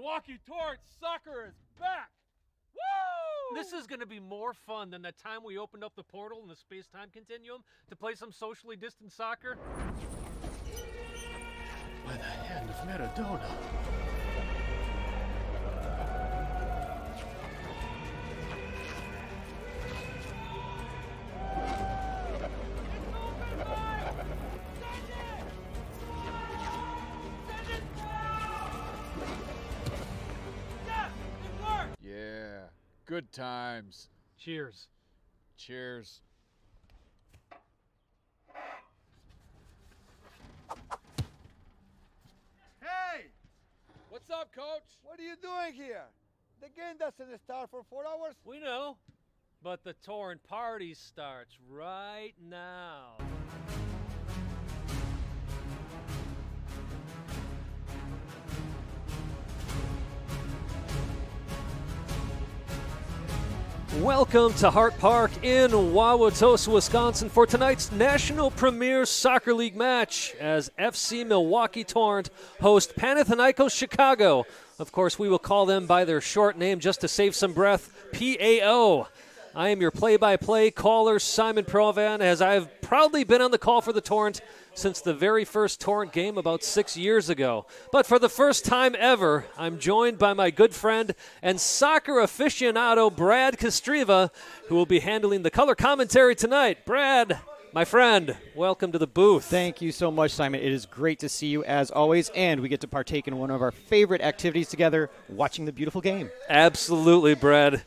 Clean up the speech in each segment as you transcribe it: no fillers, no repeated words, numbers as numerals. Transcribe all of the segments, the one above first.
Milwaukee Torrent soccer is back! Woo! This is going to be more fun than the time we opened up the portal in the space-time continuum to play some socially distant soccer. By the hand of Maradona. Yeah, good times. Cheers. Cheers. Hey! What's up, Coach? What are you doing here? The game doesn't start for 4 hours. We know, but the Torrent party starts right now. Welcome to Hart Park in Wauwatosa, Wisconsin for tonight's National Premier Soccer League match as FC Milwaukee Torrent host Panathinaikos Chicago. Of course, we will call them by their short name just to save some breath, PAO. I am your play-by-play caller, Simon Provan, as I've proudly been on the call for the Torrent since the very first Torrent game about 6 years ago. But for the first time ever, I'm joined by my good friend and soccer aficionado, Brad Kostriva, who will be handling the color commentary tonight. Brad, my friend, welcome to the booth. Thank you so much, Simon. It is great to see you as always, and we get to partake in one of our favorite activities together, watching the beautiful game. Absolutely, Brad.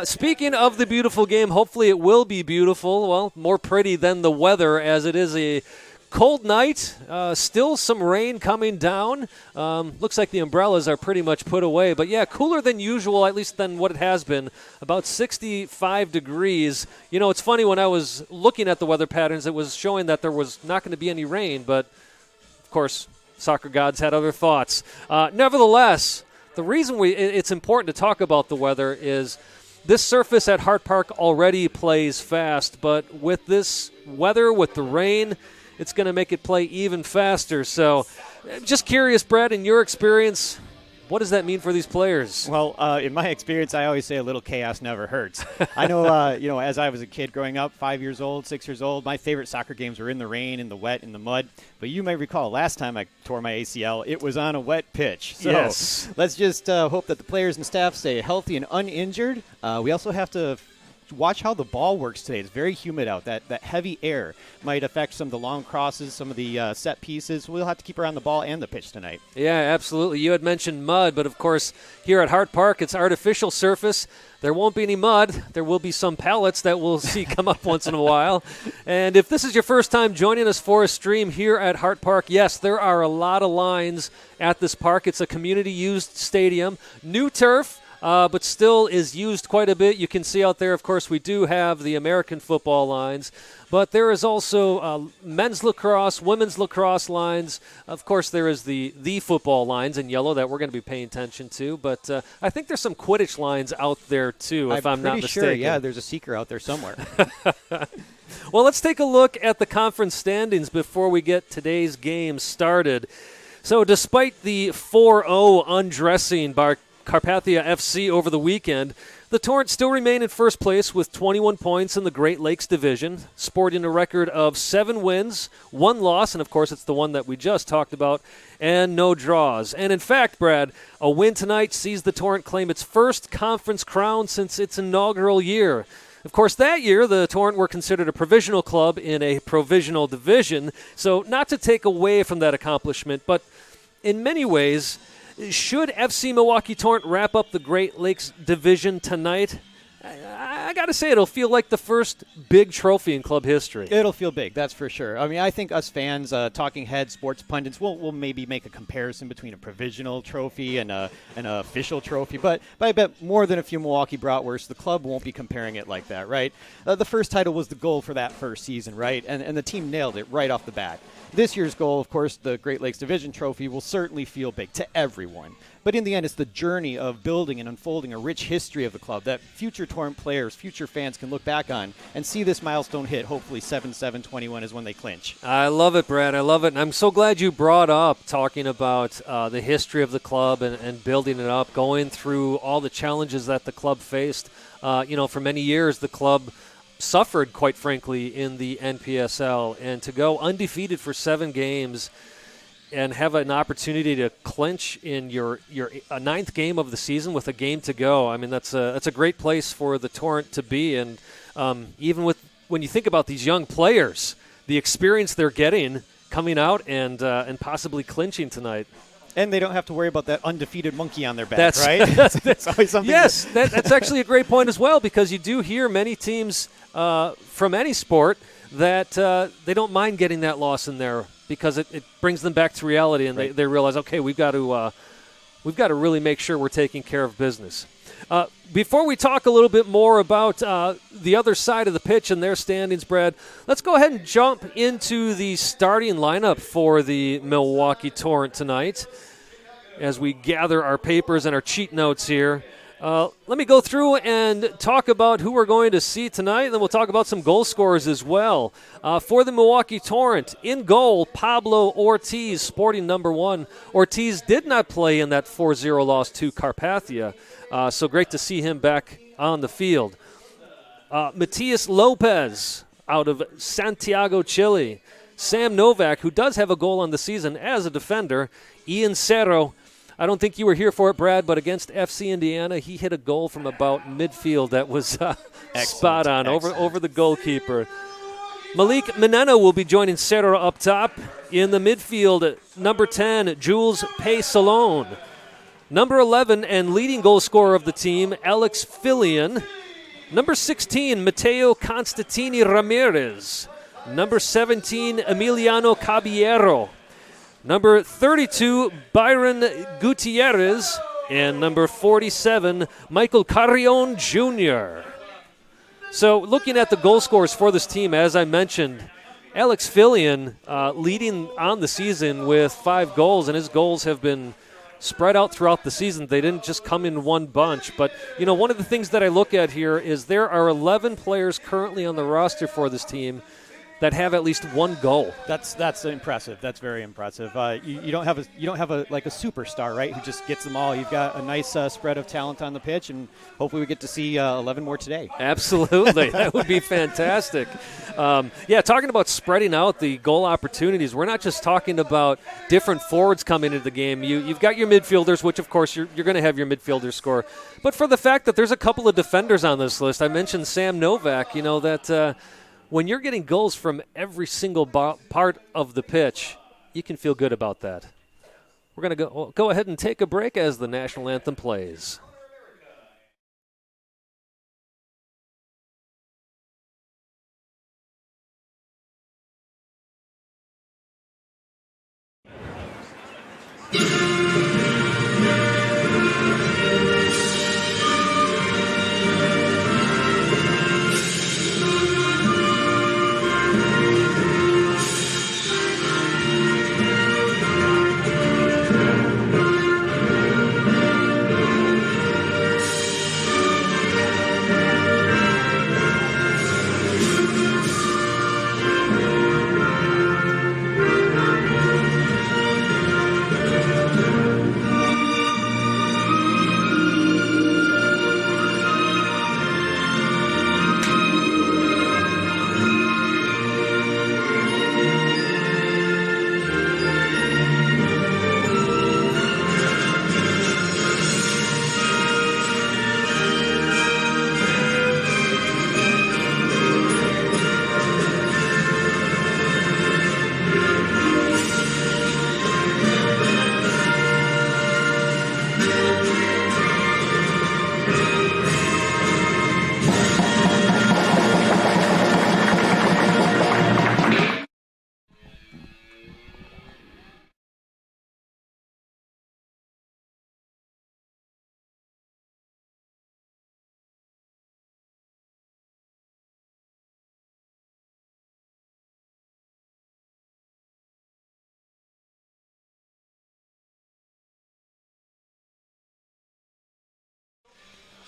Speaking of the beautiful game, hopefully it will be beautiful. Well, more pretty than the weather, as it is a cold night, still some rain coming down. Looks like the umbrellas are pretty much put away. But, yeah, cooler than usual, at least than what it has been, about 65 degrees. You know, it's funny, when I was looking at the weather patterns, it was showing that there was not going to be any rain. But, of course, soccer gods had other thoughts. Nevertheless, the reason it's important to talk about the weather is this surface at Hart Park already plays fast. But with this weather, with the rain, it's going to make it play even faster. So just curious, Brad, in your experience, what does that mean for these players? Well, in my experience, I always say a little chaos never hurts. I know, as I was a kid growing up, 5 years old, 6 years old, my favorite soccer games were in the rain, in the wet, in the mud. But you may recall last time I tore my ACL, it was on a wet pitch. So yes. Let's just hope that the players and staff stay healthy and uninjured. We also have to watch how the ball works today. It's very humid out. That heavy air might affect some of the long crosses, some of the set pieces. We'll have to keep around the ball and the pitch tonight. Yeah, absolutely. You had mentioned mud, but of course here at Hart Park, it's artificial surface. There won't be any mud. There will be some pellets that we'll see come up once in a while. And if this is your first time joining us for a stream here at Hart Park, yes, there are a lot of lines at this park. It's a community-used stadium. New turf, but still is used quite a bit. You can see out there, of course, we do have the American football lines, but there is also men's lacrosse, women's lacrosse lines. Of course, there is the football lines in yellow that we're going to be paying attention to, but I think there's some Quidditch lines out there, too, if I'm not mistaken. Sure, yeah, there's a seeker out there somewhere. Well, let's take a look at the conference standings before we get today's game started. So despite the 4-0 undressing by Carpathia FC over the weekend, the Torrent still remain in first place with 21 points in the Great Lakes Division, sporting a record of 7 wins, 1 loss, and of course it's the one that we just talked about, and no draws. And in fact, Brad, a win tonight sees the Torrent claim its first conference crown since its inaugural year. Of course, that year, the Torrent were considered a provisional club in a provisional division, so not to take away from that accomplishment, but in many ways, should FC Milwaukee Torrent wrap up the Great Lakes Division tonight? I got to say, it'll feel like the first big trophy in club history. It'll feel big, that's for sure. I mean, I think us fans, talking heads, sports pundits, we'll maybe make a comparison between a provisional trophy and an official trophy. But I bet more than a few Milwaukee bratwursts, the club won't be comparing it like that, right? The first title was the goal for that first season, right? And the team nailed it right off the bat. This year's goal, of course, the Great Lakes Division Trophy, will certainly feel big to everyone. But in the end, it's the journey of building and unfolding a rich history of the club that future Torrent players, future fans can look back on and see this milestone hit. Hopefully 7-7-21 is when they clinch. I love it, Brad. I love it. And I'm so glad you brought up talking about the history of the club and building it up, going through all the challenges that the club faced. For many years, the club suffered, quite frankly, in the NPSL. And to go undefeated for 7 games and have an opportunity to clinch in your 9th game of the season with a game to go, I mean, that's a great place for the Torrent to be. And even when you think about these young players, the experience they're getting coming out and possibly clinching tonight. And they don't have to worry about that undefeated monkey on their back, right? That's always something. Yes, that's actually a great point as well, because you do hear many teams from any sport that they don't mind getting that loss in there because it brings them back to reality, and they realize, okay, we've got to really make sure we're taking care of business. Before we talk a little bit more about the other side of the pitch and their standings, Brad, let's go ahead and jump into the starting lineup for the Milwaukee Torrent tonight as we gather our papers and our cheat notes here. Let me go through and talk about who we're going to see tonight, and then we'll talk about some goal scorers as well. For the Milwaukee Torrent, in goal, Pablo Ortiz, sporting number 1. Ortiz did not play in that 4-0 loss to Carpathia, so great to see him back on the field. Matias Lopez out of Santiago, Chile. Sam Novak, who does have a goal on the season as a defender. Ian Cerro, I don't think you were here for it, Brad, but against FC Indiana, he hit a goal from about midfield that was spot on over the goalkeeper. Malik Menena will be joining Cerro up top. In the midfield, number 10, Jules Paysalone. Number 11 and leading goal scorer of the team, Alex Fillion. Number 16, Mateo Constantini Ramirez. Number 17, Emiliano Caballero. Number 32, Byron Gutierrez. And number 47, Michael Carrion Jr. So looking at the goal scorers for this team, as I mentioned, Alex Fillion leading on the season with 5 goals, and his goals have been spread out throughout the season. They didn't just come in one bunch. But, one of the things that I look at here is there are 11 players currently on the roster for this team that have at least 1 goal. That's impressive. That's very impressive. You don't have a superstar, right, who just gets them all. You've got a nice spread of talent on the pitch, and hopefully we get to see 11 more today. Absolutely. That would be fantastic. Talking about spreading out the goal opportunities, we're not just talking about different forwards coming into the game. You've got your midfielders, which, of course, you're going to have your midfielders score. But for the fact that there's a couple of defenders on this list, I mentioned Sam Novak, that when you're getting goals from every single part of the pitch, you can feel good about that. We're going to go ahead and take a break as the national anthem plays.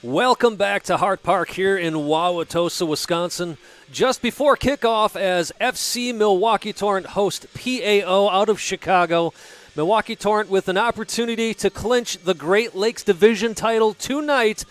Welcome back to Hart Park here in Wauwatosa, Wisconsin. Just before kickoff as FC Milwaukee Torrent host PAO out of Chicago. Milwaukee Torrent with an opportunity to clinch the Great Lakes Division title tonight.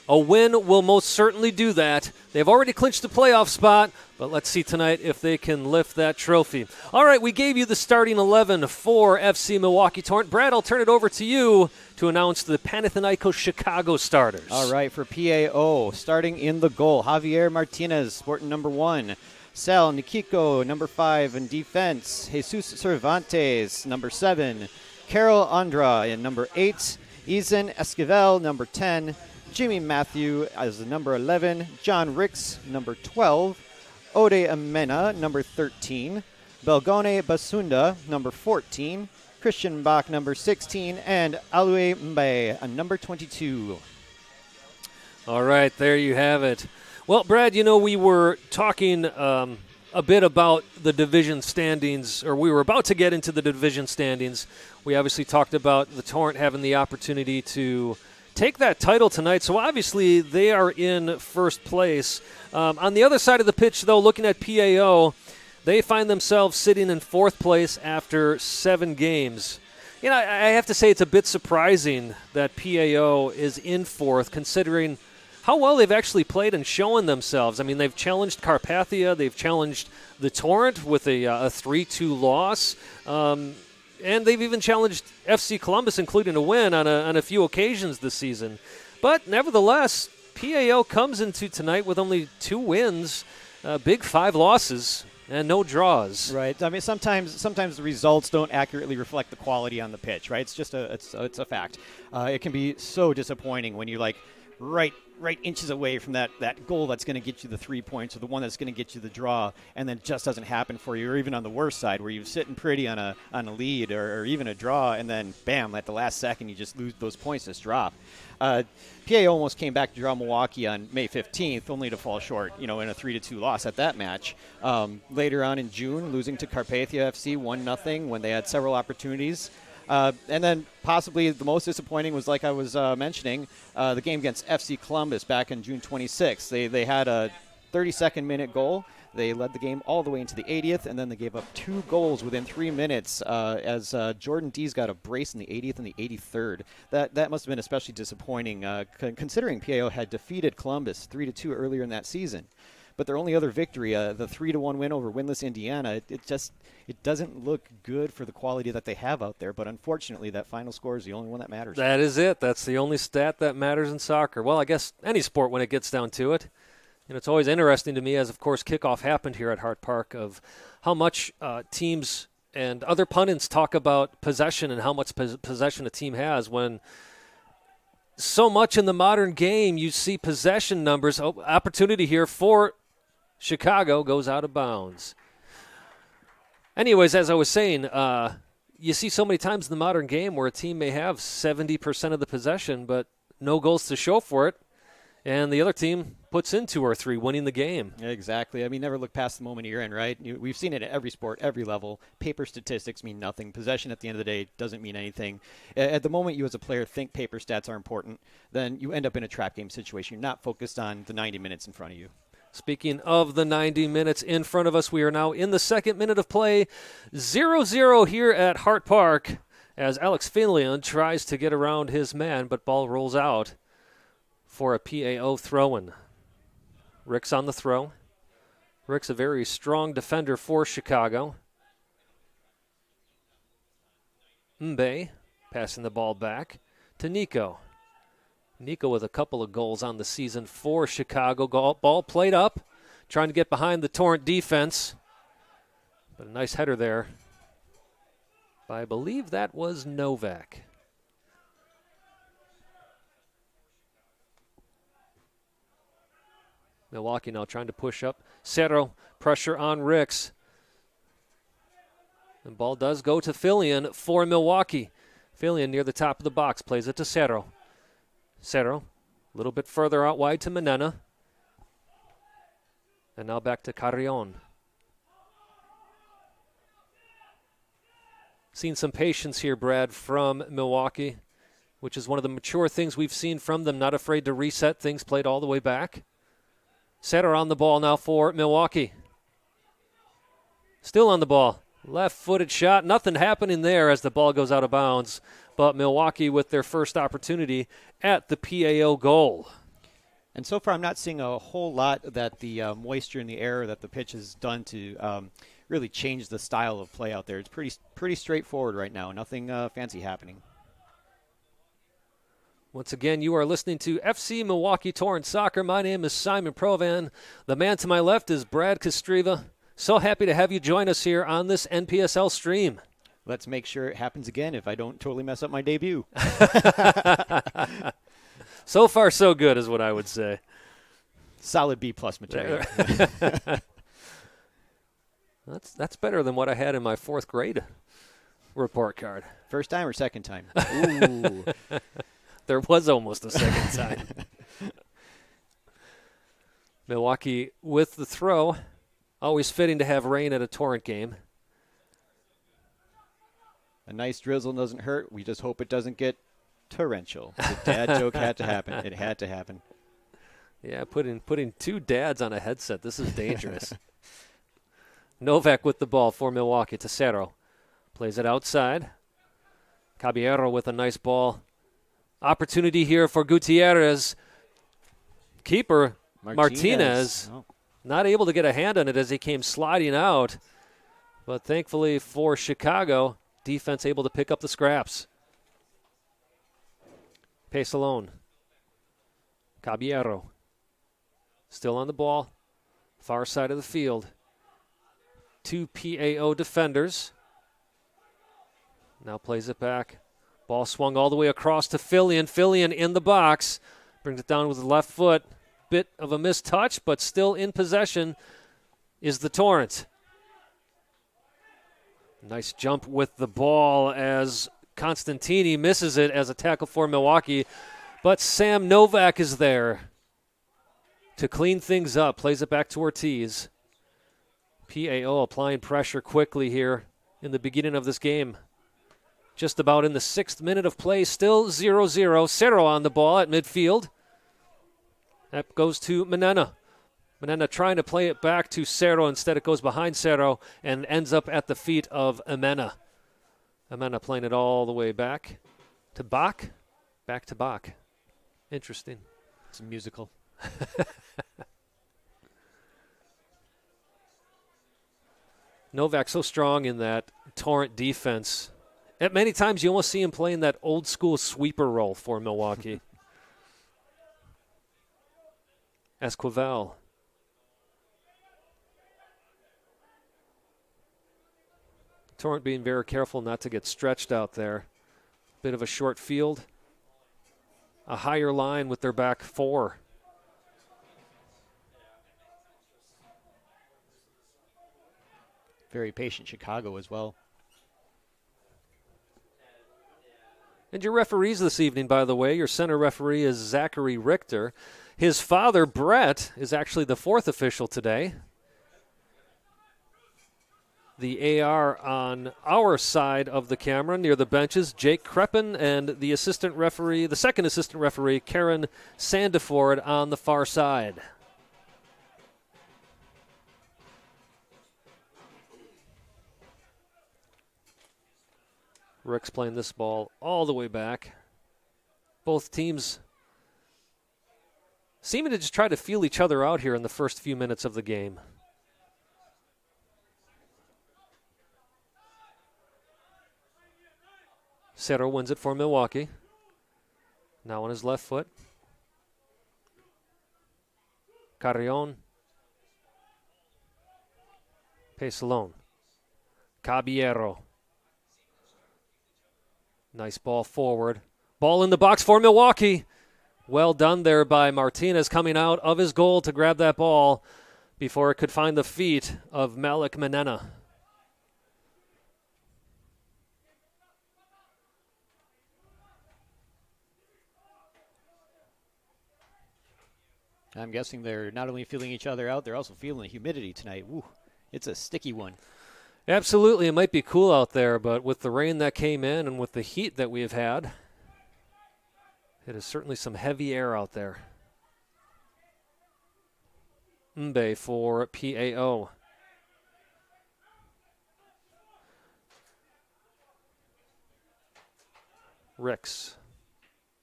A win will most certainly do that. They've already clinched the playoff spot, but let's see tonight if they can lift that trophy. All right, we gave you the starting 11 for FC Milwaukee Torrent. Brad, I'll turn it over to you to announce the Panathinaikos Chicago starters. All right, for PAO, starting in the goal, Javier Martinez, sporting number 1. Sal Nikiko, number 5 in defense. Jesus Cervantes, number 7. Carol Andra in number 8. Izen Esquivel, number 10. Jimmy Matthew as the number 11. John Ricks, number 12. Ode Amena, number 13. Belgone Basunda, number 14. Christian Bach, number 16. And Alue Mbe, number 22. All right, there you have it. Well, Brad, you know, we were talking a bit about the division standings, or we were about to get into the division standings. We obviously talked about the Torrent having the opportunity to take that title tonight, so obviously they are in first place. On the other side of the pitch, though, looking at PAO, they find themselves sitting in fourth place after 7 games. You know, I have to say it's a bit surprising that PAO is in fourth, considering how well they've actually played and shown themselves. I mean, they've challenged Carpathia, they've challenged the Torrent with a 3-2 loss, and they've even challenged FC Columbus, including a win on a few occasions this season. But nevertheless, PAO comes into tonight with only 2 wins, big 5 losses, and no draws. Right. I mean, sometimes the results don't accurately reflect the quality on the pitch. Right. It's just it's a fact. It can be so disappointing when you're like right inches away from that goal that's going to get you the 3 points, or the one that's going to get you the draw, and then it just doesn't happen for you. Or even on the worst side, where you're sitting pretty on a lead or even a draw, and then bam, at the last second you just lose those points, just drop. PA almost came back to draw Milwaukee on May 15th, only to fall short, in a 3-2 loss at that match. Later on in June, losing to Carpathia FC 1-0 when they had several opportunities. And then possibly the most disappointing was, like I was mentioning, the game against FC Columbus back on June 26th. They had a 32nd minute goal. They led the game all the way into the 80th, and then they gave up 2 goals within 3 minutes as Jordan Dees got a brace in the 80th and the 83rd. That must have been especially disappointing, considering PAO had defeated Columbus 3-2 earlier in that season. But their only other victory, the 3-1 win over winless Indiana, it doesn't look good for the quality that they have out there. But unfortunately, that final score is the only one that matters. That is it. That's the only stat that matters in soccer. Well, I guess any sport when it gets down to it. And it's always interesting to me, as of course kickoff happened here at Hart Park, of how much teams and other pundits talk about possession and how much possession a team has, when so much in the modern game you see possession numbers. Opportunity here for Chicago goes out of bounds. Anyways, as I was saying, you see so many times in the modern game where a team may have 70% of the possession, but no goals to show for it, and the other team puts in 2 or 3, winning the game. Exactly. I mean, never look past the moment you're in, right? We've seen it at every sport, every level. Paper statistics mean nothing. Possession at the end of the day doesn't mean anything. At the moment you as a player think paper stats are important, then you end up in a trap game situation. You're not focused on the 90 minutes in front of you. Speaking of the 90 minutes in front of us, we are now in the 2nd minute of play. 0-0 here at Hart Park as Alex Finlian tries to get around his man, but ball rolls out for a PAO throw-in. Rick's on the throw. Rick's a very strong defender for Chicago. Mbe passing the ball back to Nico. Nico with a couple of goals on the season for Chicago. Ball played up, trying to get behind the Torrent defense. But a nice header there. I believe that was Novak. Milwaukee now trying to push up. Cerro, pressure on Ricks. The ball does go to Fillion for Milwaukee. Fillion near the top of the box, plays it to Cerro. Cerro, a little bit further out wide to Menena. And now back to Carrion. Seen some patience here, Brad, from Milwaukee. which is one of the mature things we've seen from them, not afraid to reset things, played all the way back. Setter on the ball now for Milwaukee. Still on the ball. Left-footed shot. Nothing happening there as the ball goes out of bounds. But Milwaukee with their first opportunity at the PAO goal. And so far I'm not seeing a whole lot that the moisture in the air that the pitch has done to really change the style of play out there. It's pretty straightforward right now. Nothing fancy happening. Once again, you are listening to FC Milwaukee Torrent Soccer. My name is Simon Provan. The man to my left is Brad Kostriva. So happy to have you join us here on this NPSL stream. Let's make sure it happens again if I don't totally mess up my debut. So far, so good is what I would say. Solid B-plus material. That's better than what I had in my 4th grade report card. First time or second time? Ooh. There was almost a second time. Milwaukee with the throw. Always fitting to have rain at a Torrent game. A nice drizzle doesn't hurt. We just hope it doesn't get torrential. The dad joke had to happen. It had to happen. Yeah, putting 2 dads on a headset. This is dangerous. Novak with the ball for Milwaukee to Cerro. Plays it outside. Caballero with a nice ball. Opportunity here for Gutierrez. Keeper Martinez not able to get a hand on it as he came sliding out. But thankfully for Chicago, defense able to pick up the scraps. Pace alone. Caballero. Still on the ball. Far side of the field. 2 PAO defenders. Now plays it back. Ball swung all the way across to Fillion. Fillion in the box. Brings it down with the left foot. Bit of a missed touch, but still in possession is the Torrent. Nice jump with the ball as Constantini misses it as a tackle for Milwaukee. But Sam Novak is there to clean things up. Plays it back to Ortiz. PAO applying pressure quickly here in the beginning of this game. Just about in the 6th minute of play, still 0-0. Cerro on the ball at midfield. That goes to Menena. Menena trying to play it back to Cerro. Instead, it goes behind Cerro and ends up at the feet of Amena. Amena playing it all the way back to Bach. Back to Bach. Interesting. It's a musical. Novak so strong in that Torrent defense. At many times, you almost see him playing that old-school sweeper role for Milwaukee. Esquivel. Torrent being very careful not to get stretched out there. Bit of a short field. A higher line with their back 4. Very patient Chicago as well. And your referees this evening, by the way, your center referee is Zachary Richter. His father, Brett, is actually the 4th official today. The AR on our side of the camera near the benches, Jake Kreppen, and the assistant referee, the second assistant referee, Karen Sandiford, on the far side. Rick's playing this ball all the way back. Both teams seeming to just try to feel each other out here in the first few minutes of the game. Cerro wins it for Milwaukee. Now on his left foot. Carrion. Pesalon. Caballero. Nice ball forward. Ball in the box for Milwaukee. Well done there by Martinez coming out of his goal to grab that ball before it could find the feet of Malik Menena. I'm guessing they're not only feeling each other out, they're also feeling the humidity tonight. Woo, it's a sticky one. Absolutely, it might be cool out there, but with the rain that came in and with the heat that we have had, It is certainly some heavy air out there. Mbe for PAO. Ricks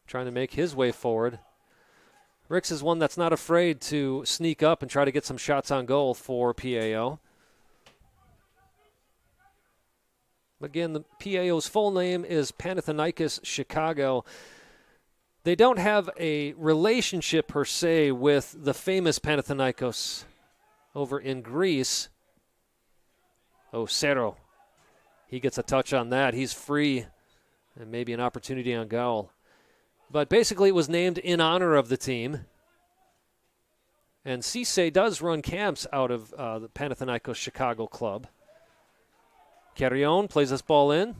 trying to make his way forward. Ricks is one that's not afraid to sneak up and try to get some shots on goal for PAO. Again, the PAO's full name is Panathinaikos Chicago. They don't have a relationship per se with the famous Panathinaikos over in Greece. Oh, Cerro. He gets a touch on that. He's free and maybe an opportunity on goal. But basically it was named in honor of the team. And Cisse does run camps out of the Panathinaikos Chicago club. Carrion plays this ball in.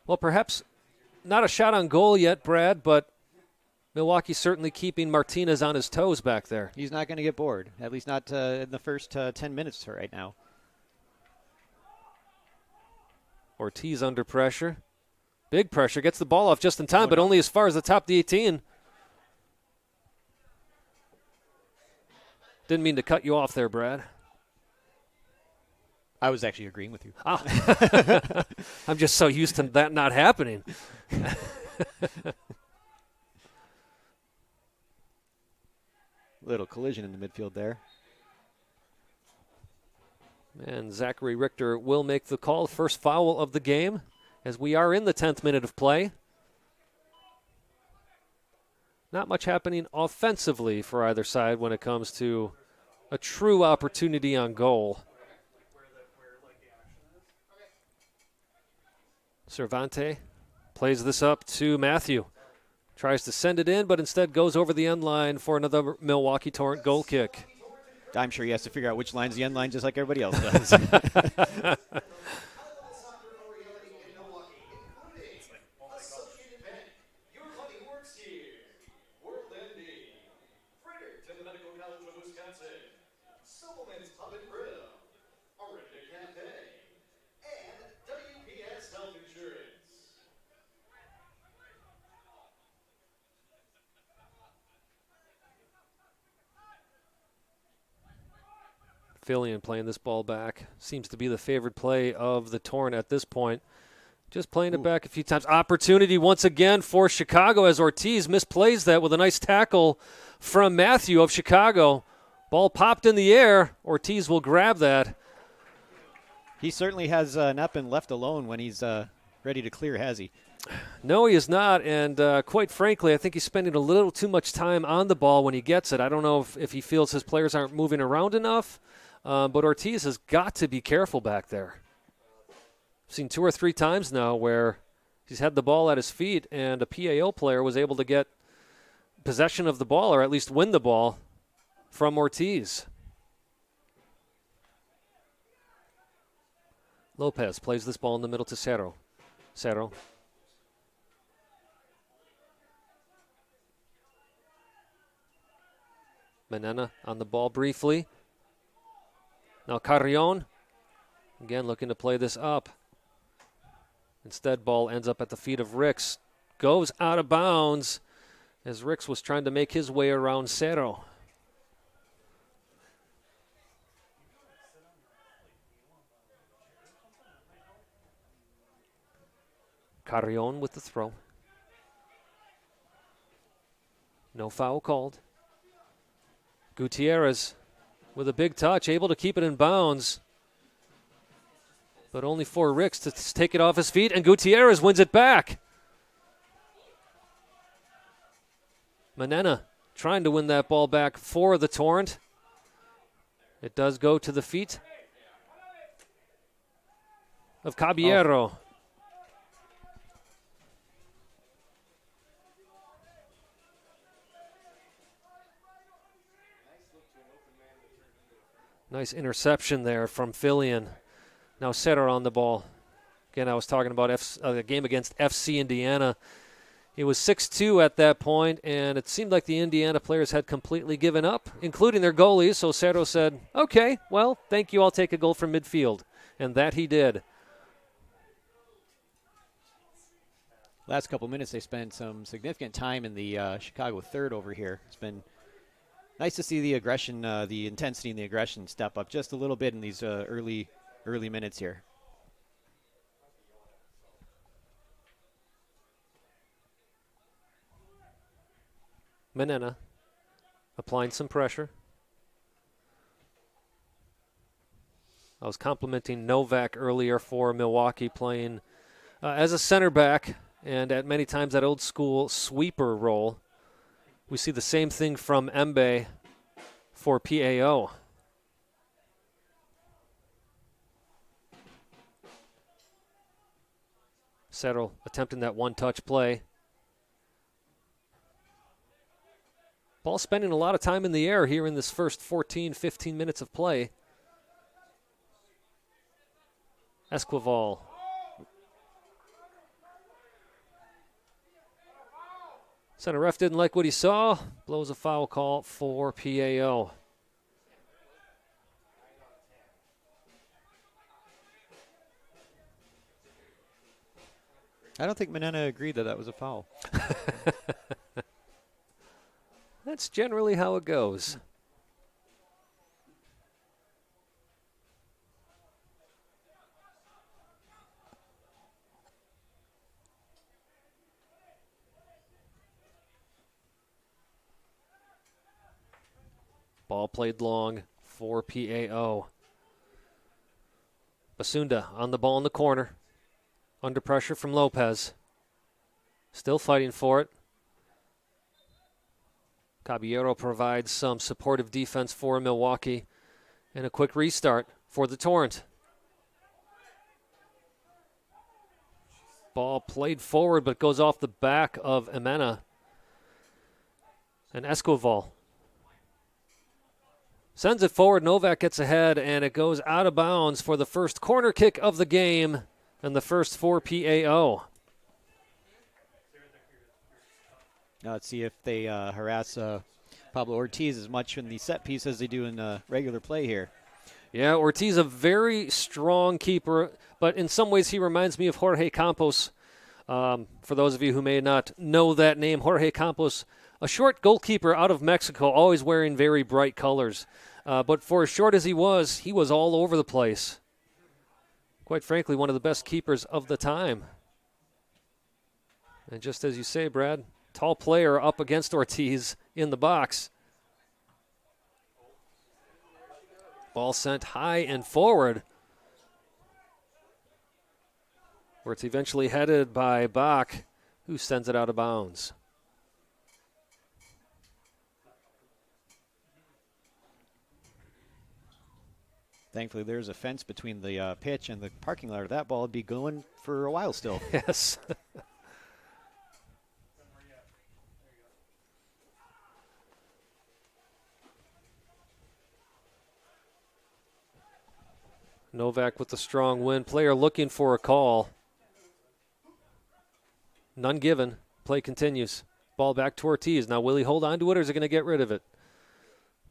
Well, perhaps not a shot on goal yet, Brad, but Milwaukee certainly keeping Martinez on his toes back there. He's not going to get bored, at least not in the first 10 minutes right now. Ortiz under pressure. Big pressure. Gets the ball off just in time, but only as far as the top of the 18. Didn't mean to cut you off there, Brad. I was actually agreeing with you. Oh. I'm just so used to that not happening. Little collision in the midfield there. And Zachary Richter will make the call. First foul of the game as we are in the 10th minute of play. Not much happening offensively for either side when it comes to a true opportunity on goal. Cervante plays this up to Matthew. Tries to send it in, but instead goes over the end line for another Milwaukee Torrent goal kick. I'm sure he has to figure out which line's the end line just like everybody else does. Fillion playing this ball back. Seems to be the favored play of the Torrent at this point. Just playing it back a few times. Opportunity once again for Chicago as Ortiz misplays that with a nice tackle from Matthew of Chicago. Ball popped in the air. Ortiz will grab that. He certainly has not been left alone when he's ready to clear, has he? No, he is not, and quite frankly, I think he's spending a little too much time on the ball when he gets it. I don't know if he feels his players aren't moving around enough. But Ortiz has got to be careful back there. I've seen 2 or 3 times now where he's had the ball at his feet and a PAO player was able to get possession of the ball or at least win the ball from Ortiz. Lopez plays this ball in the middle to Cerro. Cerro. Menena on the ball briefly. Now Carrion, again looking to play this up. Instead, ball ends up at the feet of Ricks. Goes out of bounds as Ricks was trying to make his way around Cerro. Carrion with the throw. No foul called. Gutierrez with a big touch, able to keep it in bounds. But only for Ricks to take it off his feet, and Gutierrez wins it back. Menena trying to win that ball back for the Torrent. It does go to the feet of Caballero. Nice interception there from Fillion. Now Cerro on the ball. Again, I was talking about the game against FC Indiana. It was 6-2 at that point, and it seemed like the Indiana players had completely given up, including their goalies. So Cerro said, okay, well, thank you. I'll take a goal from midfield. and that he did. Last couple minutes, they spent some significant time in the Chicago third over here. It's been nice to see the aggression, the intensity and the aggression step up just a little bit in these early minutes here. Menena applying some pressure. I was complimenting Novak earlier for Milwaukee playing as a center back and at many times that old school sweeper role. We see the same thing from Embe for PAO. Settle attempting that one-touch play. Ball spending a lot of time in the air here in this first 14, 15 minutes of play. Esquivel. Center ref didn't like what he saw. Blows a foul call for PAO. I don't think Menena agreed that was a foul. That's generally how it goes. Ball played long for PAO. Basunda on the ball in the corner. Under pressure from Lopez. Still fighting for it. Caballero provides some supportive defense for Milwaukee. And a quick restart for the Torrent. Ball played forward but goes off the back of Emena. And Esquivel sends it forward. Novak gets ahead, and it goes out of bounds for the first corner kick of the game, and the first for PAO. Now let's see if they harass Pablo Ortiz as much in the set piece as they do in regular play here. Yeah, Ortiz a very strong keeper, but in some ways he reminds me of Jorge Campos. For those of you who may not know that name, Jorge Campos, a short goalkeeper out of Mexico, always wearing very bright colors. But for as short as he was all over the place. Quite frankly, one of the best keepers of the time. And just as you say, Brad, tall player up against Ortiz in the box. Ball sent high and forward, where it's eventually headed by Bach, who sends it out of bounds. Thankfully, there's a fence between the pitch and the parking lot. That ball would be going for a while still. Yes. Novak with the strong win. Player looking for a call. None given. Play continues. Ball back to Ortiz. Now will he hold on to it or is he going to get rid of it?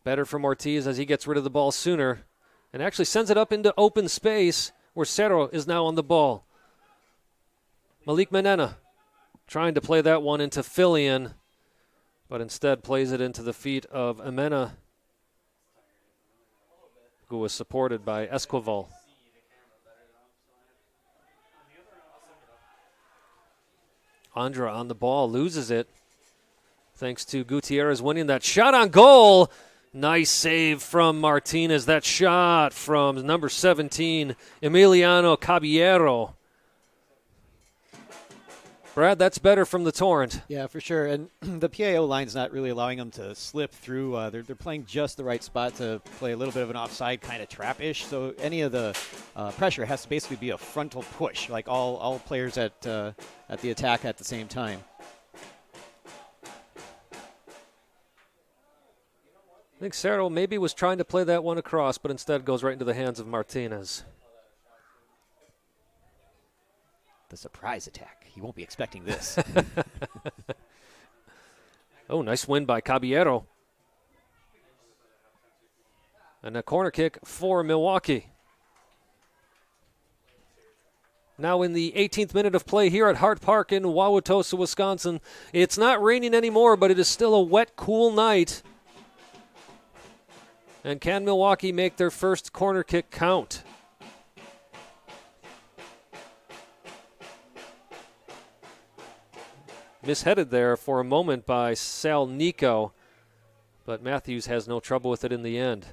Better from Ortiz as he gets rid of the ball sooner. And actually sends it up into open space where Cerro is now on the ball. Malik Menena trying to play that one into Fillion, but instead plays it into the feet of Emena, who was supported by Esquivel. Andra on the ball, loses it. Thanks to Gutierrez winning that shot on goal. Nice save from Martinez. That shot from number 17, Emiliano Caballero. Brad, that's better from the Torrent. Yeah, for sure. And the PAO line's not really allowing them to slip through. They're playing just the right spot to play a little bit of an offside kind of trap-ish. So any of the pressure has to basically be a frontal push, like all players at the attack at the same time. I think Cerro maybe was trying to play that one across, but instead goes right into the hands of Martinez. The surprise attack. He won't be expecting this. Oh, nice win by Caballero. And a corner kick for Milwaukee. Now in the 18th minute of play here at Hart Park in Wauwatosa, Wisconsin. It's not raining anymore, but it is still a wet, cool night. And can Milwaukee make their first corner kick count? Misheaded there for a moment by Sal Nico, but Matthews has no trouble with it in the end.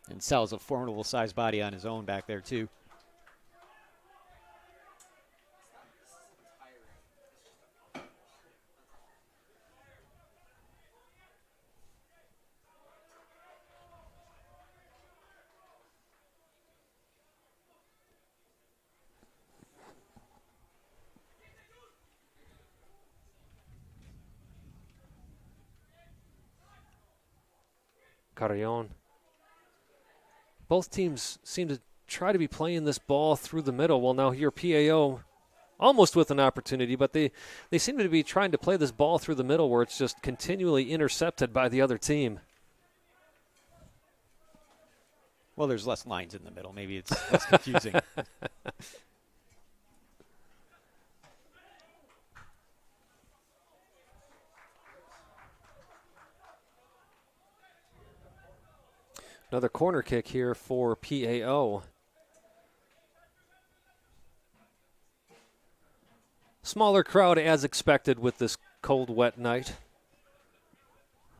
And Sal's a formidable size body on his own back there, too. Carrion. Both teams seem to try to be playing this ball through the middle. Well, now here PAO almost with an opportunity, but they seem to be trying to play this ball through the middle where it's just continually intercepted by the other team. Well, there's less lines in the middle. Maybe it's less confusing. Another corner kick here for PAO. Smaller crowd as expected with this cold, wet night.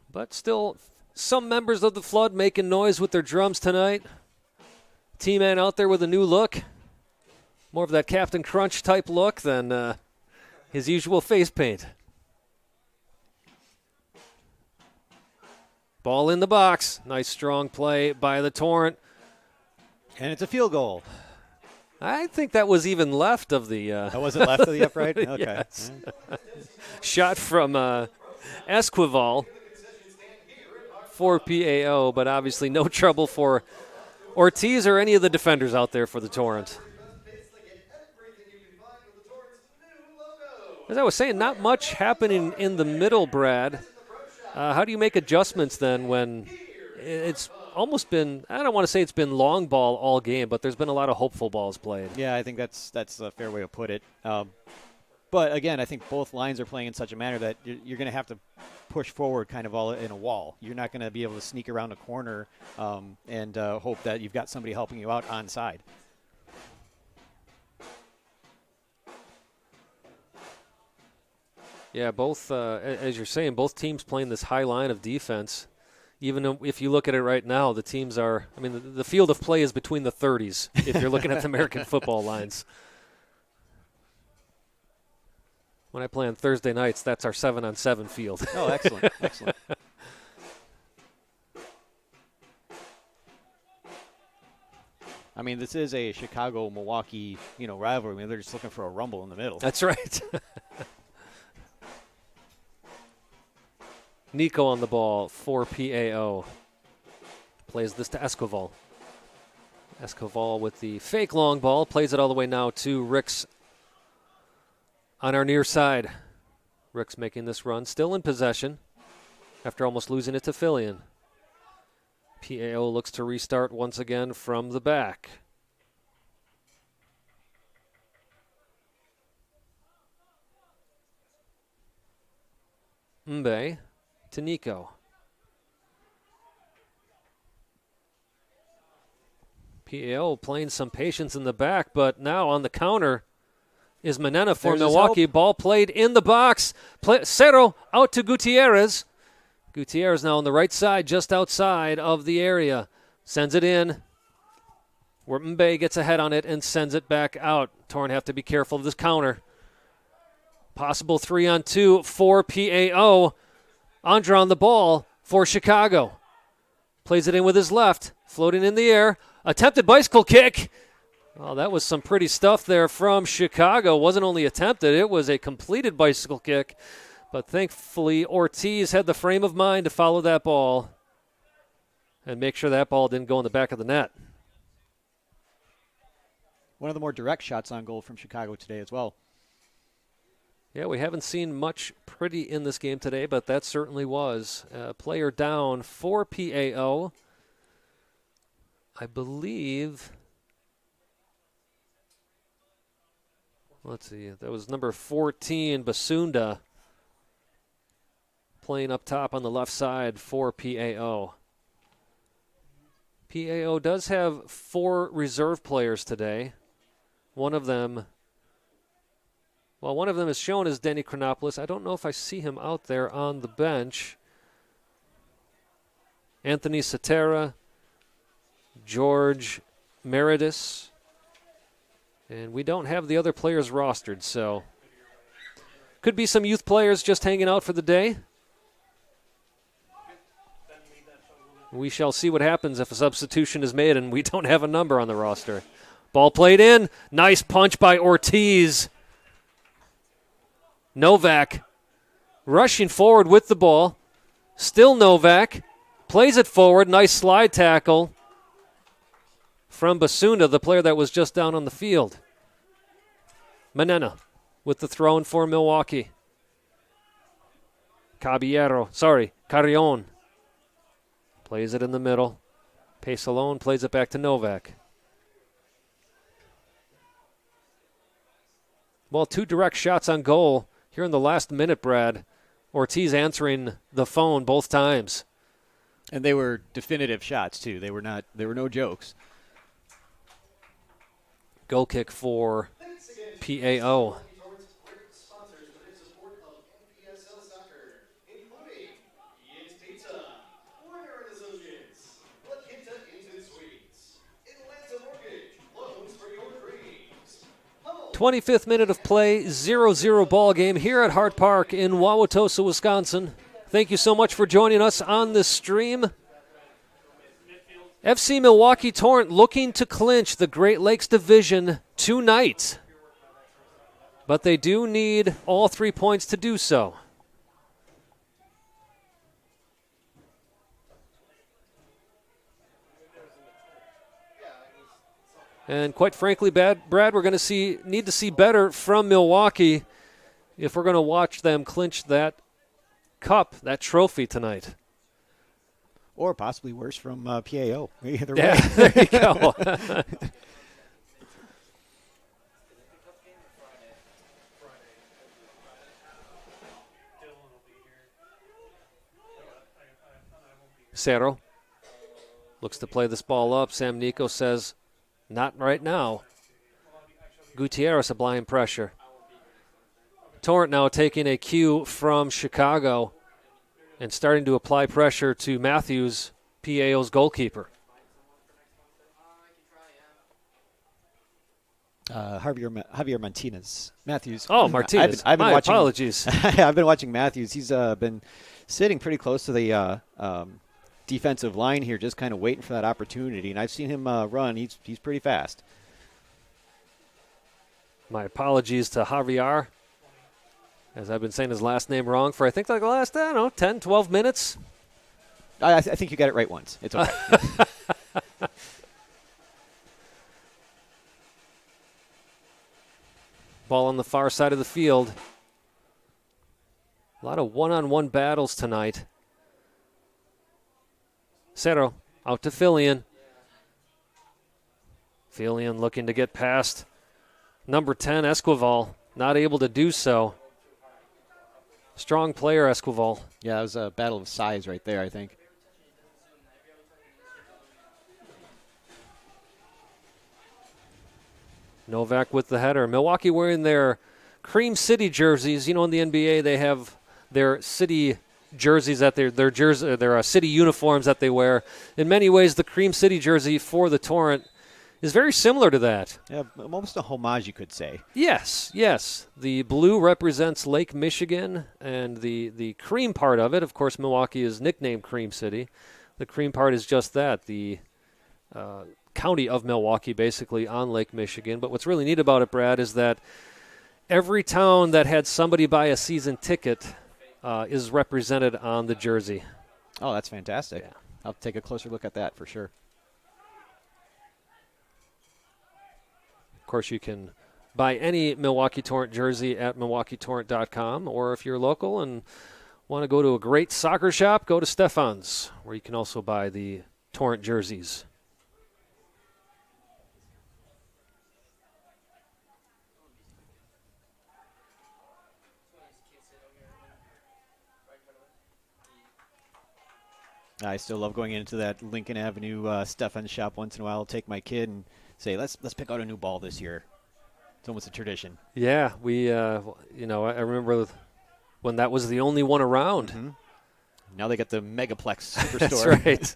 But still, some members of the Flood making noise with their drums tonight. T-Man out there with a new look. More of that Captain Crunch type look than his usual face paint. Ball in the box. Nice strong play by the Torrent. And it's a field goal. I think that was even left of the... Oh, was it left of the upright? Okay. Yes. Shot from Esquivel for PAO, but obviously no trouble for Ortiz or any of the defenders out there for the Torrent. As I was saying, not much happening in the middle, Brad. How do you make adjustments then when it's almost been, I don't want to say it's been long ball all game, but there's been a lot of hopeful balls played. Yeah, I think that's a fair way to put it. But, again, I think both lines are playing in such a manner that you're going to have to push forward kind of all in a wall. You're not going to be able to sneak around a corner and hope that you've got somebody helping you out onside. Yeah, both, as you're saying, both teams playing this high line of defense. Even if you look at it right now, the teams are, I mean, the field of play is between the 30s if you're looking at the American football lines. When I play on Thursday nights, that's our 7-on-7 field. Oh, excellent, excellent. I mean, this is a Chicago-Milwaukee, rivalry. I mean, they're just looking for a rumble in the middle. That's right. Nico on the ball for PAO. Plays this to Esquivel. Esquivel with the fake long ball. Plays it all the way now to Ricks on our near side. Ricks making this run. Still in possession after almost losing it to Fillion. PAO looks to restart once again from the back. Mbe to Nico. PAO playing some patience in the back, but now on the counter is Manena for There's Milwaukee. Ball played in the box. Cerro out to Gutierrez. Gutierrez now on the right side, just outside of the area. Sends it in, where Mbe gets ahead on it and sends it back out. Torrent have to be careful of this counter. Possible 3-on-2 for PAO. Andra on the ball for Chicago. Plays it in with his left, floating in the air. Attempted bicycle kick. Oh, that was some pretty stuff there from Chicago. Wasn't only attempted, it was a completed bicycle kick. But thankfully, Ortiz had the frame of mind to follow that ball and make sure that ball didn't go in the back of the net. One of the more direct shots on goal from Chicago today as well. Yeah, we haven't seen much pretty in this game today, but that certainly was. Player down for PAO. I believe Let's see. That was number 14, Basunda, playing up top on the left side for PAO. PAO does have 4 reserve players today. One of them is shown as Denny Chronopoulos. I don't know if I see him out there on the bench. Anthony Satera, George Meredis, and we don't have the other players rostered, so could be some youth players just hanging out for the day. We shall see what happens if a substitution is made and we don't have a number on the roster. Ball played in. Nice punch by Ortiz. Novak rushing forward with the ball. Still Novak. Plays it forward. Nice slide tackle from Basunda, the player that was just down on the field. Manena with the throw in for Milwaukee. Carrion. Plays it in the middle. Pesalone plays it back to Novak. Well, 2 direct shots on goal here in the last minute, Brad. Ortiz answering the phone both times. And they were definitive shots, too. They were no jokes. Goal kick for PAO. '25th minute of play, 0-0 ball game here at Hart Park in Wauwatosa, Wisconsin. Thank you so much for joining us on this stream. FC Milwaukee Torrent looking to clinch the Great Lakes Division tonight. But they do need all 3 points to do so. And quite frankly, Brad, we're going to need to see better from Milwaukee if we're going to watch them clinch that cup, that trophy tonight. Or possibly worse from PAO. Either way. Yeah, there you go. Cerro looks to play this ball up. Sam Nico says, not right now. Gutierrez applying pressure. Torrent now taking a cue from Chicago and starting to apply pressure to Matthews, PAO's goalkeeper. Javier Martinez. Matthews. Oh, Martinez. I've been My watching, apologies. I've been watching Matthews. He's been sitting pretty close to the defensive line here, just kind of waiting for that opportunity. And I've seen him run. He's pretty fast. My apologies to Javier, as I've been saying his last name wrong for I think like the last, 10, 12 minutes. I think you got it right once. It's okay. Ball on the far side of the field. A lot of one-on-one battles tonight. Cerro out to Fillion. Fillion looking to get past number 10, Esquivel. Not able to do so. Strong player, Esquivel. Yeah, it was a battle of size right there, I think. Novak with the header. Milwaukee wearing their Cream City jerseys. You know, in the NBA, they have their city jerseys that their city uniforms that they wear. In many ways, the Cream City jersey for the Torrent is very similar to that. Yeah, almost a homage, you could say. Yes. The blue represents Lake Michigan, and the cream part of it, of course, Milwaukee is nicknamed Cream City. The cream part is just that, the county of Milwaukee, basically, on Lake Michigan. But what's really neat about it, Brad, is that every town that had somebody buy a season ticket is represented on the jersey. Oh, that's fantastic. Yeah. I'll take a closer look at that for sure. Of course, you can buy any Milwaukee Torrent jersey at MilwaukeeTorrent.com, or if you're local and want to go to a great soccer shop, go to Stefan's, where you can also buy the Torrent jerseys. I still love going into that Lincoln Avenue Stefan shop once in a while. I'll take my kid and say, let's pick out a new ball this year. It's almost a tradition. Yeah, we, I remember when that was the only one around. Mm-hmm. Now they got the Megaplex Superstore. That's right.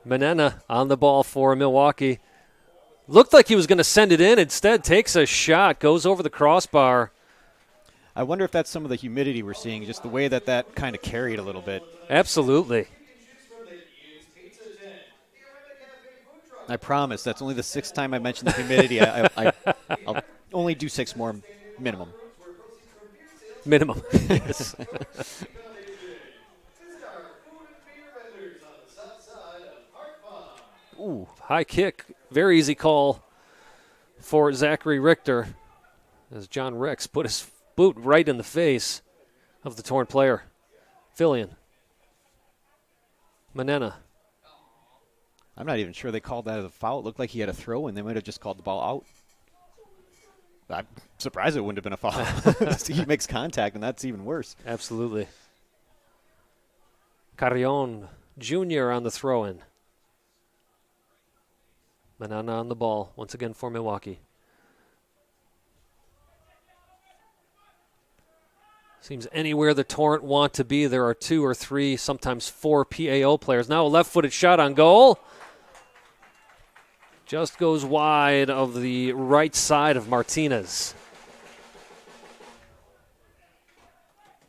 Manena on the ball for Milwaukee. Looked like he was going to send it in. Instead, takes a shot, goes over the crossbar. I wonder if that's some of the humidity we're seeing, just the way that kind of carried a little bit. Absolutely. I promise that's only the 6th time I mentioned the humidity. I'll only do 6 more minimum. Minimum. Yes. Ooh, high kick. Very easy call for Zachary Richter as John Rex put his boot right in the face of the Torrent player. Fillion. Manena. I'm not even sure they called that as a foul. It looked like he had a throw, and they might have just called the ball out. I'm surprised it wouldn't have been a foul. He makes contact, and that's even worse. Absolutely. Carrion Jr. on the throw-in. Manana on the ball, once again for Milwaukee. Seems anywhere the Torrent want to be, there are 2 or 3, sometimes 4 PAO players. Now a left-footed shot on goal. Just goes wide of the right side of Martinez.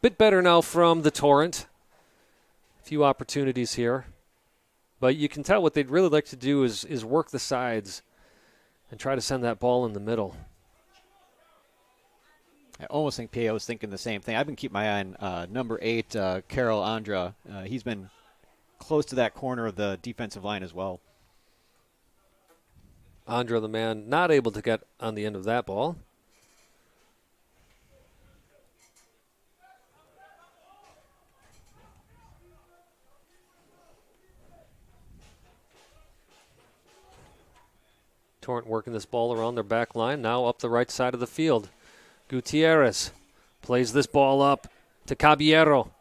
Bit better now from the Torrent. A few opportunities here. But you can tell what they'd really like to do is work the sides and try to send that ball in the middle. I almost think PAO is thinking the same thing. I've been keeping my eye on number 8, Carol Andra. He's been close to that corner of the defensive line as well. Andra, the man, not able to get on the end of that ball. Torrent working this ball around their back line, now up the right side of the field. Gutierrez plays this ball up to Caballero.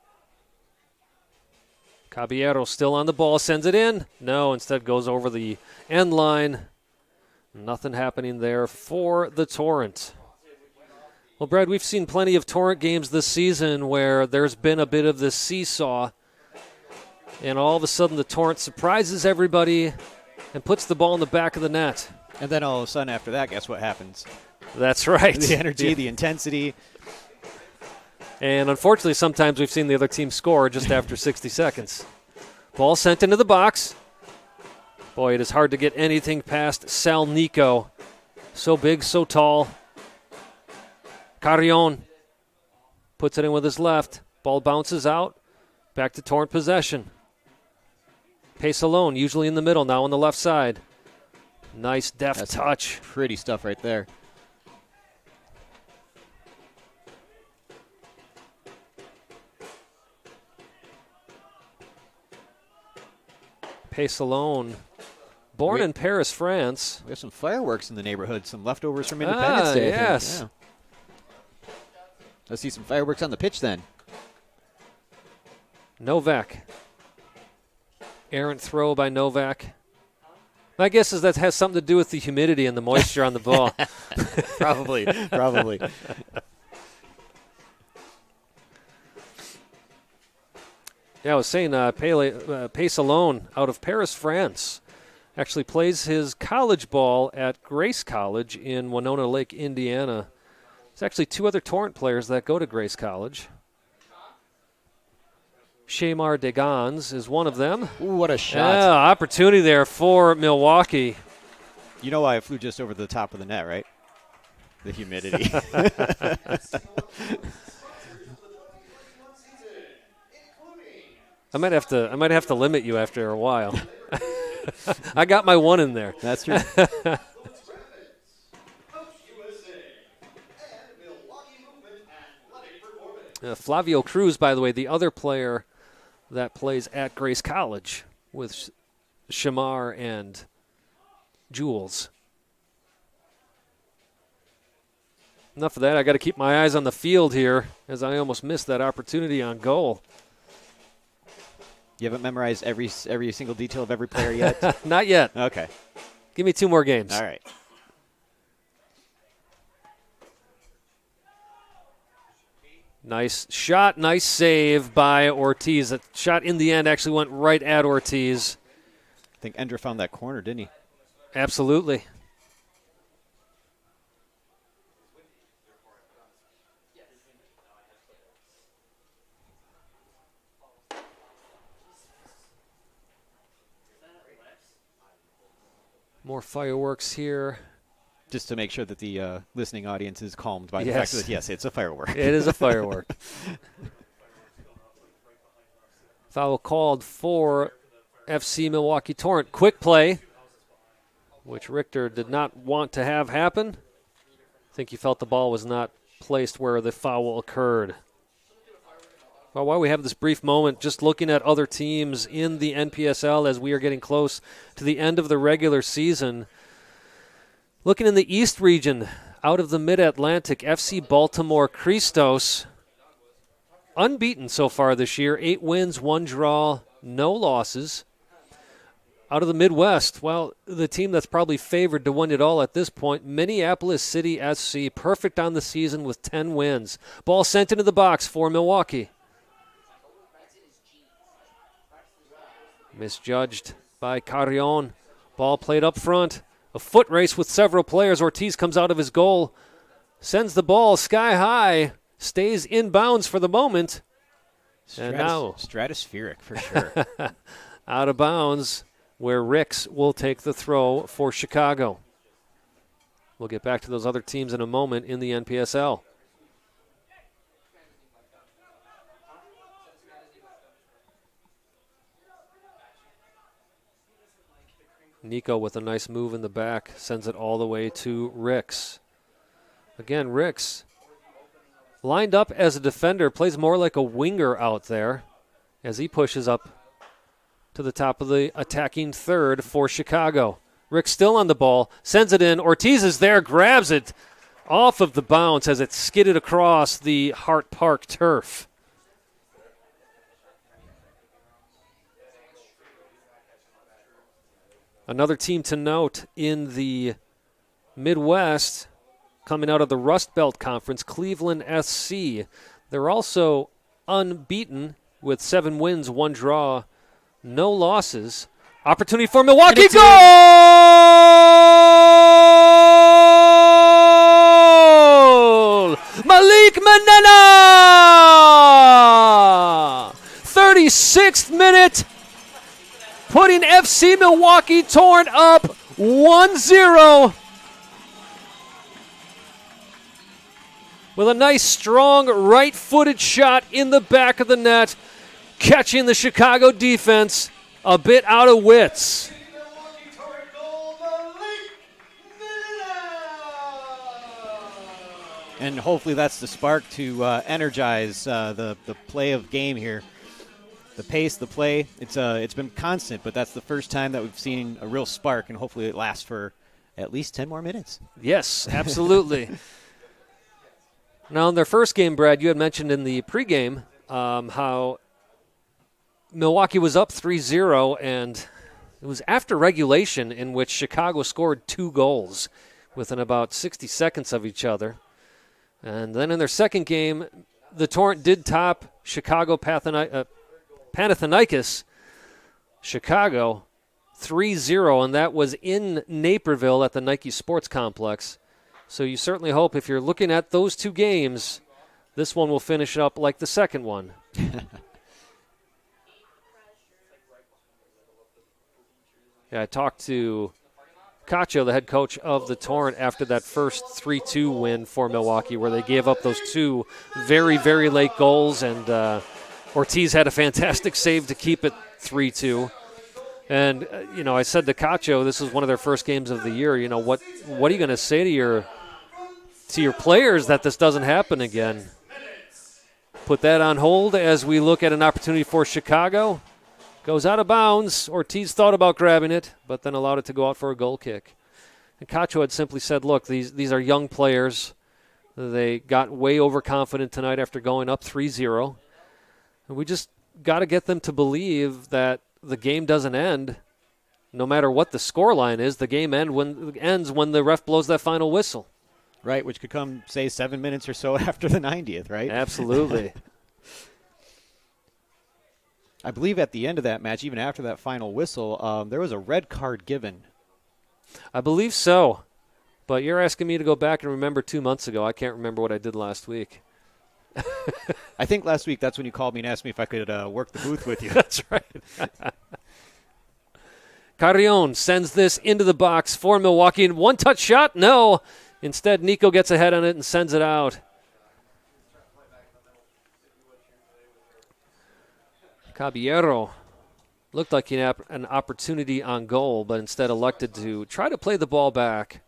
Caballero still on the ball, sends it in. No, instead goes over the end line. Nothing happening there for the Torrent. Well, Brad, we've seen plenty of Torrent games this season where there's been a bit of this seesaw, and all of a sudden the Torrent surprises everybody and puts the ball in the back of the net. And then all of a sudden after that, guess what happens? That's right. The energy, the intensity. And unfortunately, sometimes we've seen the other team score just after 60 seconds. Ball sent into the box. Boy, it is hard to get anything past Sal Nico. So big, so tall. Carrion puts it in with his left. Ball bounces out. Back to Torrent possession. Pace alone, usually in the middle, now on the left side. Nice deft touch. Pretty stuff right there. Pace alone. Born in Paris, France. We have some fireworks in the neighborhood, some leftovers from Independence Day. Yes. Yeah. Let's see some fireworks on the pitch then. Novak. Errant throw by Novak. My guess is that has something to do with the humidity and the moisture on the ball. Probably. Yeah, I was saying Pace alone out of Paris, France. Actually plays his college ball at Grace College in Winona Lake, Indiana. There's actually 2 other Torrent players that go to Grace College. Shamar Degans is one of them. Ooh, what a shot. Yeah, opportunity there for Milwaukee. You know why I flew just over the top of the net, right? The humidity. I might have to limit you after a while. I got my one in there. That's true. Flavio Cruz, by the way, the other player that plays at Grace College with Shamar and Jules. Enough of that. I got to keep my eyes on the field here as I almost missed that opportunity on goal. You haven't memorized every single detail of every player yet? Not yet. Okay. Give me 2 more games. All right. Nice shot, nice save by Ortiz. That shot in the end actually went right at Ortiz. I think Ender found that corner, didn't he? Absolutely. More fireworks here. Just to make sure that the listening audience is calmed by the fact that, yes, it's a firework. It is a firework. Foul called for FC Milwaukee Torrent. Quick play, which Richter did not want to have happen. I think he felt the ball was not placed where the foul occurred. Well, while we have this brief moment, just looking at other teams in the NPSL as we are getting close to the end of the regular season. Looking in the East region, out of the Mid-Atlantic, FC Baltimore Christos, unbeaten so far this year, 8 wins, 1 draw, no losses. Out of the Midwest, well, the team that's probably favored to win it all at this point, Minneapolis City SC, perfect on the season with 10 wins. Ball sent into the box for Milwaukee. Misjudged by Carrion. Ball played up front. A foot race with several players. Ortiz comes out of his goal, sends the ball sky high, stays in bounds for the moment. And now stratospheric for sure. Out of bounds, where Ricks will take the throw for Chicago. We'll get back to those other teams in a moment in the NPSL. Nico with a nice move in the back, sends it all the way to Ricks. Again, Ricks lined up as a defender, plays more like a winger out there as he pushes up to the top of the attacking third for Chicago. Ricks still on the ball, sends it in. Ortiz is there, grabs it off of the bounce as it skidded across the Hart Park turf. Another team to note in the Midwest, coming out of the Rust Belt Conference, Cleveland SC. They're also unbeaten with 7 wins, 1 draw, no losses. Opportunity for Milwaukee. Goal! Malik Manena! 36th minute. Putting FC Milwaukee Torrent up 1-0 with a nice, strong, right-footed shot in the back of the net, catching the Chicago defense a bit out of wits. And hopefully that's the spark to energize the play of game here. The pace, the play, it's been constant, but that's the first time that we've seen a real spark, and hopefully it lasts for at least 10 more minutes. Yes, absolutely. Now, in their first game, Brad, you had mentioned in the pregame how Milwaukee was up 3-0, and it was after regulation in which Chicago scored 2 goals within about 60 seconds of each other. And then in their second game, the Torrent did top Chicago Panathinaikos, Chicago, 3-0, and that was in Naperville at the Nike Sports Complex. So you certainly hope, if you're looking at those 2 games, this one will finish up like the second one. Yeah, I talked to Cacho, the head coach of the Torrent, after that first 3-2 win for Milwaukee, where they gave up those 2 very, very late goals, and Ortiz had a fantastic save to keep it 3-2. And, I said to Cacho, this is one of their first games of the year. What are you going to say to your players that this doesn't happen again? Put that on hold as we look at an opportunity for Chicago. Goes out of bounds. Ortiz thought about grabbing it, but then allowed it to go out for a goal kick. And Cacho had simply said, look, these are young players. They got way overconfident tonight after going up 3-0. And we just got to get them to believe that the game doesn't end. No matter what the scoreline is, the game ends when the ref blows that final whistle. Right, which could come, say, 7 minutes or so after the 90th, right? Absolutely. I believe at the end of that match, even after that final whistle, there was a red card given. I believe so. But you're asking me to go back and remember 2 months ago. I can't remember what I did last week. I think last week that's when you called me and asked me if I could work the booth with you. That's right. Carrion sends this into the box for Milwaukee. And one-touch shot? No. Instead, Nico gets ahead on it and sends it out. Caballero looked like he had an opportunity on goal, but instead elected to try to play the ball back.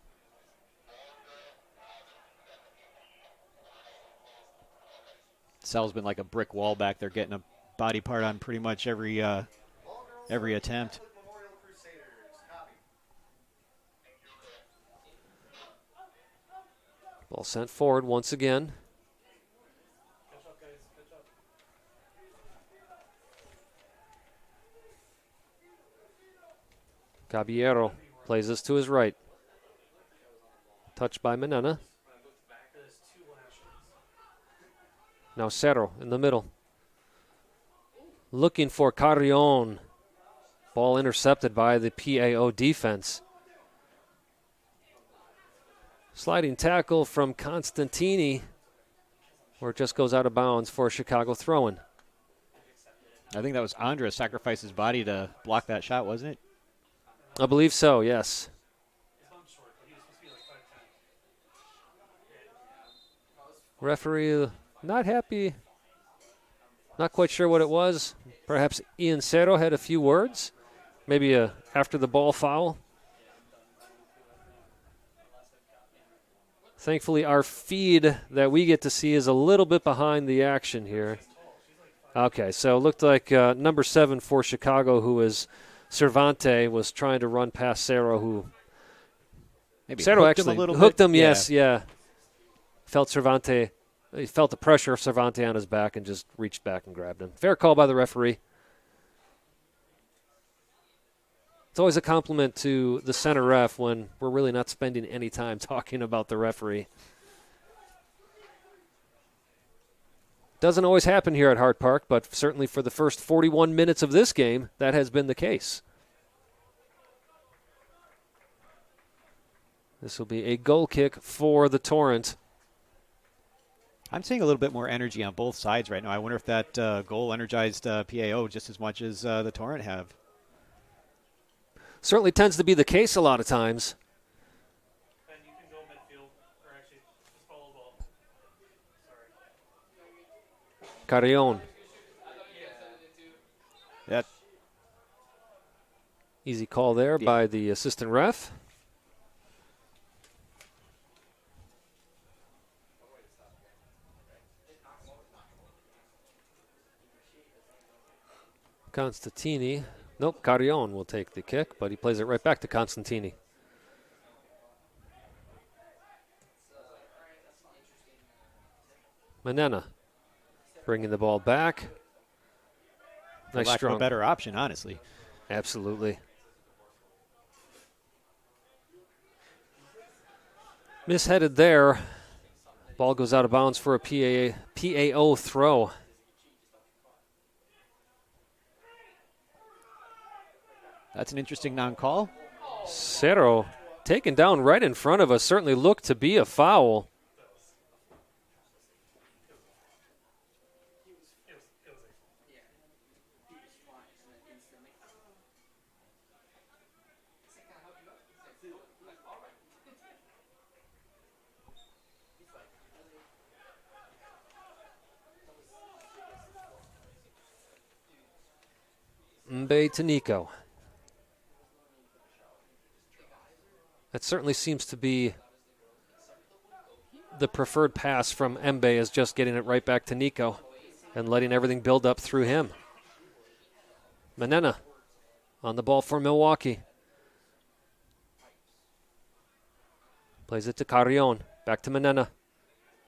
Sal's been like a brick wall back there, getting a body part on pretty much every attempt. Ball sent forward once again. Caballero plays this to his right. Touched by Menena. Now Cerro in the middle. Looking for Carrion. Ball intercepted by the PAO defense. Sliding tackle from Constantini, where it just goes out of bounds for a Chicago throw-in. I think that was Andres sacrificed his body to block that shot, wasn't it? I believe so, yes. Referee not happy. Not quite sure what it was. Perhaps Ian Cerro had a few words. Maybe a after the ball foul. Thankfully, our feed that we get to see is a little bit behind the action here. Okay, so it looked like number 7 for Chicago, who is Cervante, was trying to run past Cerro, who Maybe Cerro hooked actually him a little hooked bit. him, yes, yeah. Felt Cervante, he felt the pressure of Cervante on his back and just reached back and grabbed him. Fair call by the referee. It's always a compliment to the center ref when we're really not spending any time talking about the referee. Doesn't always happen here at Hart Park, but certainly for the first 41 minutes of this game, that has been the case. This will be a goal kick for the Torrent. I'm seeing a little bit more energy on both sides right now. I wonder if that goal energized PAO just as much as the Torrent have. Certainly tends to be the case a lot of times. And you can go midfield, or actually just follow the ball. Sorry. Carrion. That Easy call there by the assistant ref. Constantini. Nope, Carrion will take the kick, but he plays it right back to Constantini. Menena bringing the ball back. Nice lack strong. of a better option, honestly. Absolutely. Misheaded there. Ball goes out of bounds for a PAO throw. That's an interesting non-call. Cerro taken down right in front of us. Certainly looked to be a foul. Mbe to Nico. That certainly seems to be the preferred pass from Mbe, is just getting it right back to Nico and letting everything build up through him. Menena on the ball for Milwaukee. Plays it to Carrion. Back to Menena.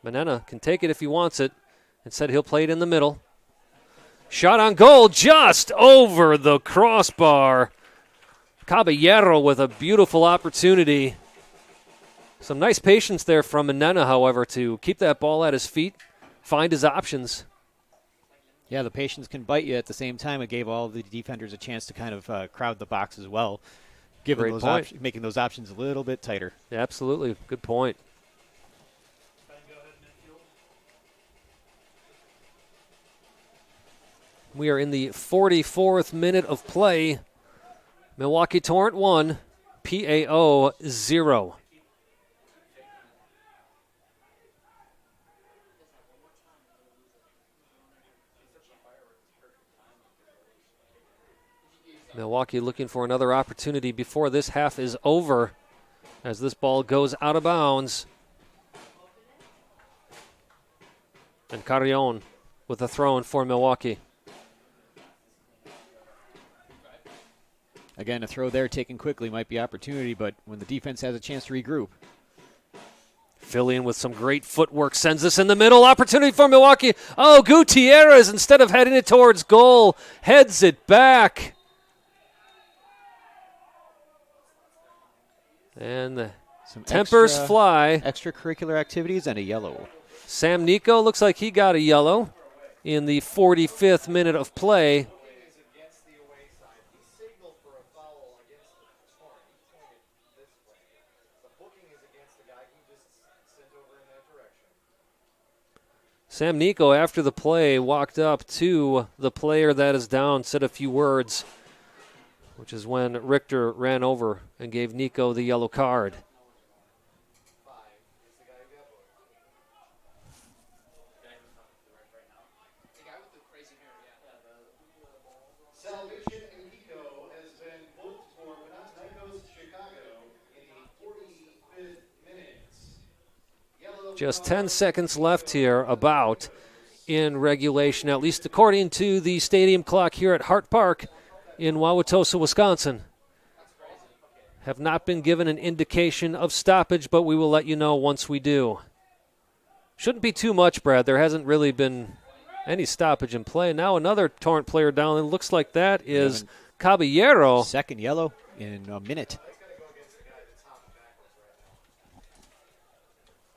Manena can take it if he wants it. Instead, he'll play it in the middle. Shot on goal, just over the crossbar. Caballero with a beautiful opportunity. Some nice patience there from Manena, however, to keep that ball at his feet, find his options. Yeah, the patience can bite you at the same time. It gave all the defenders a chance to kind of crowd the box as well, making those options a little bit tighter. Yeah, absolutely. Good point. We are in the 44th minute of play. Milwaukee Torrent 1, PAO 0. Milwaukee looking for another opportunity before this half is over as this ball goes out of bounds. And Carrion with a throw in for Milwaukee. Again, a throw there taken quickly might be opportunity, but when the defense has a chance to regroup. Fillion with some great footwork sends this in the middle. Opportunity for Milwaukee. Oh, Gutierrez, instead of heading it towards goal, heads it back. And the tempers fly. Extracurricular activities and a yellow. Sam Nico looks like he got a yellow in the 45th minute of play. Sam Nico, after the play, walked up to the player that is down, said a few words, which is when Richter ran over and gave Nico the yellow card. Just 10 seconds left here, about, in regulation, at least according to the stadium clock here at Hart Park in Wauwatosa, Wisconsin. Have not been given an indication of stoppage, but we will let you know once we do. Shouldn't be too much, Brad. There hasn't really been any stoppage in play. Now another Torrent player down. It looks like that is Caballero. Second yellow in a minute.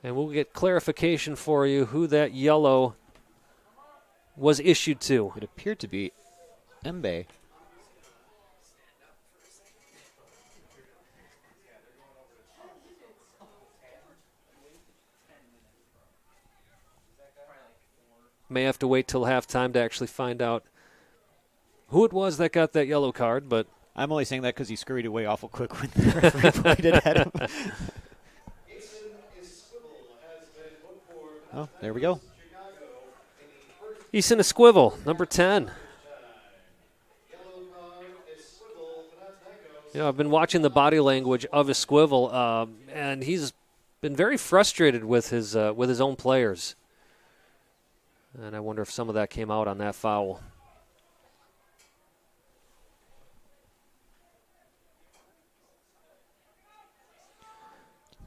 And we'll get clarification for you who that yellow was issued to. It appeared to be Embe. May have to wait till halftime to actually find out who it was that got that yellow card, but I'm only saying that because he scurried away awful quick when the referee pointed at him. Oh, there we go. Eason Esquivel, number 10. You know, I've been watching the body language of Esquivel, and he's been very frustrated with his own players. And I wonder if some of that came out on that foul.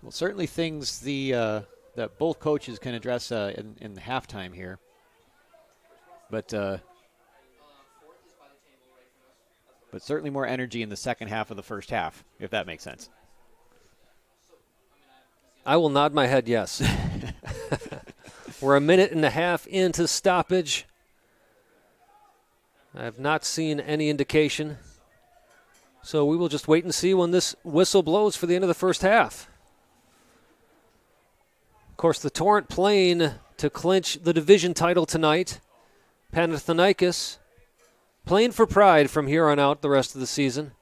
Well, certainly things that both coaches can address in the halftime here. But certainly more energy in the second half of the first half, if that makes sense. I will nod my head yes. We're a minute and a half into stoppage. I have not seen any indication. So we will just wait and see when this whistle blows for the end of the first half. Of course, the Torrent playing to clinch the division title tonight. Panathinaikos playing for pride from here on out the rest of the season.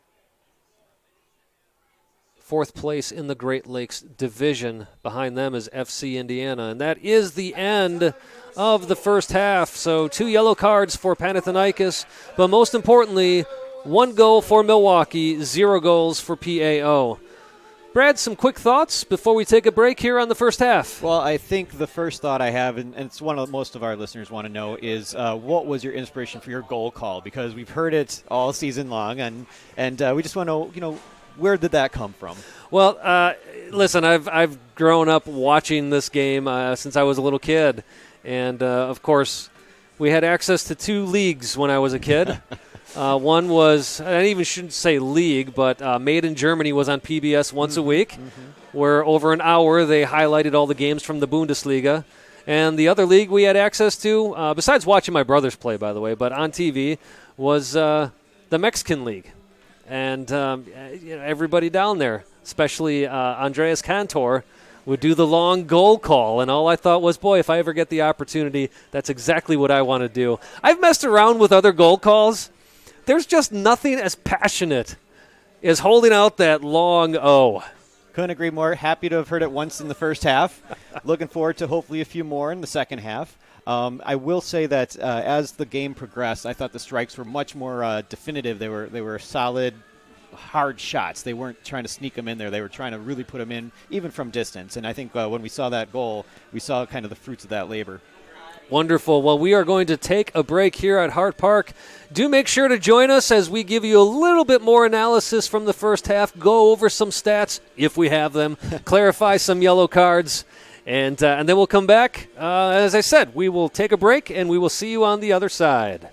Fourth place in the Great Lakes Division. Behind them is FC Indiana. And that is the end of the first half. So 2 yellow cards for Panathinaikos. But most importantly, 1 goal for Milwaukee, 0 goals for PAO. Brad, some quick thoughts before we take a break here on the first half. Well, I think the first thought I have, and it's one of most of our listeners want to know, is what was your inspiration for your goal call? Because we've heard it all season long, and we just want to know, Where did that come from? Well, listen, I've grown up watching this game since I was a little kid, and of course, we had access to 2 leagues when I was a kid. One was, I even shouldn't say league, but Made in Germany was on PBS once a week, where over an hour they highlighted all the games from the Bundesliga. And the other league we had access to, besides watching my brothers play, by the way, but on TV, was the Mexican League. And everybody down there, especially Andreas Cantor, would do the long goal call. And all I thought was, boy, if I ever get the opportunity, that's exactly what I want to do. I've messed around with other goal calls. There's just nothing as passionate as holding out that long O. Couldn't agree more. Happy to have heard it once in the first half. Looking forward to hopefully a few more in the second half. I will say that as the game progressed, I thought the strikes were much more definitive. They were solid, hard shots. They weren't trying to sneak them in there. They were trying to really put them in, even from distance. And I think when we saw that goal, we saw kind of the fruits of that labor. Wonderful. Well, we are going to take a break here at Hart Park. Do make sure to join us as we give you a little bit more analysis from the first half, go over some stats, if we have them, clarify some yellow cards, and then we'll come back. As I said, we will take a break, and we will see you on the other side.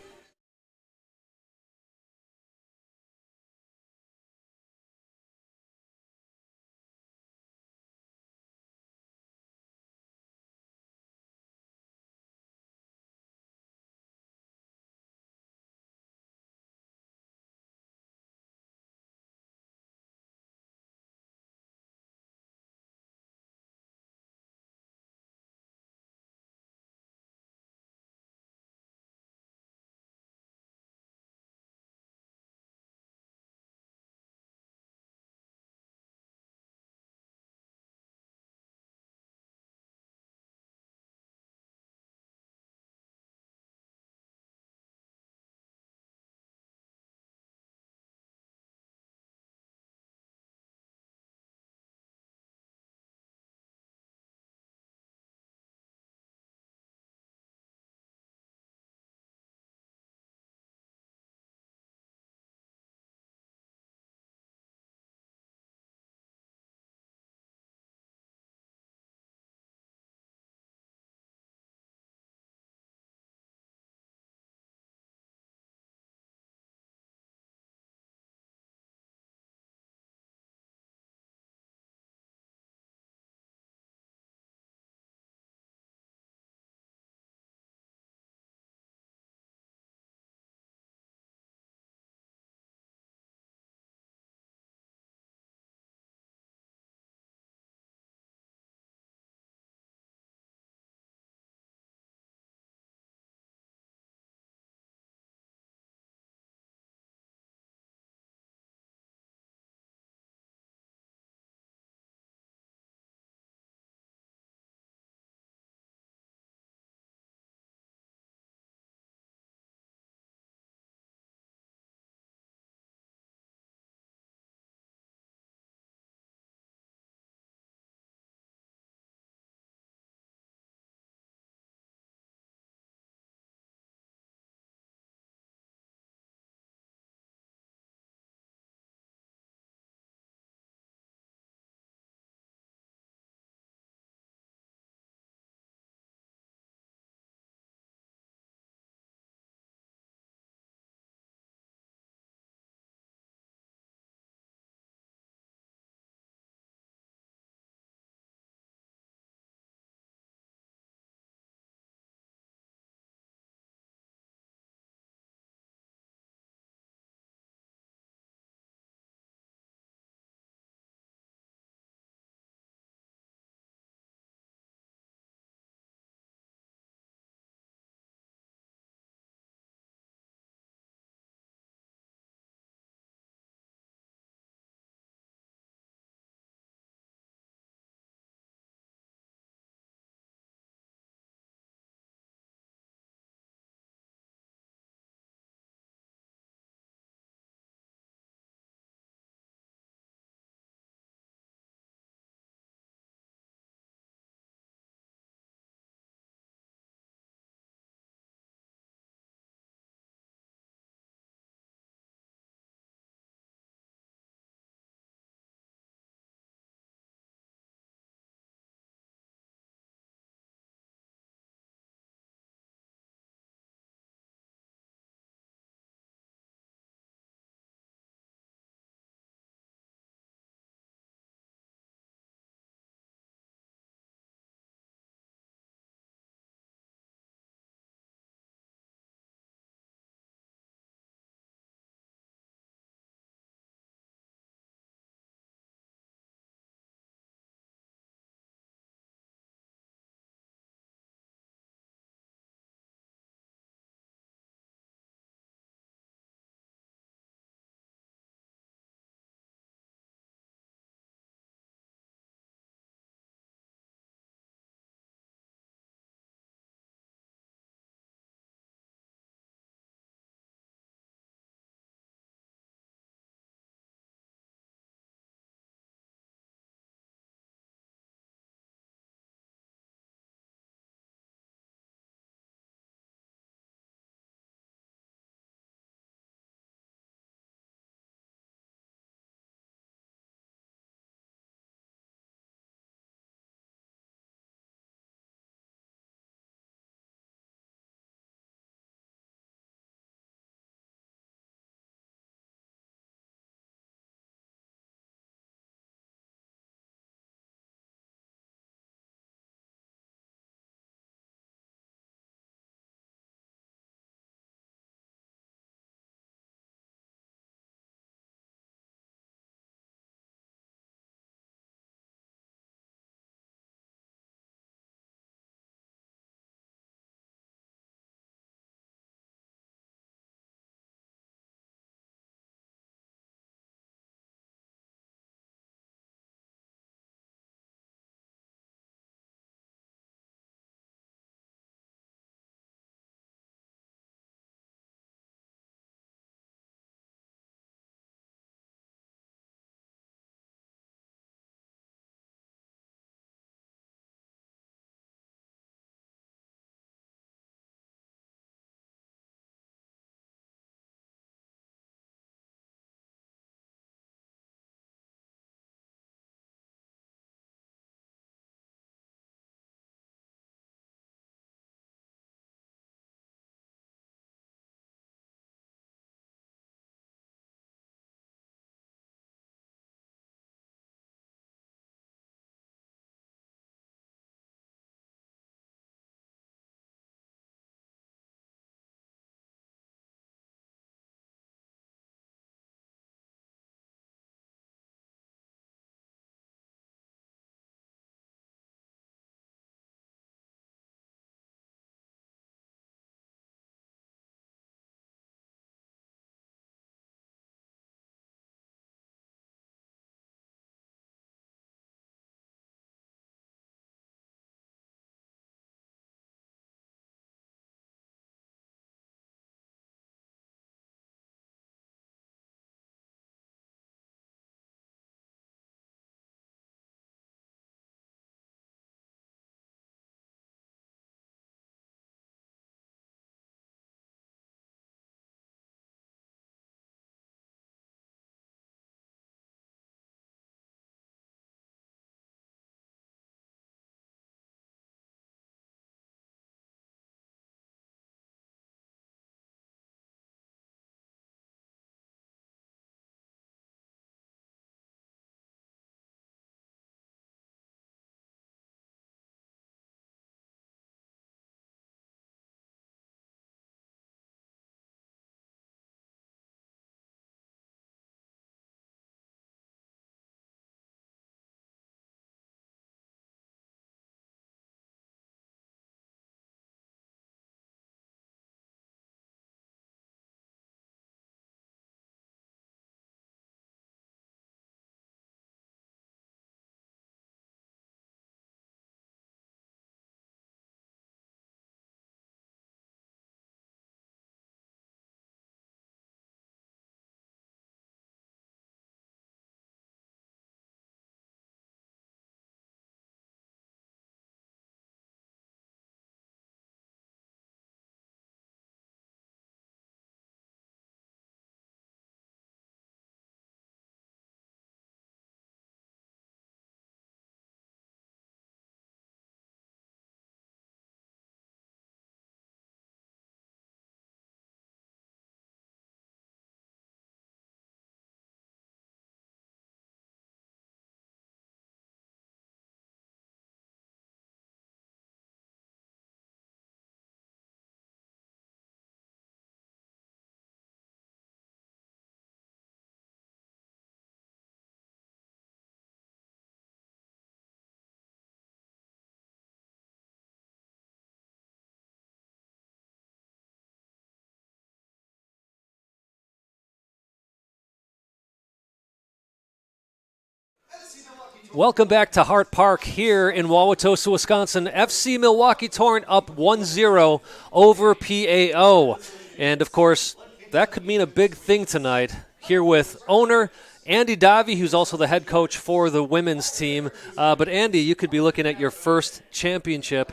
Welcome back to Hart Park here in Wauwatosa, Wisconsin. FC Milwaukee Torrent up 1-0 over PAO. And, of course, that could mean a big thing tonight here with owner Andy Davi, who's also the head coach for the women's team. But, Andy, you could be looking at your first championship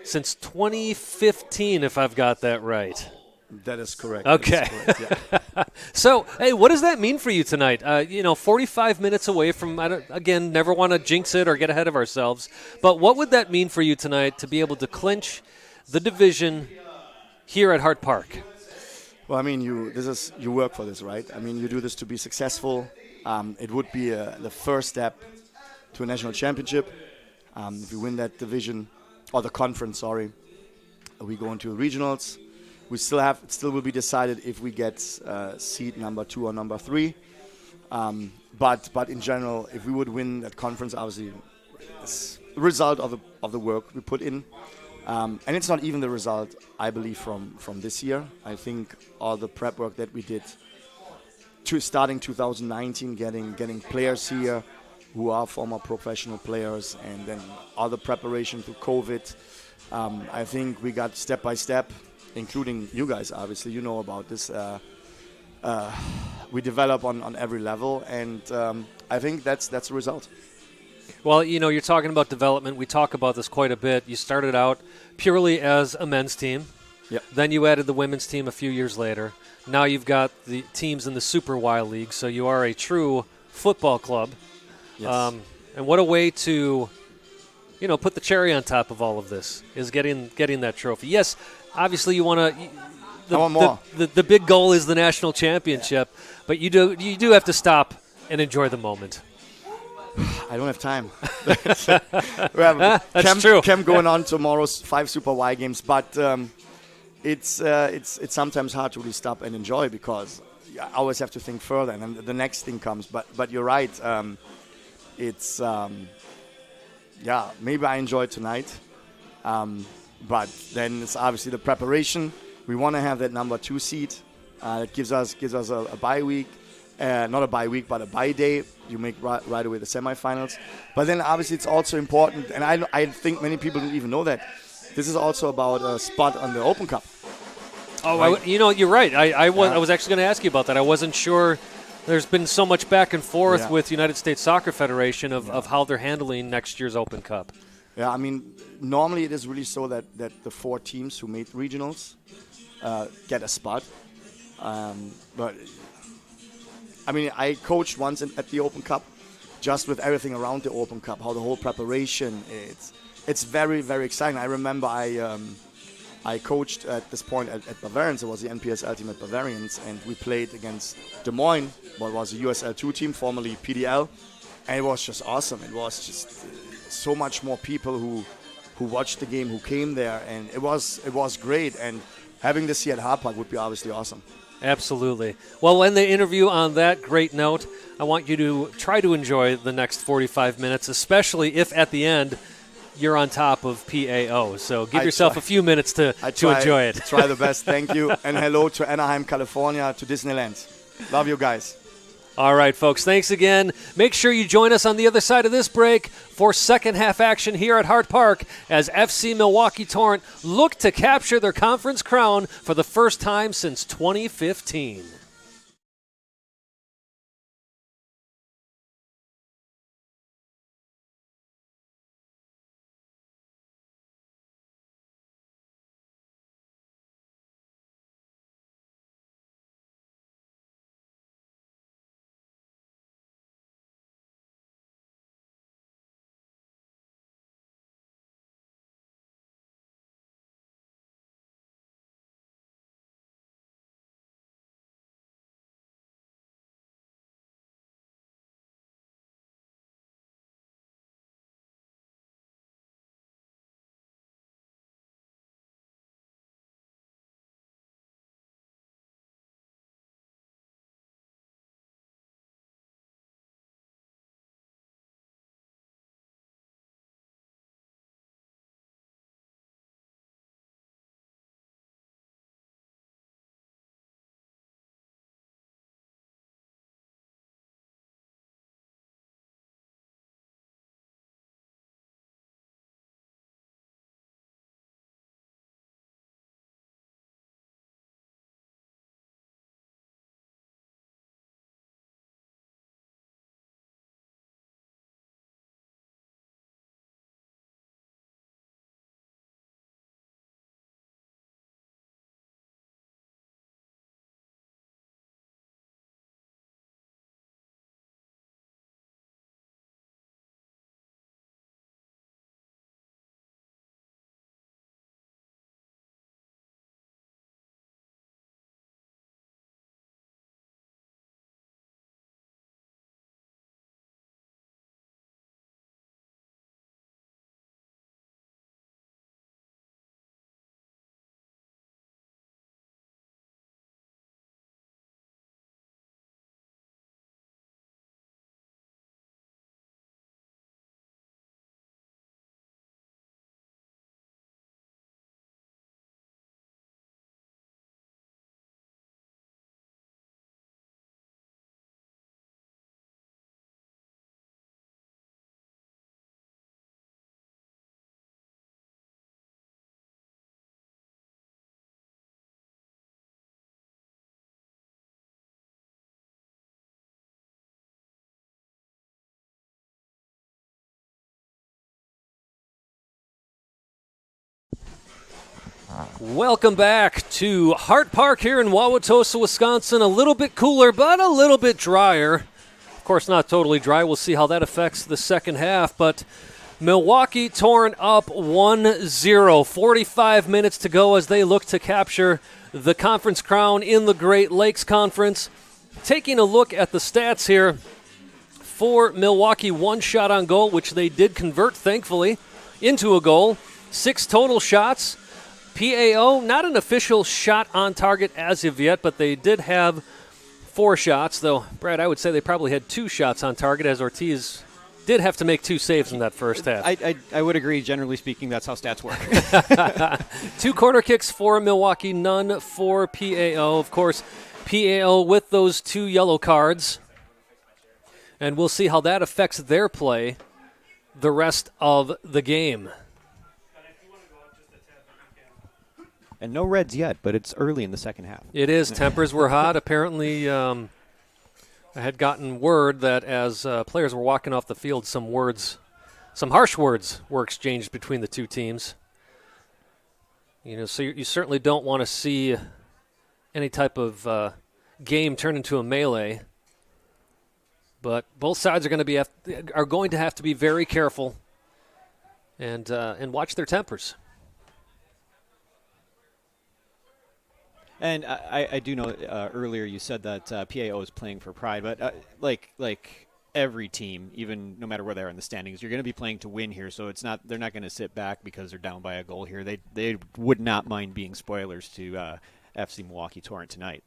since 2015, if I've got that right. That is correct. Okay. That is correct, yeah. So, hey, what does that mean for you tonight? 45 minutes away from, again, never want to jinx it or get ahead of ourselves, but what would that mean for you tonight to be able to clinch the division here at Hart Park? Well, I mean, you work for this, right? I mean, you do this to be successful. It would be the first step to a national championship. If you win that division, or the conference, sorry, we go into regionals. We still will be decided if we get seed number 2 or number 3. But in general, if we would win that conference, obviously, it's a result of the work we put in. And it's not even the result, I believe, from this year. I think all the prep work that we did starting 2019, getting players here who are former professional players, and then all the preparation through COVID. I think we got step by step, including you guys, obviously, you know about this. We develop on every level, and I think that's the result. Well, you're talking about development. We talk about this quite a bit. You started out purely as a men's team. Yep. Then you added the women's team a few years later. Now you've got the teams in the Super Y League, so you are a true football club. Yes. And what a way to, put the cherry on top of all of this is getting that trophy. Yes, obviously you want to. I want more. The big goal is the national championship, but you do have to stop and enjoy the moment. I don't have time. We have That's true. camp going on tomorrow's 5 Super Y games, but it's sometimes hard to really stop and enjoy because I always have to think further, and then the next thing comes. But you're right. It's maybe I enjoy it tonight, but then it's obviously the preparation. We want to have that number 2 seed. It gives us a bye week. Not a bye week, but a bye day. You make right away the semifinals. But then obviously it's also important, and I think many people don't even know that. This is also about a spot on the Open Cup. Oh, right? You're right. I was actually going to ask you about that. I wasn't sure. There's been so much back and forth with United States Soccer Federation of how they're handling next year's Open Cup. Yeah, I mean, normally it is really so that the 4 teams who made regionals get a spot. But I mean, I coached once at the Open Cup, just with everything around the Open Cup, how the whole preparation, it's very, very exciting. I remember I coached at this point at Bavarians. It was the NPS Ultimate Bavarians, and we played against Des Moines, what was a USL2 team, formerly PDL, and it was just awesome. It was just so much more people who watched the game, who came there, and it was great. And having this here at Hart Park would be obviously awesome. Absolutely. Well, in the interview on that great note, I want you to try to enjoy the next 45 minutes, especially if at the end you're on top of PAO. So give yourself a few minutes to enjoy it. Try the best. Thank you. And hello to Anaheim, California, to Disneyland. Love you guys. All right, folks, thanks again. Make sure you join us on the other side of this break for second half action here at Hart Park as FC Milwaukee Torrent look to capture their conference crown for the first time since 2015. Welcome back to Hart Park here in Wauwatosa, Wisconsin. A little bit cooler, but a little bit drier. Of course, not totally dry. We'll see how that affects the second half. But Milwaukee Torrent up 1-0. 45 minutes to go as they look to capture the conference crown in the Great Lakes Conference. Taking a look at the stats here for Milwaukee, 1 shot on goal, which they did convert, thankfully, into a goal. 6 total shots. PAO, not an official shot on target as of yet, but they did have 4 shots, though, Brad, I would say they probably had 2 shots on target as Ortiz did have to make 2 saves in that first half. I would agree, generally speaking, that's how stats work. 2 corner kicks for Milwaukee, none for PAO. Of course, PAO with those 2 yellow cards. And we'll see how that affects their play the rest of the game. And no reds yet, but it's early in the second half. It is. Tempers were hot. Apparently, I had gotten word that as players were walking off the field, some harsh words were exchanged between the 2 teams. So you certainly don't want to see any type of game turn into a melee. But both sides are going to have to be very careful and watch their tempers. And I do know earlier you said that PAO is playing for pride, but like every team, even no matter where they are in the standings, you're going to be playing to win here. So they're not going to sit back because they're down by a goal here. They would not mind being spoilers to FC Milwaukee Torrent tonight.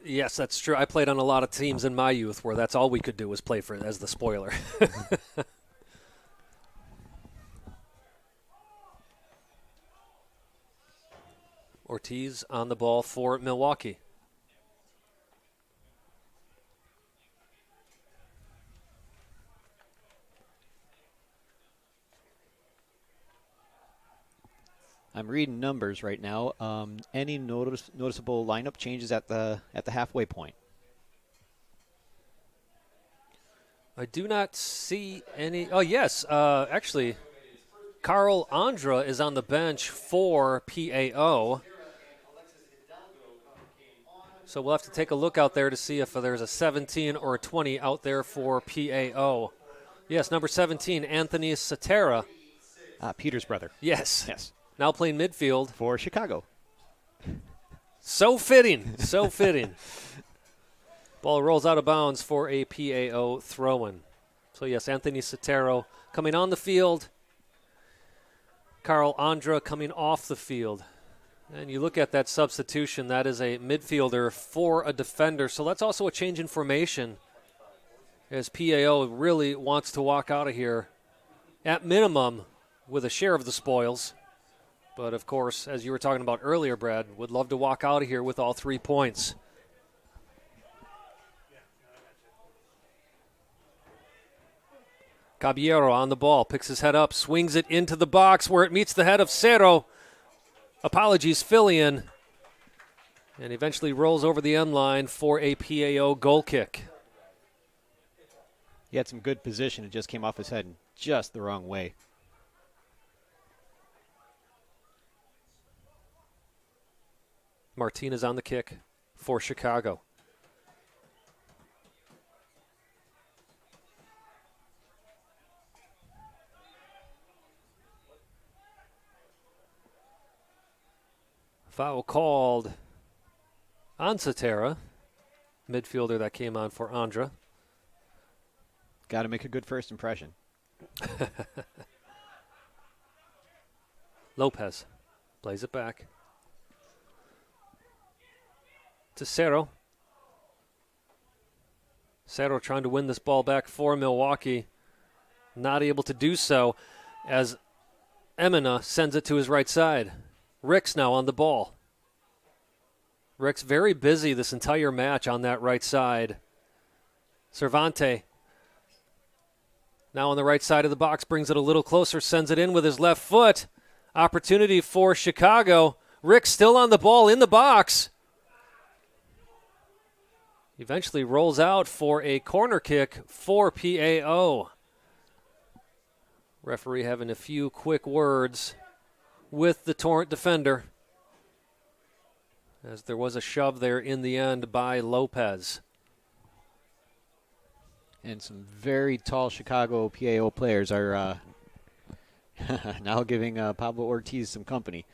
Yes, that's true. I played on a lot of teams in my youth where that's all we could do was play for as the spoiler. Ortiz on the ball for Milwaukee. I'm reading numbers right now. Any noticeable lineup changes at the halfway point? I do not see any. Oh, yes. Actually, Carl Andra is on the bench for PAO. So we'll have to take a look out there to see if there's a 17 or a 20 out there for PAO. Yes, number 17, Anthony Satera. Peter's brother. Yes. Yes. Now playing midfield. For Chicago. So fitting. So fitting. Ball rolls out of bounds for a PAO throw-in. So, yes, Anthony Satero coming on the field. Carl Andra coming off the field. And you look at that substitution, that is a midfielder for a defender. So that's also a change in formation as PAO really wants to walk out of here at minimum with a share of the spoils. But, of course, as you were talking about earlier, Brad, would love to walk out of here with all 3 points. Caballero on the ball, picks his head up, swings it into the box where it meets the head of Cerro. Apologies, Fillion. And eventually rolls over the end line for a PAO goal kick. He had some good position. It just came off his head in just the wrong way. Martinez on the kick for Chicago. Foul called on Satera, midfielder that came on for Andra. Got to make a good first impression. Lopez plays it back to Cerro. Cerro trying to win this ball back for Milwaukee. Not able to do so as Emina sends it to his right side. Ricks now on the ball. Ricks very busy this entire match on that right side. Cervante now on the right side of the box, brings it a little closer, sends it in with his left foot. Opportunity for Chicago. Ricks still on the ball in the box. Eventually rolls out for a corner kick for PAO. Referee having a few quick words with the Torrent defender, as there was a shove there in the end by Lopez. And some very tall Chicago PAO players are now giving Pablo Ortiz some company.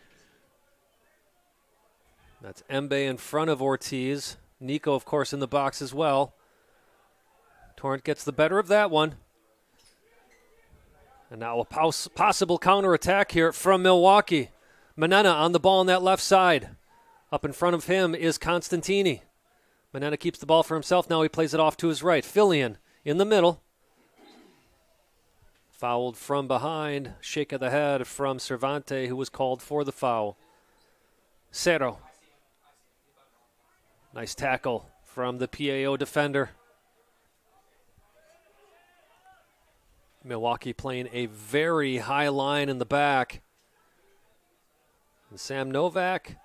That's Embe in front of Ortiz. Nico, of course, in the box as well. Torrent gets the better of that one. And now a possible counterattack here from Milwaukee. Manena on the ball on that left side. Up in front of him is Constantini. Manena keeps the ball for himself. Now he plays it off to his right. Fillion in the middle. Fouled from behind. Shake of the head from Cervante, who was called for the foul. Cerro. Nice tackle from the PAO defender. Milwaukee playing a very high line in the back. And Sam Novak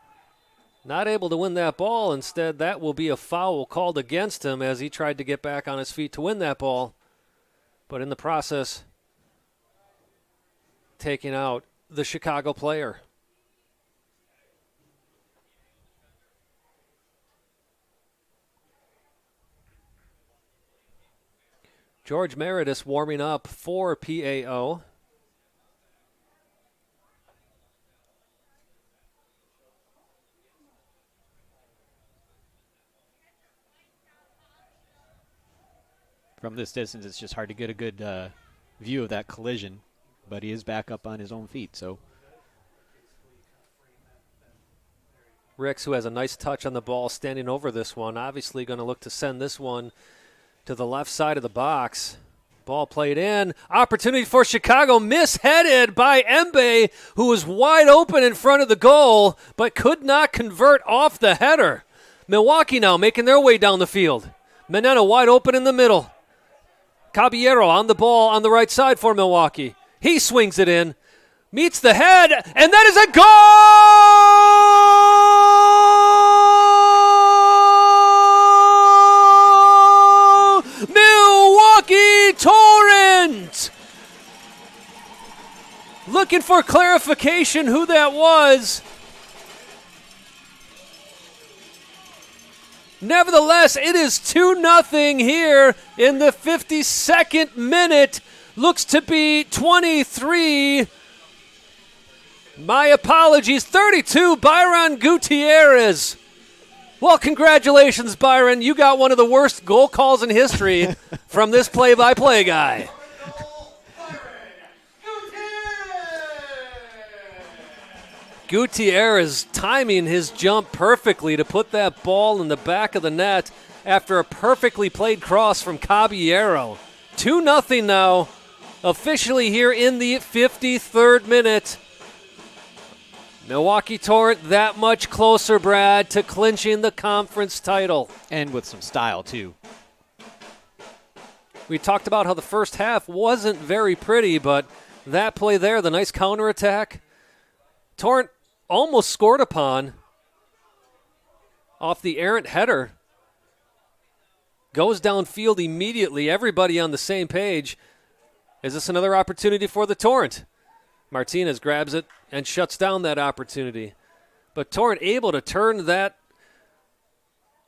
not able to win that ball. Instead, that will be a foul called against him as he tried to get back on his feet to win that ball. But in the process, taking out the Chicago player. George Meredith warming up for PAO. From this distance, it's just hard to get a good view of that collision, but he is back up on his own feet. So Ricks, who has a nice touch on the ball, standing over this one, obviously going to look to send this one to the left side of the box. Ball played in. Opportunity for Chicago, misheaded by Embe, who was wide open in front of the goal, but could not convert off the header. Milwaukee now making their way down the field. Manena wide open in the middle. Caballero on the ball on the right side for Milwaukee. He swings it in, meets the head, and that is a goal! Milwaukee Torrent! Looking for clarification who that was. Nevertheless, it is 2-0 here in the 52nd minute. Looks to be 23. My apologies, 32, Byron Gutierrez. Well, congratulations, Byron. You got one of the worst goal calls in history from this play-by-play guy. Gutierrez timing his jump perfectly to put that ball in the back of the net after a perfectly played cross from Caballero. 2-0 now, officially here in the 53rd minute. Milwaukee Torrent that much closer, Brad, to clinching the conference title. and with some style too. We talked about how the first half wasn't very pretty, but that play there, the nice counterattack, Torrent almost scored upon off the errant header. Goes downfield immediately. Everybody on the same page. Is this another opportunity for the Torrent? Martinez grabs it and shuts down that opportunity. But Torrent able to turn that,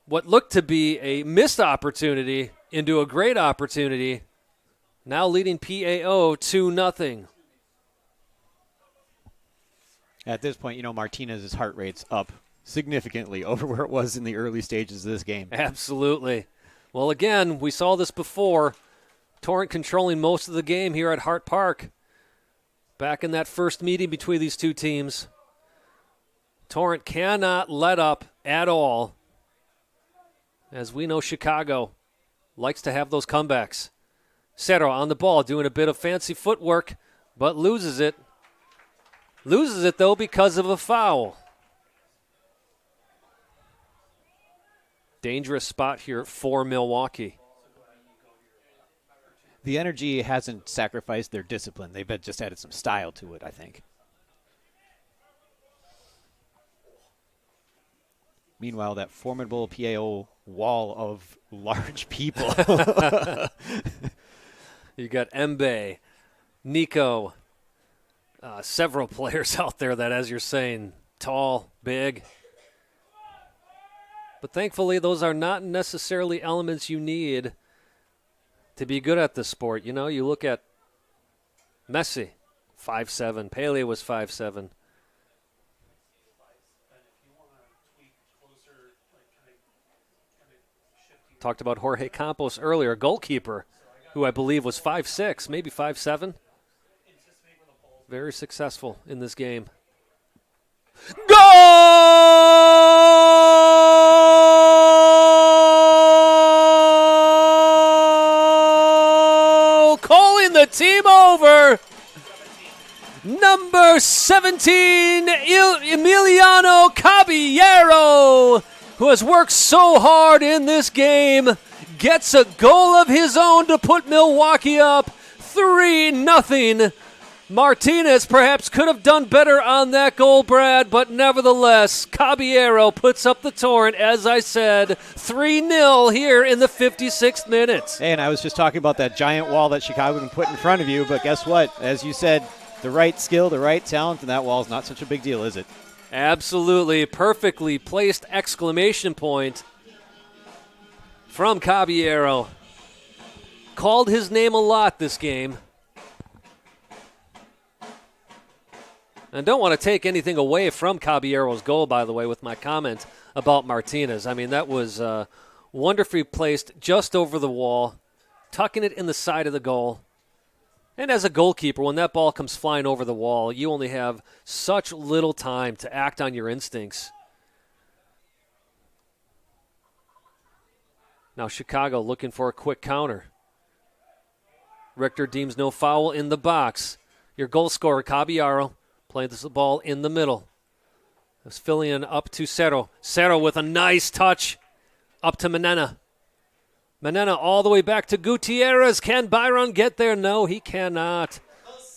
what looked to be a missed opportunity, into a great opportunity. Now leading PAO 2-0. At this point, Martinez's heart rate's up significantly over where it was in the early stages of this game. Absolutely. Well, again, we saw this before. Torrent controlling most of the game here at Hart Park. Back in that first meeting between these two teams. Torrent cannot let up at all. As we know, Chicago likes to have those comebacks. Cerro on the ball, doing a bit of fancy footwork, but loses it. Loses it, though, because of a foul. Dangerous spot here for Milwaukee. The energy hasn't sacrificed their discipline. They've just added some style to it, I think. Meanwhile, that formidable PAO wall of large people. You got Embe, Nico, several players out there that, as you're saying, tall, big. But thankfully, those are not necessarily elements you need to be good at the sport. You know, you look at Messi, 5'7". Pele was 5'7". Talked about Jorge Campos earlier, goalkeeper, who I believe was 5'6", maybe 5'7". Very successful in this game. Goal! Calling the team over. Number 17, Emiliano Caballero, who has worked so hard in this game, gets a goal of his own to put Milwaukee up 3-0. Martinez perhaps could have done better on that goal, Brad, but nevertheless, Caballero puts up the Torrent, as I said, 3-0 here in the 56th minute. Hey, and I was just talking about that giant wall that Chicago can put in front of you, but guess what? As you said, the right skill, the right talent, and that wall is not such a big deal, is it? Absolutely. Perfectly placed exclamation point from Caballero. Called his name a lot this game. And don't want to take anything away from Caballero's goal, by the way, with my comment about Martinez. I mean, that was wonderfully placed just over the wall, tucking it in the side of the goal. And as a goalkeeper, when that ball comes flying over the wall, you only have such little time to act on your instincts. Now Chicago looking for a quick counter. Richter deems no foul in the box. Your goal scorer, Caballero, playing this ball in the middle. It's filling up to Cerro. Cerro with a nice touch up to Menena. Menena all the way back to Gutierrez. Can Byron get there? No, he cannot.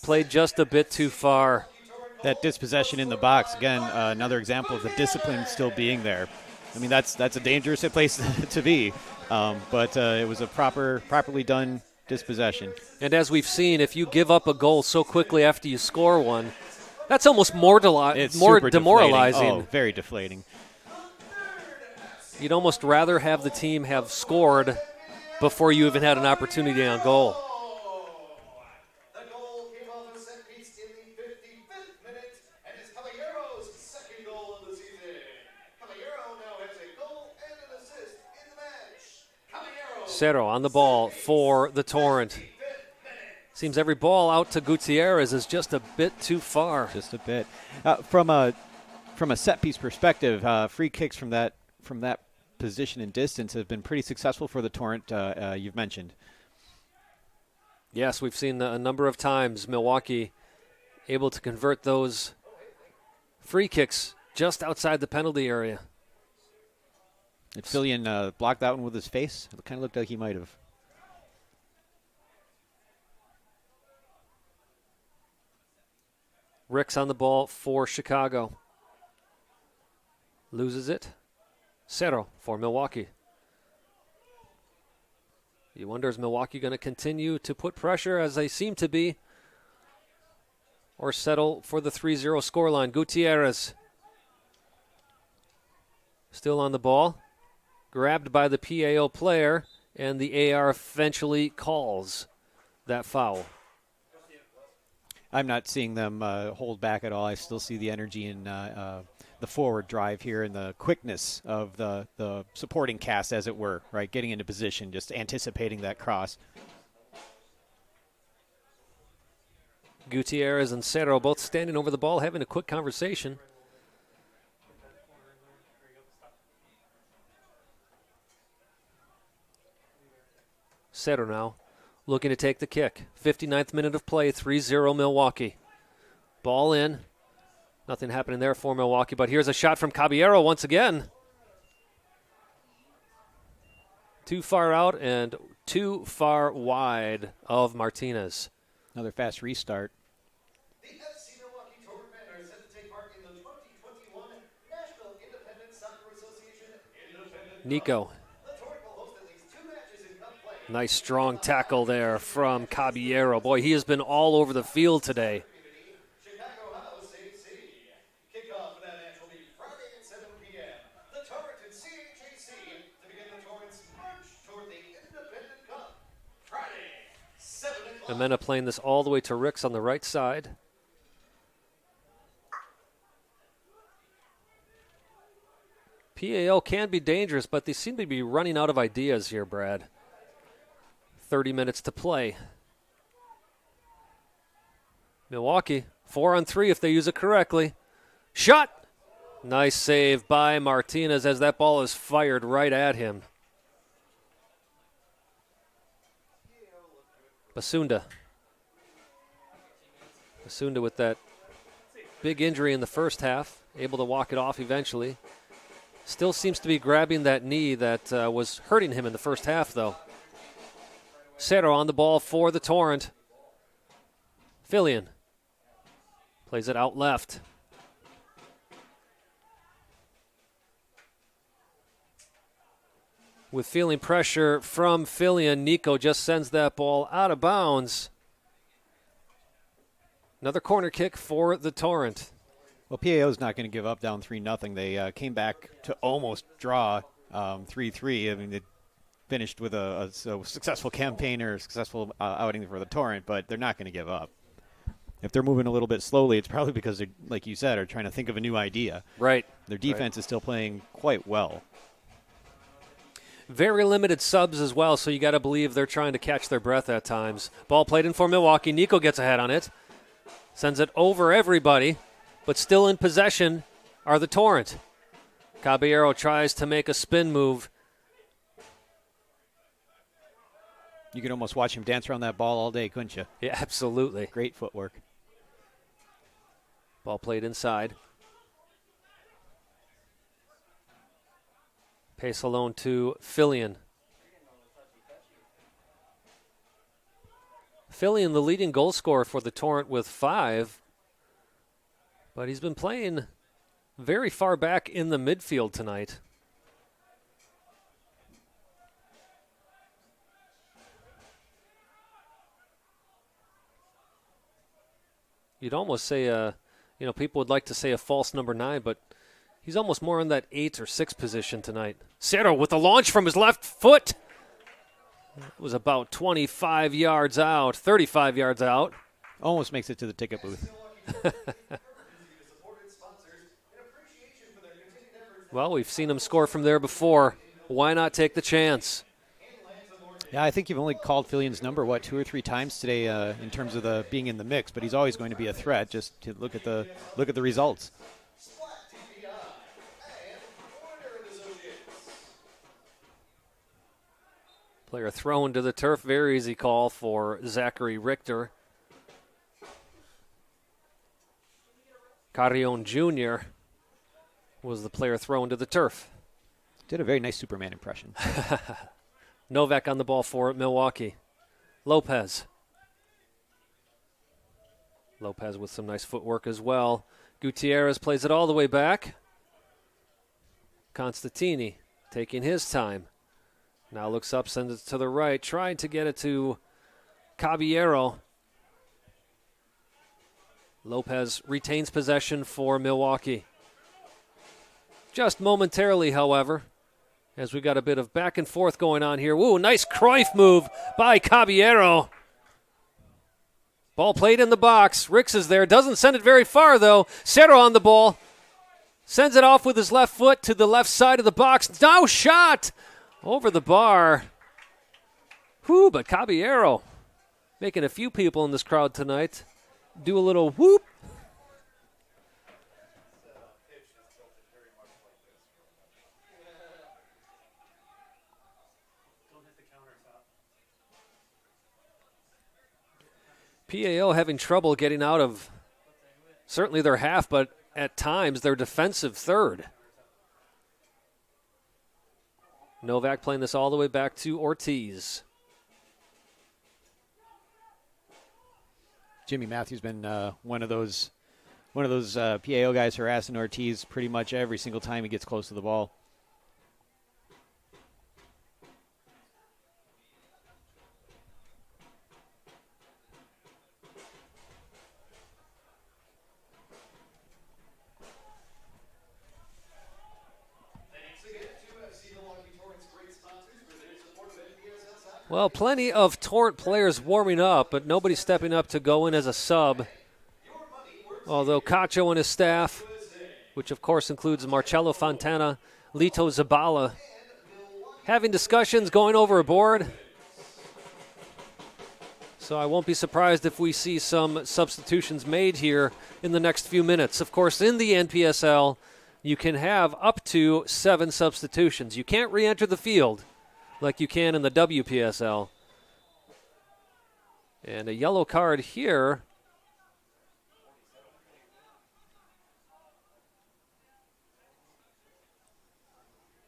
Played just a bit too far. That dispossession in the box, again, another example of the discipline still being there. I mean, that's a dangerous place to be, but it was a properly done dispossession. And as we've seen, if you give up a goal so quickly after you score one, that's almost more demoralizing. Deflating. Oh, very deflating. You'd almost rather have the team have scored before you even had an opportunity on goal. The goal came off a set piece in the 55th minute, and it's Caballero's second goal of the season. Caballero now has a goal and an assist in the match. Caballero. Cerro on the ball for the Torrent. Seems every ball out to Gutierrez is just a bit too far. Just a bit. From a set piece perspective, free kicks from that position and distance have been pretty successful for the Torrent, you've mentioned. Yes, we've seen a number of times Milwaukee able to convert those free kicks just outside the penalty area. Did Fillion block that one with his face? It kind of looked like he might have. Ricks on the ball for Chicago. Loses it. Cerro for Milwaukee. You wonder, is Milwaukee going to continue to put pressure as they seem to be, or settle for the 3-0 scoreline? Gutierrez still on the ball. Grabbed by the PAO player, and the AR eventually calls that foul. I'm not seeing them hold back at all. I still see the energy in the forward drive here and the quickness of the supporting cast, as it were, right? Getting into position, just anticipating that cross. Gutierrez and Cerro both standing over the ball, having a quick conversation. Cerro now looking to take the kick. 59th minute of play, 3-0 Milwaukee. Ball in. Nothing happening there for Milwaukee, but here's a shot from Caballero once again. Too far out and too far wide of Martinez. Another fast restart. The FC Milwaukee Torrent men are set to take part in the 2021 National Independent Soccer Association Independent Nico. The Torrent will host at least 2 matches in cup play. Nice strong tackle there from Caballero. Boy, he has been all over the field today. Amena playing this all the way to Ricks on the right side. PAO can be dangerous, but they seem to be running out of ideas here, Brad. 30 minutes to play. Milwaukee, 4-on-3 if they use it correctly. Shot! Nice save by Martinez as that ball is fired right at him. Basunda. Basunda with that big injury in the first half, able to walk it off eventually. Still seems to be grabbing that knee that was hurting him in the first half, though. Cerro on the ball for the Torrent. Fillion plays it out left. With feeling pressure from Fillion, Nico just sends that ball out of bounds. Another corner kick for the Torrent. Well, PAO's not going to give up down 3-0. They came back to almost draw 3-3. I mean, they finished with a successful campaign or successful outing for the Torrent, but they're not going to give up. If they're moving a little bit slowly, it's probably because they, like you said, are trying to think of a new idea. Right. Their defense is still playing quite well. Very limited subs as well, so you got to believe they're trying to catch their breath at times. Ball played in for Milwaukee. Nico gets ahead on it. Sends it over everybody, but still in possession are the Torrent. Caballero tries to make a spin move. You could almost watch him dance around that ball all day, couldn't you? Yeah, absolutely. Great footwork. Ball played inside. Pace alone to Fillion. Fillion, the leading goal scorer for the Torrent with 5. But he's been playing very far back in the midfield tonight. You'd almost say, people would like to say a false number 9, but he's almost more in that 8 or 6 position tonight. Cerro with the launch from his left foot. It was about 25 yards out, 35 yards out. Almost makes it to the ticket booth. Well, we've seen him score from there before. Why not take the chance? Yeah, I think you've only called Fillion's number, 2 or 3 times today in terms of the being in the mix, but he's always going to be a threat. Just to look at the results. Player thrown to the turf. Very easy call for Zachary Richter. Carrion Jr. was the player thrown to the turf. Did a very nice Superman impression. Novak on the ball for Milwaukee. Lopez. Lopez with some nice footwork as well. Gutierrez plays it all the way back. Constantini taking his time. Now looks up, sends it to the right, trying to get it to Caballero. Lopez retains possession for Milwaukee. Just momentarily, however, as we got a bit of back and forth going on here. Ooh, nice Cruyff move by Caballero. Ball played in the box. Ricks is there. Doesn't send it very far, though. Cerro on the ball. Sends it off with his left foot to the left side of the box. Now shot over the bar. Whoo, but Caballero making a few people in this crowd tonight do a little whoop. PAO having trouble getting out of certainly their half, but at times their defensive third. Novak playing this all the way back to Ortiz. Jimmy Matthews been one of those PAO guys harassing Ortiz pretty much every single time he gets close to the ball. Thanks again to FC Milwaukee Torrent's great sponsors for their support of NPSL soccer. Well, plenty of Torrent players warming up, but nobody stepping up to go in as a sub. Although Cacho and his staff, which of course includes Marcello Fontana, Lito Zabala, having discussions going over a board. So I won't be surprised if we see some substitutions made here in the next few minutes. Of course, in the NPSL, you can have up to 7 substitutions. You can't re-enter the field like you can in the WPSL. And a yellow card here.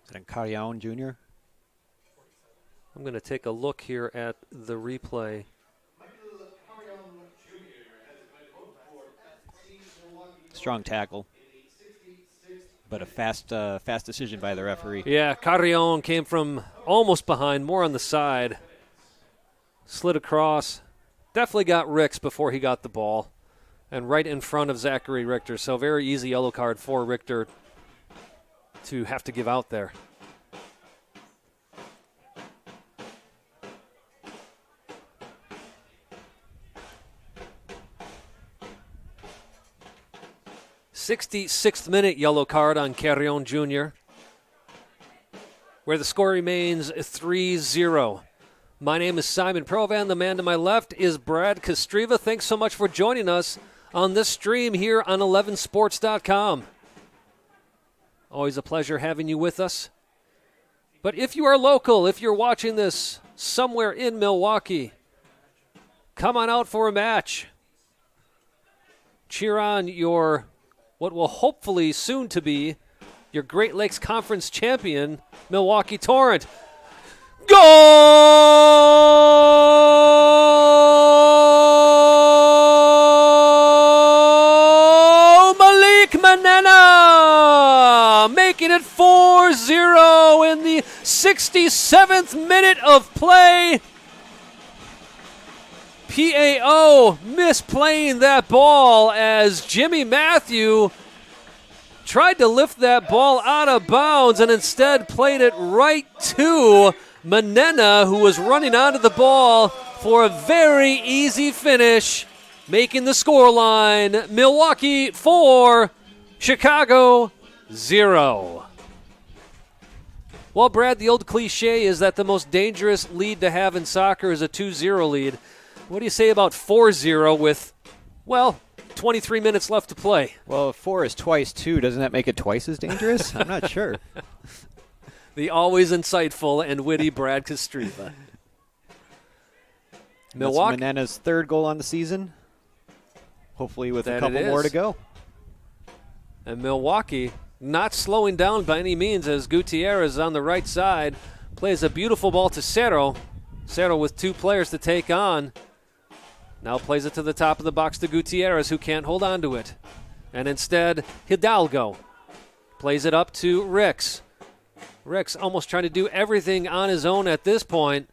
Is it Carrion Jr.? I'm going to take a look here at the replay. Strong tackle, but a fast decision by the referee. Yeah, Carrion came from almost behind, more on the side. Slid across. Definitely got Ricks before he got the ball. And right in front of Zachary Richter. So very easy yellow card for Richter to have to give out there. '66th minute yellow card on Carrion Jr., where the score remains 3-0. My name is Simon Provan. The man to my left is Brad Kostriva. Thanks so much for joining us on this stream here on 11sports.com. Always a pleasure having you with us. But if you are local, if you're watching this somewhere in Milwaukee, come on out for a match. Cheer on your what will hopefully soon to be your Great Lakes Conference champion, Milwaukee Torrent. Goal! Malik Manena making it 4-0 in the 67th minute of play. PAO misplaying that ball as Jimmy Matthew tried to lift that ball out of bounds and instead played it right to Manena, who was running onto the ball for a very easy finish, making the scoreline Milwaukee 4, Chicago 0. Well, Brad, the old cliche is that the most dangerous lead to have in soccer is a 2-0 lead. What do you say about 4-0 with, 23 minutes left to play? Well, if 4 is twice 2, doesn't that make it twice as dangerous? I'm not sure. The always insightful and witty Brad Kostriva. Milwaukee. That's Manena's 3rd goal on the season. Hopefully with a That couple it more is. to go. And Milwaukee not slowing down by any means as Gutierrez on the right side plays a beautiful ball to Cerro. Cerro with 2 players to take on. Now plays it to the top of the box to Gutierrez, who can't hold on to it. And instead, Hidalgo plays it up to Ricks. Ricks almost trying to do everything on his own at this point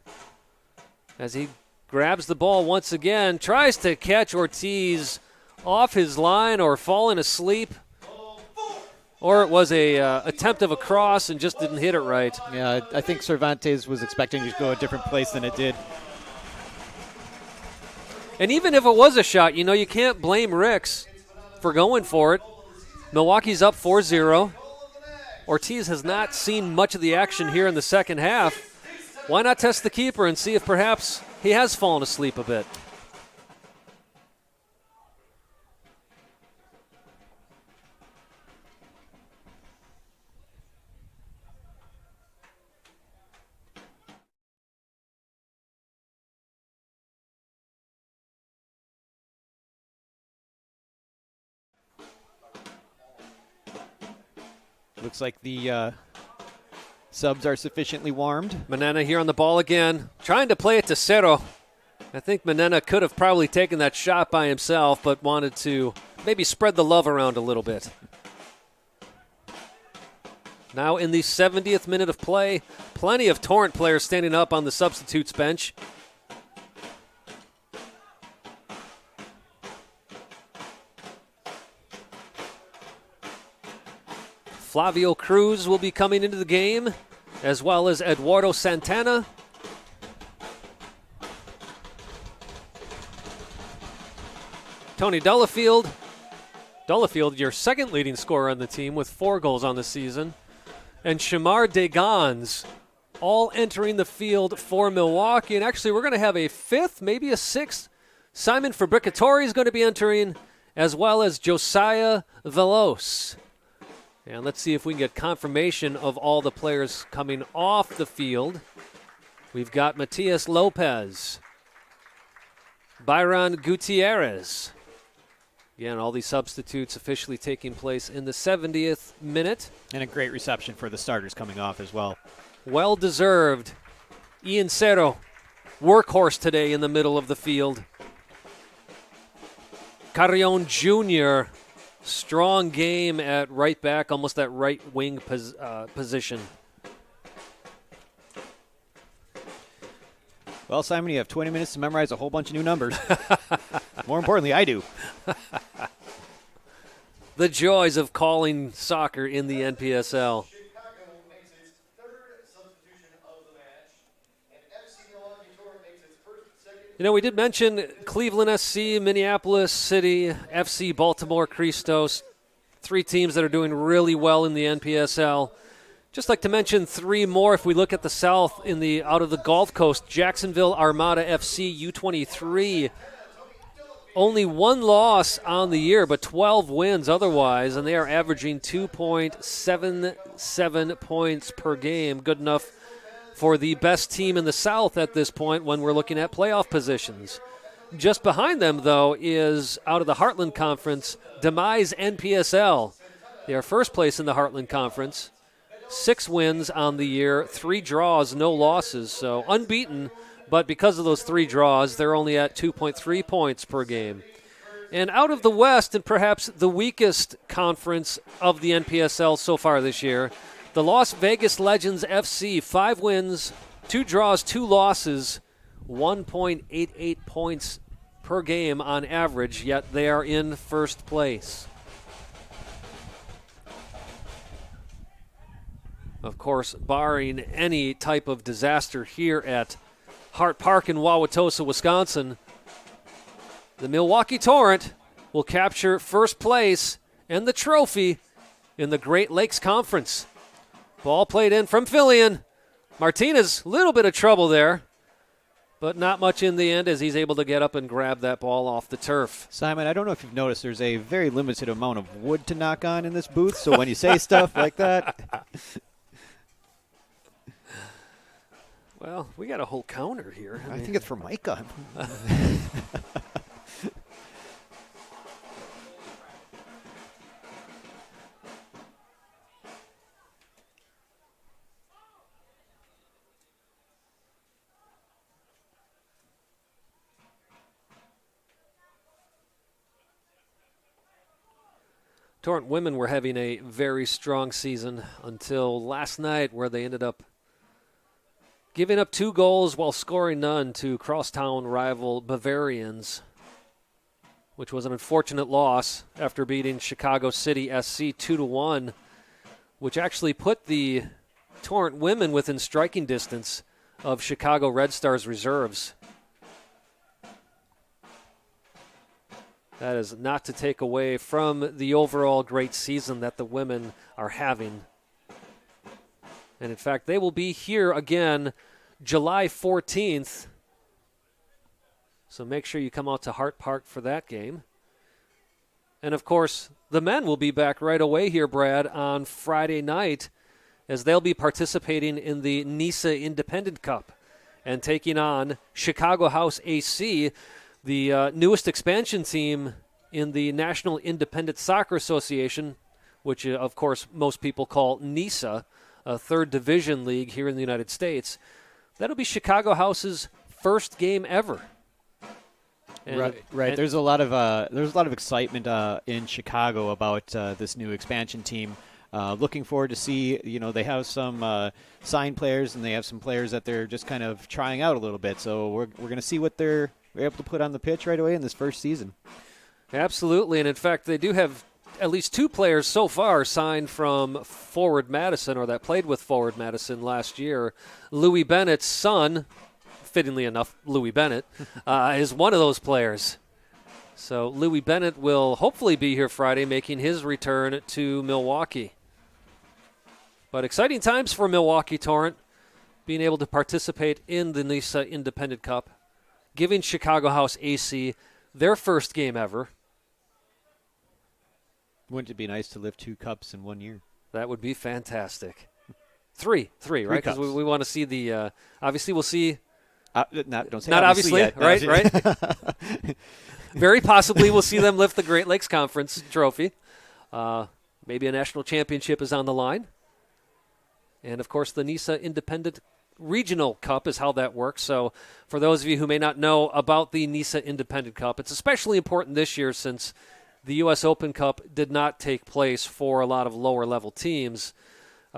as he grabs the ball once again, tries to catch Ortiz off his line or falling asleep. Or it was a attempt of a cross and just didn't hit it right. Yeah, I think Cervantes was expecting to go a different place than it did. And even if it was a shot, you can't blame Ricks for going for it. Milwaukee's up 4-0. Ortiz has not seen much of the action here in the second half. Why not test the keeper and see if perhaps he has fallen asleep a bit? Looks like the subs are sufficiently warmed. Manena here on the ball again, trying to play it to Cerro. I think Manena could have probably taken that shot by himself, but wanted to maybe spread the love around a little bit. Now in the 70th minute of play, plenty of Torrent players standing up on the substitutes bench. Flavio Cruz will be coming into the game, as well as Eduardo Santana. Tony Delafield. Delafield, your second leading scorer on the team with 4 goals on the season. And Shamar Degans, all entering the field for Milwaukee. And actually, we're going to have a 5th, maybe a 6th. Simon Fabricatori is going to be entering, as well as Josiah Velos. And let's see if we can get confirmation of all the players coming off the field. We've got Matias Lopez, Byron Gutierrez. Again, all these substitutes officially taking place in the 70th minute. And a great reception for the starters coming off as well. Well-deserved. Ian Cerro, workhorse today in the middle of the field. Carrion Jr., strong game at right back, almost that right wing position. Well, Simon, you have 20 minutes to memorize a whole bunch of new numbers. More importantly, I do. The joys of calling soccer in the NPSL. Chicago makes its 3rd substitution of the match, and FC Milwaukee Torrent makes its first, second. You know, we did mention Cleveland SC, Minneapolis City, FC Baltimore Christos, 3 teams that are doing really well in the NPSL. Just like to mention 3 more if we look at the South out of the Gulf Coast. Jacksonville Armada FC U23. Only 1 loss on the year, but 12 wins otherwise, and they are averaging 2.77 points per game. Good enough for the best team in the South at this point when we're looking at playoff positions. Just behind them, though, is out of the Heartland Conference, Demise NPSL. They are first place in the Heartland Conference. 6 wins on the year, 3 draws, no losses, so unbeaten. But because of those 3 draws, they're only at 2.3 points per game. And out of the West, and perhaps the weakest conference of the NPSL so far this year, the Las Vegas Legends FC, 5 wins, 2 draws, 2 losses, 1.88 points per game on average, yet they are in first place. Of course, barring any type of disaster here at Hart Park in Wauwatosa, Wisconsin, the Milwaukee Torrent will capture first place and the trophy in the Great Lakes Conference. Ball played in from Fillion. Martinez, a little bit of trouble there, but not much in the end as he's able to get up and grab that ball off the turf. Simon, I don't know if you've noticed there's a very limited amount of wood to knock on in this booth, so when you say stuff like that... Well, we got a whole counter here. I think it's for Micah. Torrent women were having a very strong season until last night, where they ended up giving up 2 goals while scoring none to crosstown rival Bavarians, which was an unfortunate loss after beating Chicago City SC 2-1, which actually put the Torrent women within striking distance of Chicago Red Stars reserves. That is not to take away from the overall great season that the women are having. And in fact, they will be here again July 14th. So make sure you come out to Hart Park for that game. And of course, the men will be back right away here, Brad, on Friday night, as they'll be participating in the NISA Independent Cup and taking on Chicago House AC, the newest expansion team in the National Independent Soccer Association, which, of course, most people call NISA, a third division league here in the United States. That'll be Chicago House's first game ever. And, right. There's a lot of excitement in Chicago about this new expansion team. Looking forward to see, they have some signed players and they have some players that they're just kind of trying out a little bit. So we're going to see what they're able to put on the pitch right away in this first season. Absolutely. And in fact, they do have at least 2 players so far signed from Forward Madison, or that played with Forward Madison last year. Louis Bennett's son, fittingly enough, Louis Bennett, is one of those players. So Louis Bennett will hopefully be here Friday, making his return to Milwaukee. But exciting times for Milwaukee Torrent, being able to participate in the NISA Independent Cup, giving Chicago House AC their first game ever. Wouldn't it be nice to lift 2 cups in 1 year? That would be fantastic. Three, right? Because cups. we want to see the. Obviously, we'll see. Don't say not obviously yet. right? Very possibly, we'll see them lift the Great Lakes Conference trophy. Maybe a national championship is on the line, and of course, the NISA Independent Regional Cup is how that works. So, for those of you who may not know about the NISA Independent Cup, it's especially important this year since the U.S. Open Cup did not take place for a lot of lower-level teams.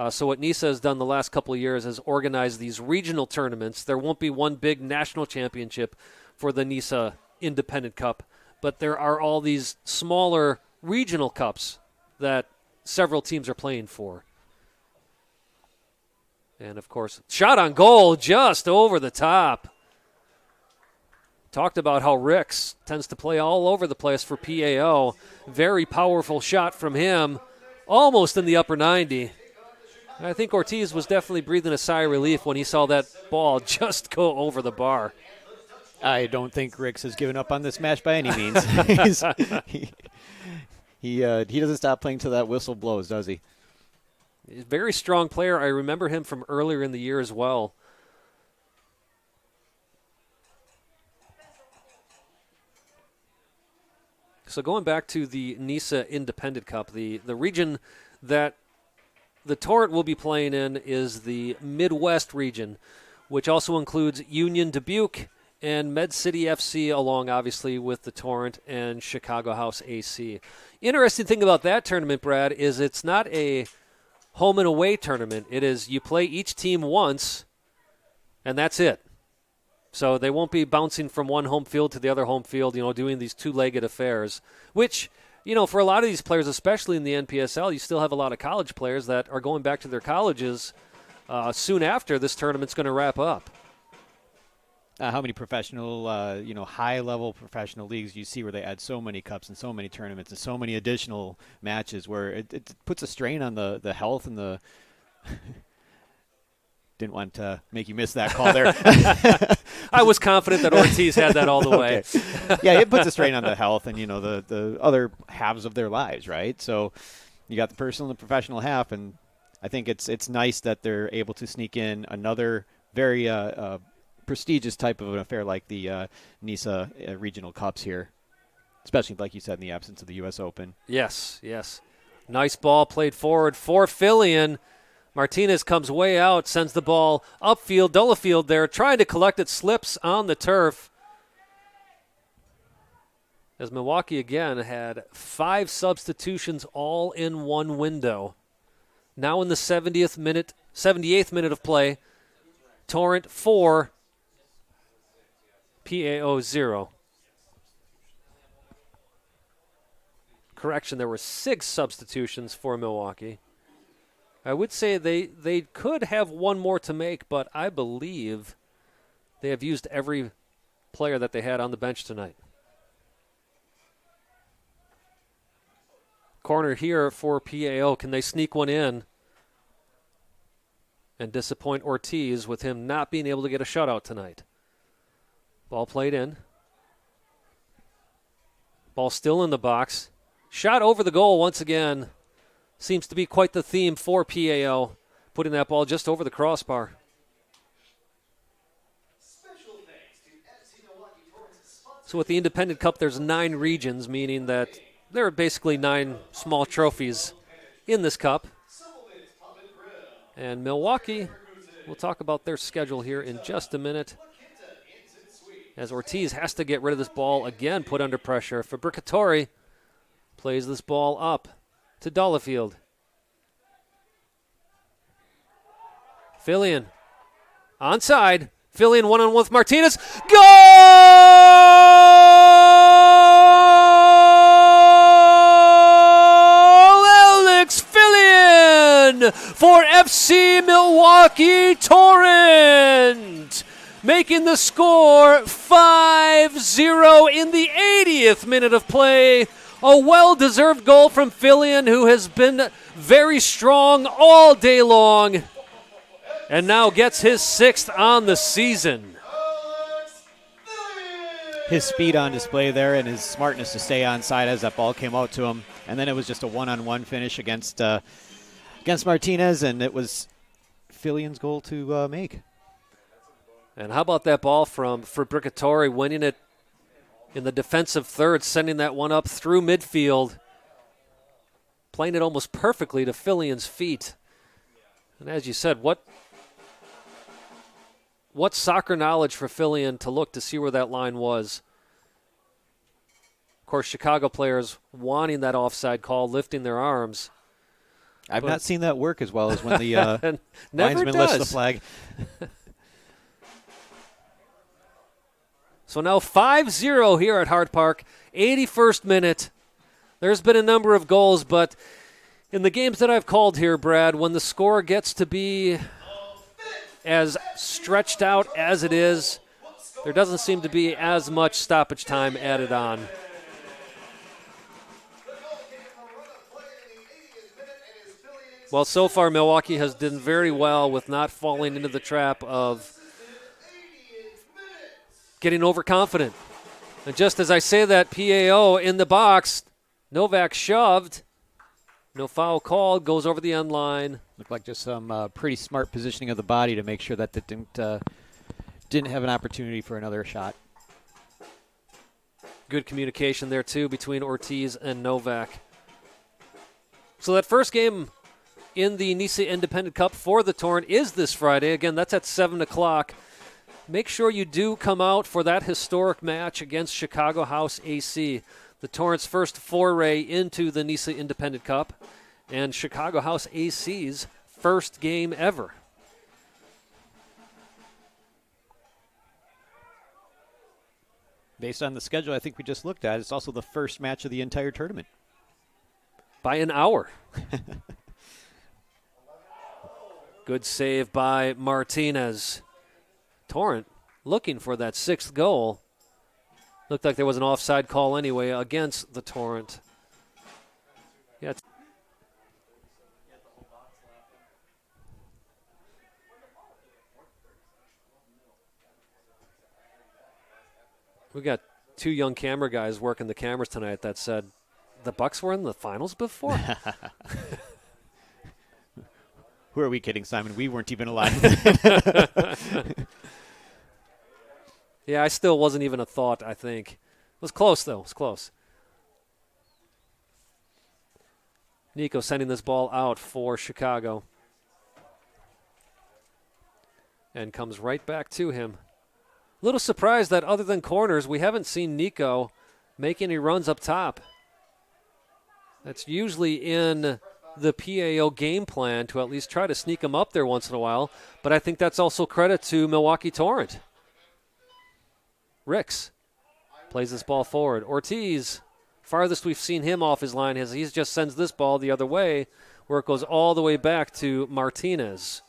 So what NISA has done the last couple of years is organize these regional tournaments. There won't be one big national championship for the NISA Independent Cup, but there are all these smaller regional cups that several teams are playing for. And, of course, shot on goal just over the top. Talked about how Ricks tends to play all over the place for PAO. Very powerful shot from him, almost in the upper 90. I think Ortiz was definitely breathing a sigh of relief when he saw that ball just go over the bar. I don't think Ricks has given up on this match by any means. He doesn't stop playing till that whistle blows, does he? He's a very strong player. I remember him from earlier in the year as well. So going back to the NISA Independent Cup, the region that the Torrent will be playing in is the Midwest region, which also includes Union Dubuque and Med City FC, along obviously with the Torrent and Chicago House AC. Interesting thing about that tournament, Brad, is it's not a home and away tournament. It is you play each team once, and that's it. So they won't be bouncing from one home field to the other home field, doing these two-legged affairs, which, for a lot of these players, especially in the NPSL, you still have a lot of college players that are going back to their colleges soon after this tournament's going to wrap up. How many professional, high-level professional leagues do you see where they add so many cups and so many tournaments and so many additional matches where it puts a strain on the health and the – didn't want to make you miss that call there. I was confident that Ortiz had that all the way. Yeah, it puts a strain on the health and, the other halves of their lives, right? So you got the personal and the professional half, and I think it's nice that they're able to sneak in another very prestigious type of an affair like the NISA Regional Cups here, especially, like you said, in the absence of the U.S. Open. Yes. Nice ball played forward for Fillion. Martinez comes way out, sends the ball upfield. Delafield there trying to collect it, slips on the turf. As Milwaukee again had 5 substitutions all in one window. Now in the 78th minute of play, Torrent 4, PAO 0. Correction, there were 6 substitutions for Milwaukee. I would say they could have one more to make, but I believe they have used every player that they had on the bench tonight. Corner here for PAO. Can they sneak one in and disappoint Ortiz with him not being able to get a shutout tonight? Ball played in. Ball still in the box. Shot over the goal once again. Seems to be quite the theme for PAO, putting that ball just over the crossbar. So with the Independent Cup, there's 9 regions, meaning that there are basically 9 small trophies in this cup. And Milwaukee, we'll talk about their schedule here in just a minute, as Ortiz has to get rid of this ball again, put under pressure. Fabricatori plays this ball up to Delafield. Fillion onside. Fillion one-on-one with Martinez. Goal! Alex Fillion for FC Milwaukee Torrent. making the score 5-0 in the 80th minute of play. A well-deserved goal from Fillion, who has been very strong all day long and now gets his 6th on the season. His speed on display there and his smartness to stay on side as that ball came out to him. And then it was just a one-on-one finish against Martinez, and it was Fillion's goal to make. And how about that ball from Fabricatori, winning it in the defensive third, sending that one up through midfield, playing it almost perfectly to Fillion's feet. And as you said, what soccer knowledge for Fillion to look to see where that line was. Of course, Chicago players wanting that offside call, lifting their arms. I've not seen that work as well as when the linesman lifts the flag. So now 5-0 here at Hart Park, 81st minute. There's been a number of goals, but in the games that I've called here, Brad, when the score gets to be as stretched out as it is, there doesn't seem to be as much stoppage time added on. Well, so far Milwaukee has done very well with not falling into the trap of getting overconfident. And just as I say that, PAO in the box, Novak shoved. No foul called, goes over the end line. Looked like just some pretty smart positioning of the body to make sure that it didn't have an opportunity for another shot. Good communication there, too, between Ortiz and Novak. So that first game in the Nisa Independent Cup for the Torrent is this Friday. Again, that's at 7 o'clock. Make sure you do come out for that historic match against Chicago House AC. The Torrent's first foray into the Nisa Independent Cup and Chicago House AC's first game ever. Based on the schedule I think we just looked at, it's also the first match of the entire tournament. By an hour. Good save by Martinez. Torrent looking for that 6th goal. Looked like there was an offside call anyway against the Torrent. Yeah. We got 2 young camera guys working the cameras tonight that said, the Bucks were in the finals before? Who are we kidding, Simon? We weren't even alive. Yeah, I still wasn't even a thought, I think. It was close, though. It was close. Nico sending this ball out for Chicago. And comes right back to him. A little surprised that other than corners, we haven't seen Nico make any runs up top. That's usually in the PAO game plan to at least try to sneak him up there once in a while. But I think that's also credit to Milwaukee Torrent. Ricks plays this ball forward. Ortiz, farthest we've seen him off his line, he just sends this ball the other way where it goes all the way back to Martinez.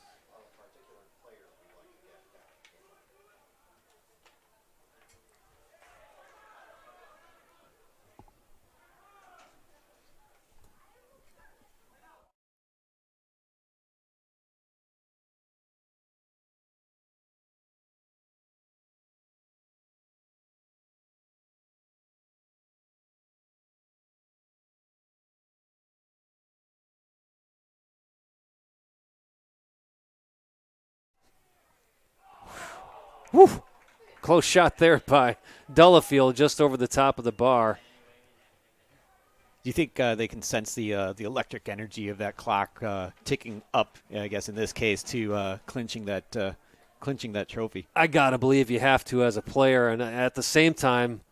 Woo! Close shot there by Delafield just over the top of the bar. Do you think they can sense the electric energy of that clock ticking up, I guess in this case, to clinching that trophy? I got to believe you have to as a player, and at the same time,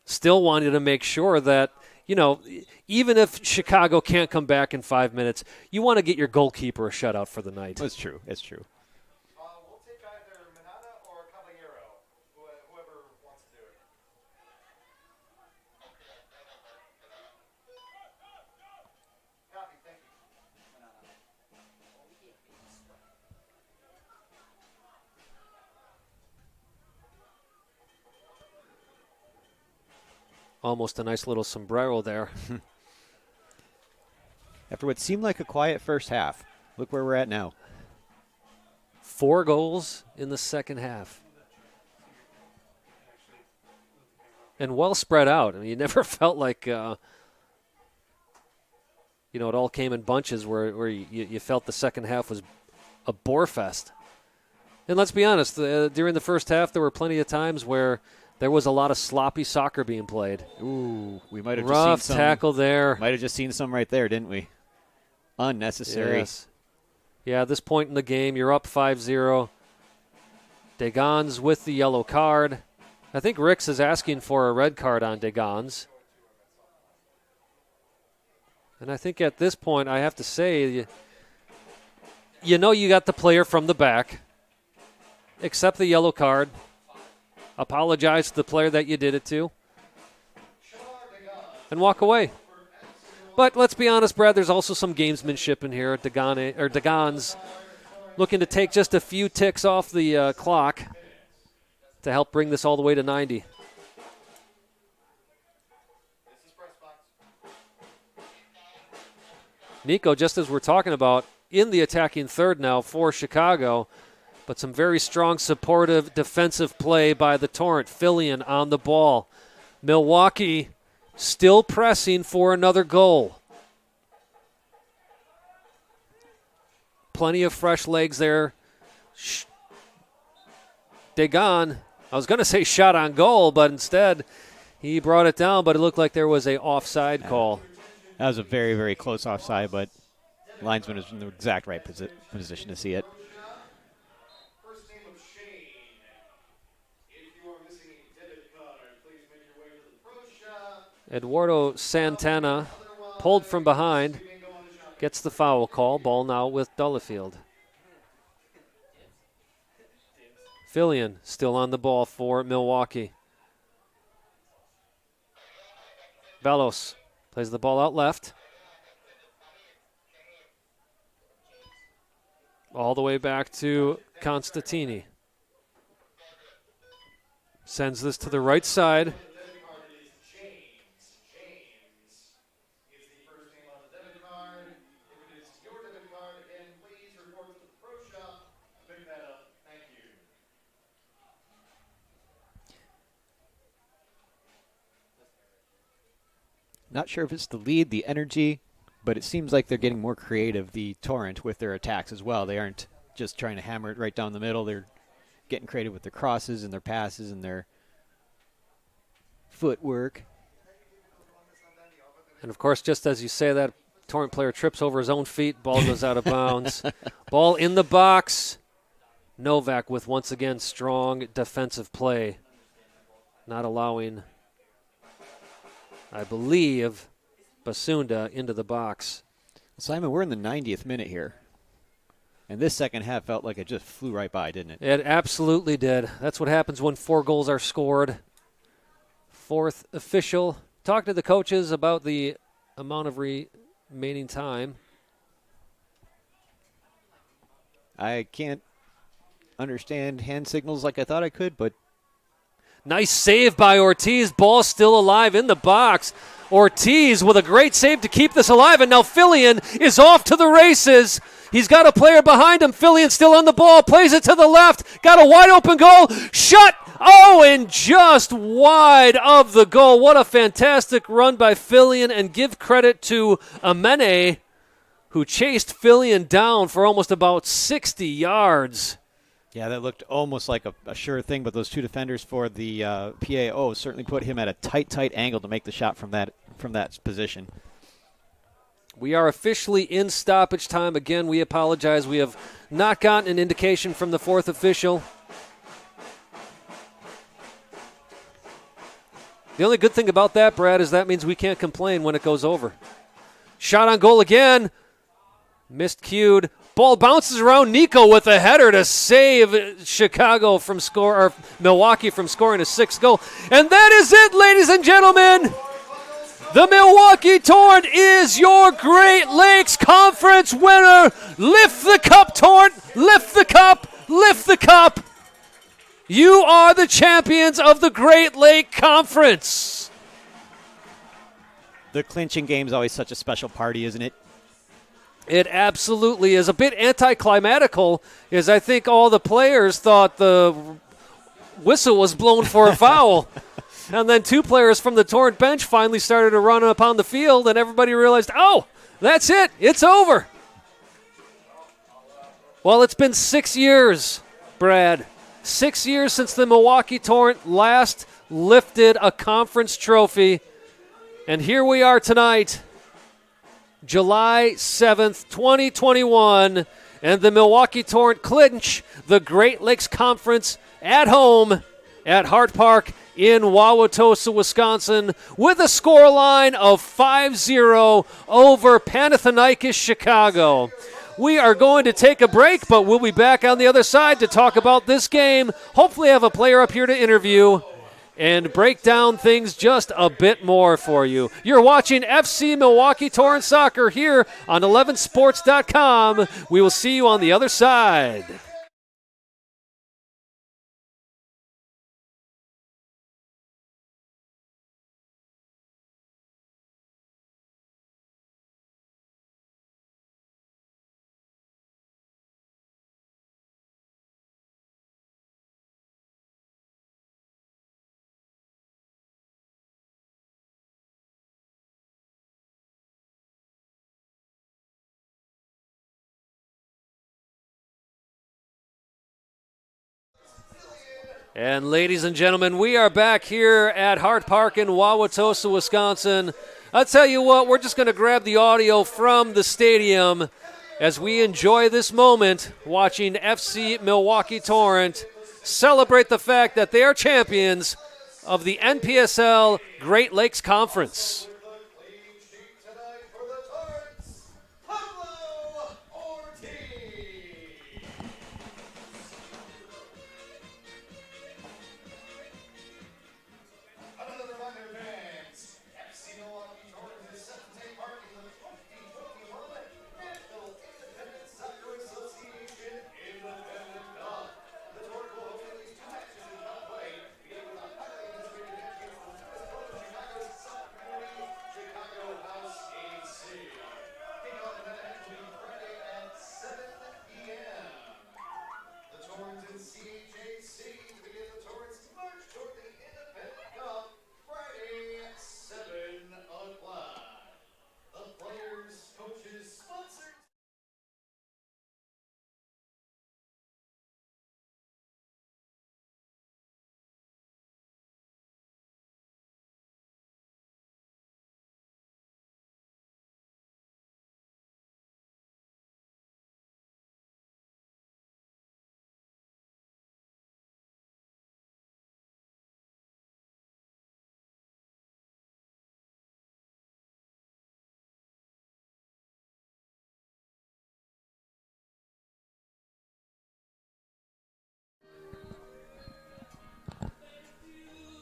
still wanting to make sure that, you know, even if Chicago can't come back in 5 minutes, you want to get your goalkeeper a shutout for the night. That's true. It's true. We'll take either Manana or Caballero, whoever wants to do it. Copy, thank you. Almost a nice little sombrero there. After what seemed like a quiet first half, look where we're at now. 4 goals in the second half. And well spread out. I mean, you never felt like, it all came in bunches where you felt the second half was a bore fest. And let's be honest, during the first half, there were plenty of times where there was a lot of sloppy soccer being played. Ooh, we might have rough just seen some. Tackle there. Might have just seen some right there, didn't we? Unnecessary. Yes. Yeah, at this point in the game, you're up 5-0. Degans with the yellow card. I think Ricks is asking for a red card on Degans. And I think at this point, I have to say, you got the player from the back. Accept the yellow card. Apologize to the player that you did it to. And walk away. But let's be honest, Brad, there's also some gamesmanship in here. Degans looking to take just a few ticks off the clock to help bring this all the way to 90. Nico, just as we're talking about, in the attacking third now for Chicago, but some very strong supportive defensive play by the Torrent. Fillion on the ball. Milwaukee still pressing for another goal. Plenty of fresh legs there. Degan, I was going to say shot on goal, but instead he brought it down, but it looked like there was a offside call. That was a very, very close offside, but linesman was in the exact right position to see it. First name of Shane. If you are missing a debit card, please make your way to the pro shop. Eduardo Santana pulled from behind, gets the foul call. Ball now with Delafield. Fillion still on the ball for Milwaukee. Velos plays the ball out left. All the way back to Constantini. Sends this to the right side. Not sure if it's the lead, the energy, but it seems like they're getting more creative, the Torrent, with their attacks as well. They aren't just trying to hammer it right down the middle. They're getting creative with their crosses and their passes and their footwork. And, of course, just as you say that, Torrent player trips over his own feet. Ball goes out of bounds. Ball in the box. Novak with, once again, strong defensive play. Not allowing, I believe, Basunda into the box. Simon, we're in the 90th minute here. And this second half felt like it just flew right by, didn't it? It absolutely did. That's what happens when 4 goals are scored. Fourth official. Talk to the coaches about the amount of remaining time. I can't understand hand signals like I thought I could, but nice save by Ortiz. Ball still alive in the box. Ortiz with a great save to keep this alive, and now Fillion is off to the races. He's got a player behind him. Fillion still on the ball. Plays it to the left. Got a wide open goal. Shot. Oh, and just wide of the goal. What a fantastic run by Fillion, and give credit to Amene, who chased Fillion down for almost about 60 yards. yeah, that looked almost like a sure thing, but those two defenders for the PAO certainly put him at a tight angle to make the shot from that position. We are officially in stoppage time. Again, we apologize. We have not gotten an indication from the fourth official. The only good thing about that, Brad, is that means we can't complain when it goes over. Shot on goal again. Missed cued. Ball bounces around. Nico with a header to save Milwaukee from scoring a 6th goal. And that is it, ladies and gentlemen. The Milwaukee Torrent is your Great Lakes Conference winner. Lift the cup, Torrent. Lift the cup. Lift the cup. You are the champions of the Great Lake Conference. The clinching game is always such a special party, isn't it? It absolutely is. A bit anticlimactical, as I think all the players thought the whistle was blown for a foul. And then 2 players from the Torrent bench finally started to run upon the field, and everybody realized, oh, that's it. It's over. Well, it's been 6 years, Brad. 6 years since the Milwaukee Torrent last lifted a conference trophy. And here we are tonight, July 7th, 2021, and the Milwaukee Torrent clinch the Great Lakes Conference at home at Hart Park in Wauwatosa, Wisconsin, with a scoreline of 5-0 over Panathinaikos Chicago. We are going to take a break, but we'll be back on the other side to talk about this game. Hopefully have a player up here to interview and break down things just a bit more for you. You're watching FC Milwaukee Torrent Soccer here on 11sports.com. We will see you on the other side. And ladies and gentlemen, we are back here at Hart Park in Wauwatosa, Wisconsin. I'll tell you what, we're just going to grab the audio from the stadium as we enjoy this moment watching FC Milwaukee Torrent celebrate the fact that they are champions of the NPSL Great Lakes Conference.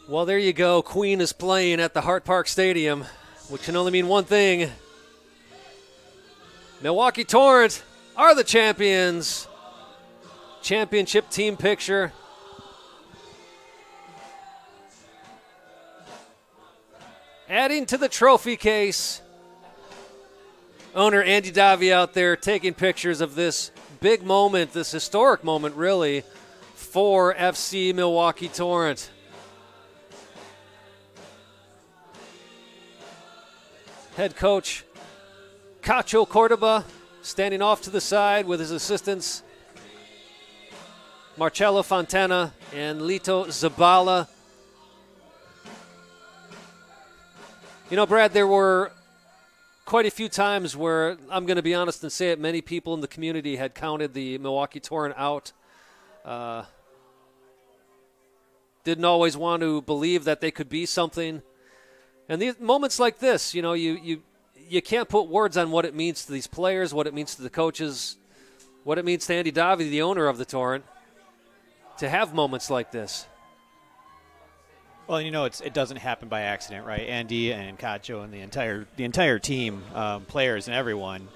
Well, there you go. Queen is playing at the Hart Park Stadium, which can only mean one thing. Milwaukee Torrent are the champions. Championship team picture. Adding to the trophy case, owner Andy Davi out there taking pictures of this big moment, this historic moment, really, for FC Milwaukee Torrent. Head coach Cacho Cordoba standing off to the side with his assistants Marcello Fontana and Lito Zabala. You know, Brad, there were quite a few times where, I'm going to be honest and say it, many people in the community had counted the Milwaukee Torrent out. Didn't always want to believe that they could be something. And these moments like this, you know, you can't put words on what it means to these players, what it means to the coaches, what it means to Andy Davi, the owner of the Torrent, to have moments like this. Well, you know, it doesn't happen by accident, right? Andy and Cacho and the entire team, players and everyone.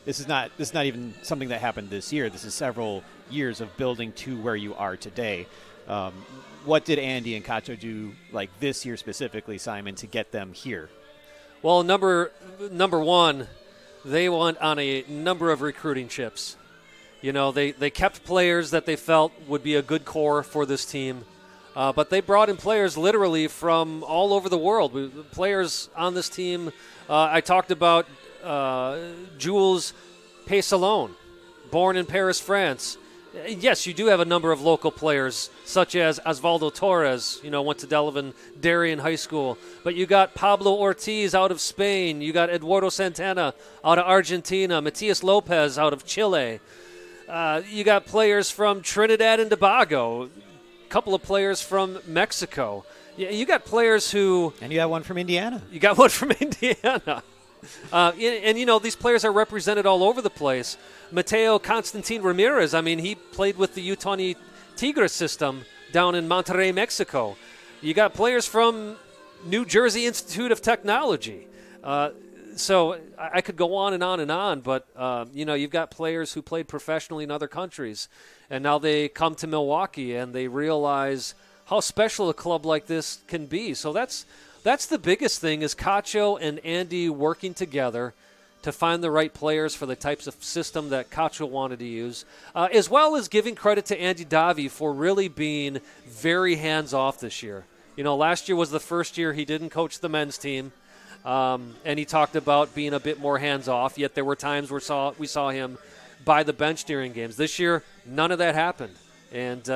This is not even something that happened this year. This is several years of building to where you are today. What did Andy and Cacho do, like this year specifically, Simon, to get them here? Well, number one, they went on a number of recruiting trips. You know, they kept players that they felt would be a good core for this team. But they brought in players literally from all over the world. Players on this team, I talked about Jules Paysalon, born in Paris, France. Yes, you do have a number of local players, such as Osvaldo Torres, went to Delavan Darien High School. But you got Pablo Ortiz out of Spain. You got Eduardo Santana out of Argentina. Matias Lopez out of Chile. You got players from Trinidad and Tobago. A couple of players from Mexico. You got players who... And you got one from Indiana. You got one from Indiana. And these players are represented all over the place. Mateo Constantine Ramirez, he played with the U20 Tigres system down in Monterrey, Mexico. You got players from New Jersey Institute of Technology. So I could go on and on and on, but, you've got players who played professionally in other countries, and now they come to Milwaukee and they realize how special a club like this can be. So that's the biggest thing, is Cacho and Andy working together to find the right players for the types of system that Cacho wanted to use, as well as giving credit to Andy Davi for really being very hands-off this year. Last year was the first year he didn't coach the men's team, and he talked about being a bit more hands-off, yet there were times where we saw him by the bench during games. This year, none of that happened, and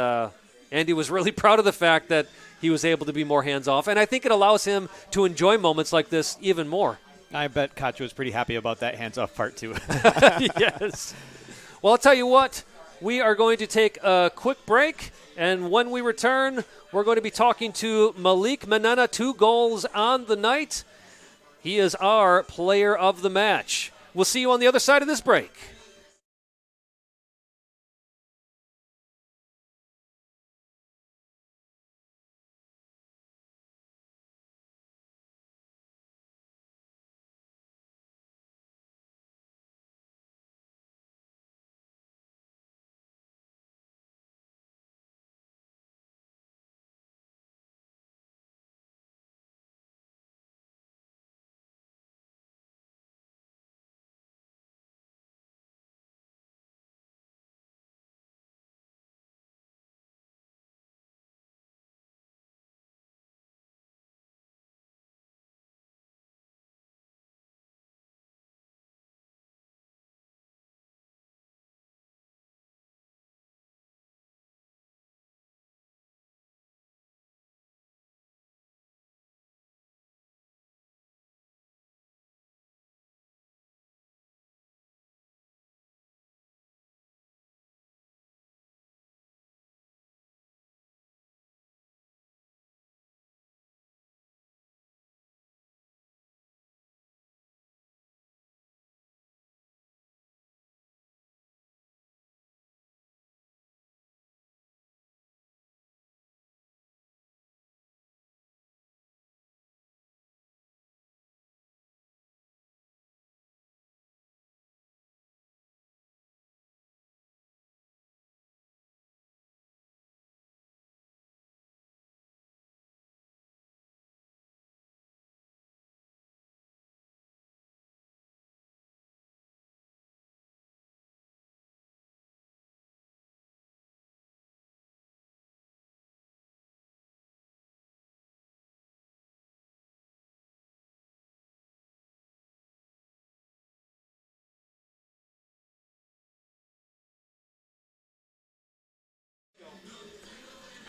Andy was really proud of the fact that he was able to be more hands-off, and I think it allows him to enjoy moments like this even more. I bet Cacho was pretty happy about that hands-off part, too. Yes. Well, I'll tell you what, we are going to take a quick break, and when we return, we're going to be talking to Malik Manana, 2 goals on the night. He is our player of the match. We'll see you on the other side of this break.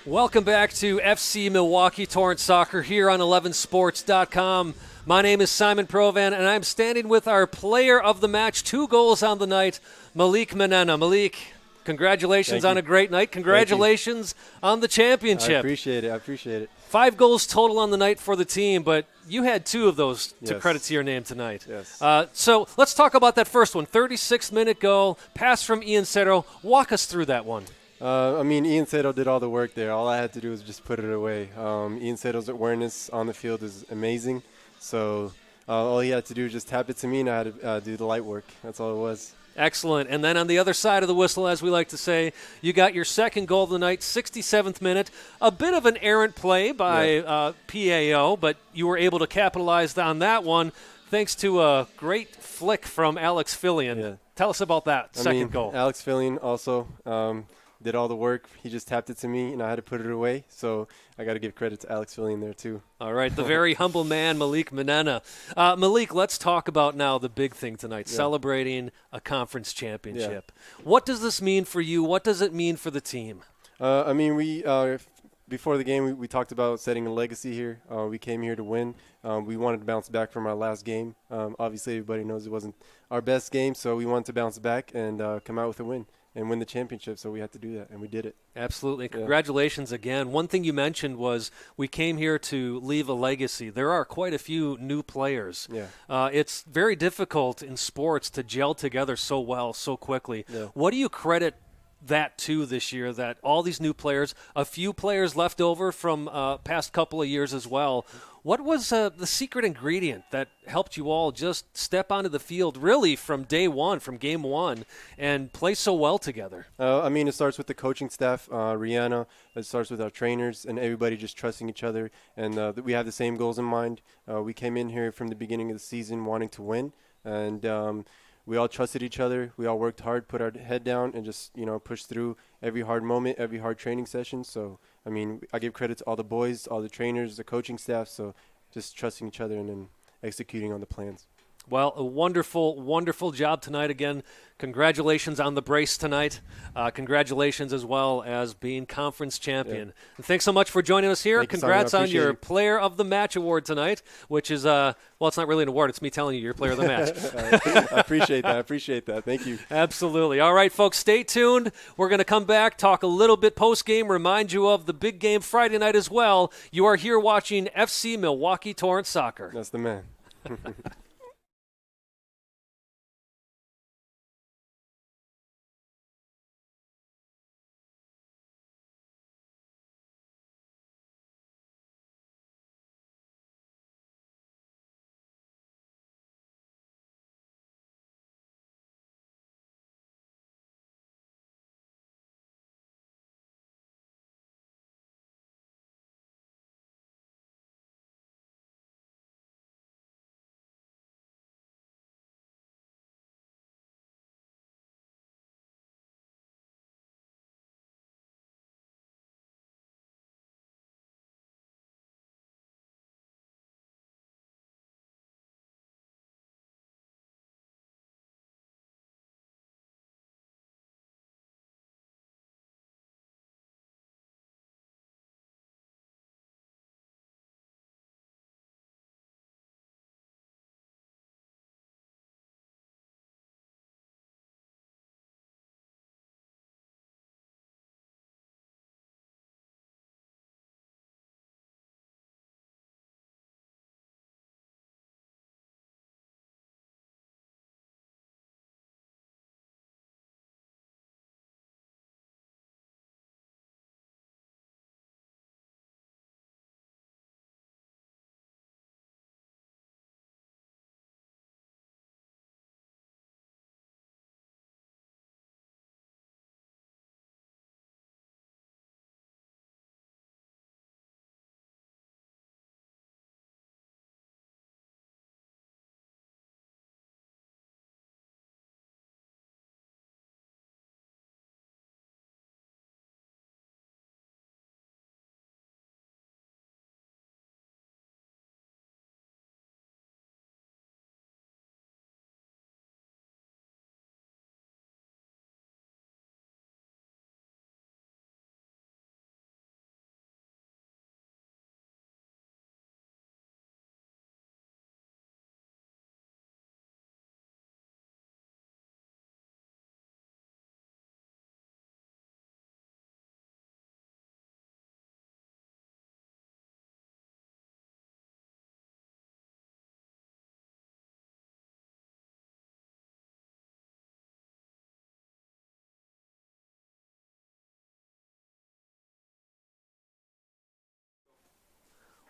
Welcome back to FC Milwaukee Torrent Soccer here on 11sports.com. My name is Simon Provan, and I'm standing with our player of the match, 2 goals on the night, Malik Manana. Malik, congratulations on a great night. Congratulations on the championship. I appreciate it. 5 goals total on the night for the team, but you had 2 of those to credit to your name tonight. Yes. So let's talk about that first one. 36-minute goal, pass from Ian Cerro. Walk us through that one. Ian Cerro did all the work there. All I had to do was just put it away. Ian Cerro's awareness on the field is amazing. So all he had to do was just tap it to me, and I had to do the light work. That's all it was. Excellent. And then on the other side of the whistle, as we like to say, you got your second goal of the night, 67th minute. A bit of an errant play by PAO, but you were able to capitalize on that one thanks to a great flick from Alex Fillion. Yeah. Tell us about that second goal. Alex Fillion also did all the work. He just tapped it to me, and I had to put it away. So I got to give credit to Alex Fillion there, too. All right, the very humble man, Malik Manena. Malik, let's talk about now the big thing tonight, celebrating a conference championship. Yeah. What does this mean for you? What does it mean for the team? We before the game, we talked about setting a legacy here. We came here to win. We wanted to bounce back from our last game. Obviously, everybody knows it wasn't our best game, so we wanted to bounce back and come out with a win and win the championship, so we had to do that, and we did it. Absolutely. Congratulations again. One thing you mentioned was we came here to leave a legacy. There are quite a few new players. Yeah. It's very difficult in sports to gel together so well, so quickly. Yeah. What do you credit that too this year, that all these new players, a few players left over from past couple of years as well? What was the secret ingredient that helped you all just step onto the field really from day one, from game one, and play so well together? It starts with the coaching staff, Rihanna. It starts with our trainers and everybody just trusting each other. And we have the same goals in mind. We came in here from the beginning of the season wanting to win. And we all trusted each other. We all worked hard, put our head down, and just, pushed through every hard moment, every hard training session. So, I give credit to all the boys, all the trainers, the coaching staff. So just trusting each other and then executing on the plans. Well, a wonderful, wonderful job tonight. Again, congratulations on the brace tonight. Congratulations as well as being conference champion. Yeah. And thanks so much for joining us here. Congrats on your it. Player of the Match award tonight, which is, it's not really an award. It's me telling you you're Player of the Match. I appreciate that. Thank you. Absolutely. All right, folks, stay tuned. We're going to come back, talk a little bit post-game, remind you of the big game Friday night as well. You are here watching FC Milwaukee Torrent Soccer. That's the man.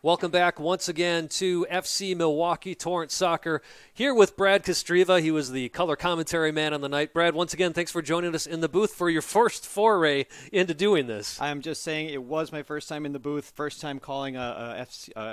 Welcome back once again to FC Milwaukee Torrent Soccer. Here with Brad Kostreva. He was the color commentary man on the night. Brad, once again, thanks for joining us in the booth for your first foray into doing this. I'm just saying it was my first time in the booth, first time calling a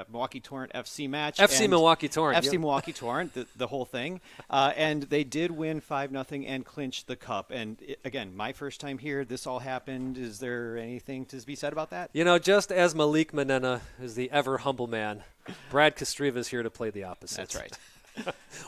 Milwaukee Torrent FC match. FC Milwaukee Torrent. FC Milwaukee Torrent, the whole thing. And they did win 5-0 and clinch the cup. And again, my first time here, this all happened. Is there anything to be said about that? You know, just as Malik Manena is the ever humble man, Brad Kostreva is here to play the opposite. That's right.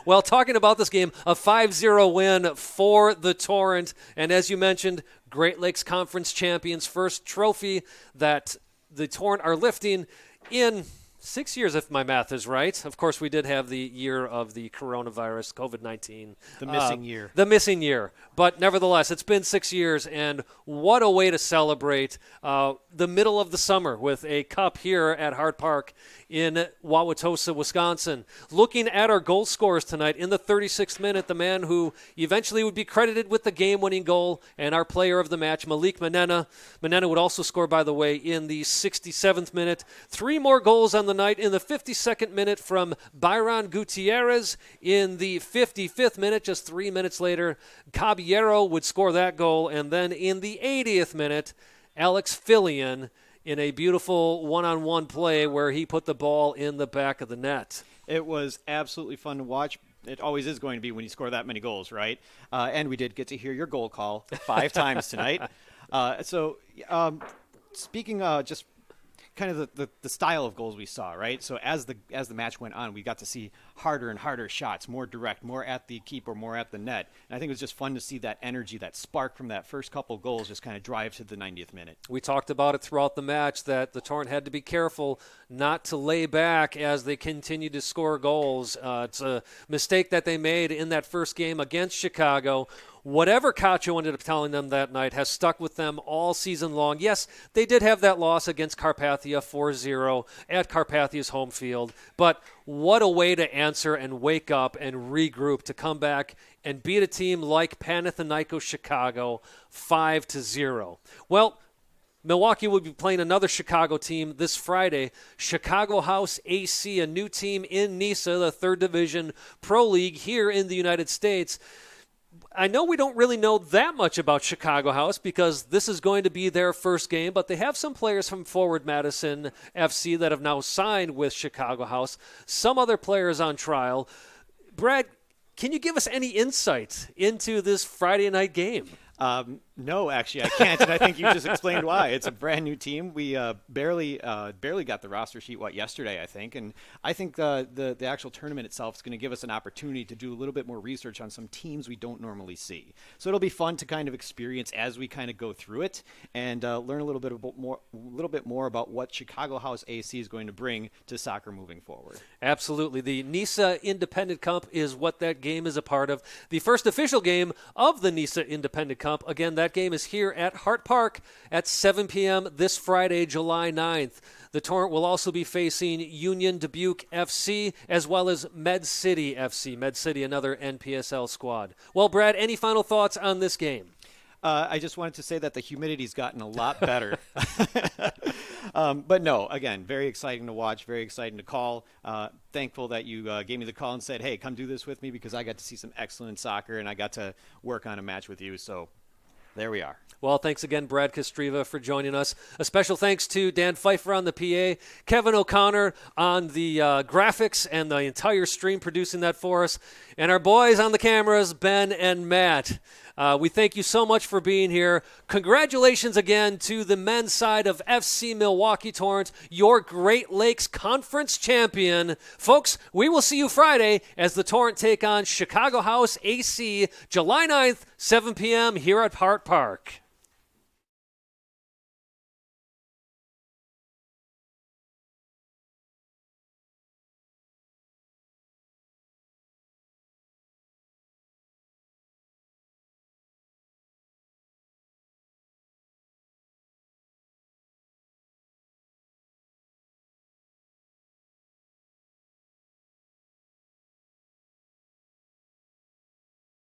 Well, talking about this game, a 5-0 win for the Torrent. And as you mentioned, Great Lakes Conference champions, first trophy that the Torrent are lifting in 6 years, if my math is right. Of course, we did have the year of the coronavirus, COVID-19. The missing year. The missing year. But nevertheless, it's been 6 years, and what a way to celebrate the middle of the summer with a cup here at Hart Park in Wauwatosa, Wisconsin. Looking at our goal scorers tonight, in the 36th minute, the man who eventually would be credited with the game-winning goal and our player of the match, Malik Manena. Manena would also score, by the way, in the 67th minute. 3 more goals on the night in the 52nd minute from Byron Gutierrez. In the 55th minute, just 3 minutes later, Caballero would score that goal. And then in the 80th minute, Alex Fillion in a beautiful one-on-one play where he put the ball in the back of the net. It was absolutely fun to watch. It always is going to be when you score that many goals, right? And we did get to hear your goal call 5 times tonight. Speaking just kind of the style of goals we saw, right? So as the match went on, we got to see harder and harder shots, more direct, more at the keeper, more at the net. And I think it was just fun to see that energy, that spark from that first couple goals just kind of drive to the 90th minute. We talked about it throughout the match that the Torrent had to be careful not to lay back as they continued to score goals. It's a mistake that they made in that first game against Chicago. Whatever Cacho ended up telling them that night has stuck with them all season long. Yes, they did have that loss against Carpathia 4-0 at Carpathia's home field, but what a way to answer and wake up and regroup to come back and beat a team like Panathinaikos Chicago 5-0. Well, Milwaukee will be playing another Chicago team this Friday, Chicago House AC, a new team in NISA, the third division pro league here in the United States. I know we don't really know that much about Chicago House because this is going to be their first game, but they have some players from Forward Madison FC that have now signed with Chicago House, some other players on trial. Brad, can you give us any insight into this Friday night game? No, actually, I can't, and I think you just explained why. It's a brand new team. We barely got the roster sheet yesterday, I think, and I think the actual tournament itself is going to give us an opportunity to do a little bit more research on some teams we don't normally see. So it'll be fun to kind of experience as we kind of go through it and learn a little bit more about what Chicago House AC is going to bring to soccer moving forward. Absolutely, the NISA Independent Cup is what that game is a part of. The first official game of the NISA Independent Cup. Again, that game is here at Hart Park at 7 p.m. this Friday, July 9th. The Torrent will also be facing Union Dubuque FC as well as Med City FC. Med City, another NPSL squad. Well, Brad, any final thoughts on this game? I just wanted to say that the humidity's gotten a lot better. But no, again, very exciting to watch, very exciting to call. Thankful that you gave me the call and said, hey, come do this with me because I got to see some excellent soccer and I got to work on a match with you. So there we are. Well, thanks again, Brad Kostreva, for joining us. A special thanks to Dan Pfeiffer on the PA, Kevin O'Connor on the graphics and the entire stream producing that for us, and our boys on the cameras, Ben and Matt. We thank you so much for being here. Congratulations again to the men's side of FC Milwaukee Torrent, your Great Lakes Conference champion. Folks, we will see you Friday as the Torrent take on Chicago House AC, July 9th, 7 p.m. here at Hart Park.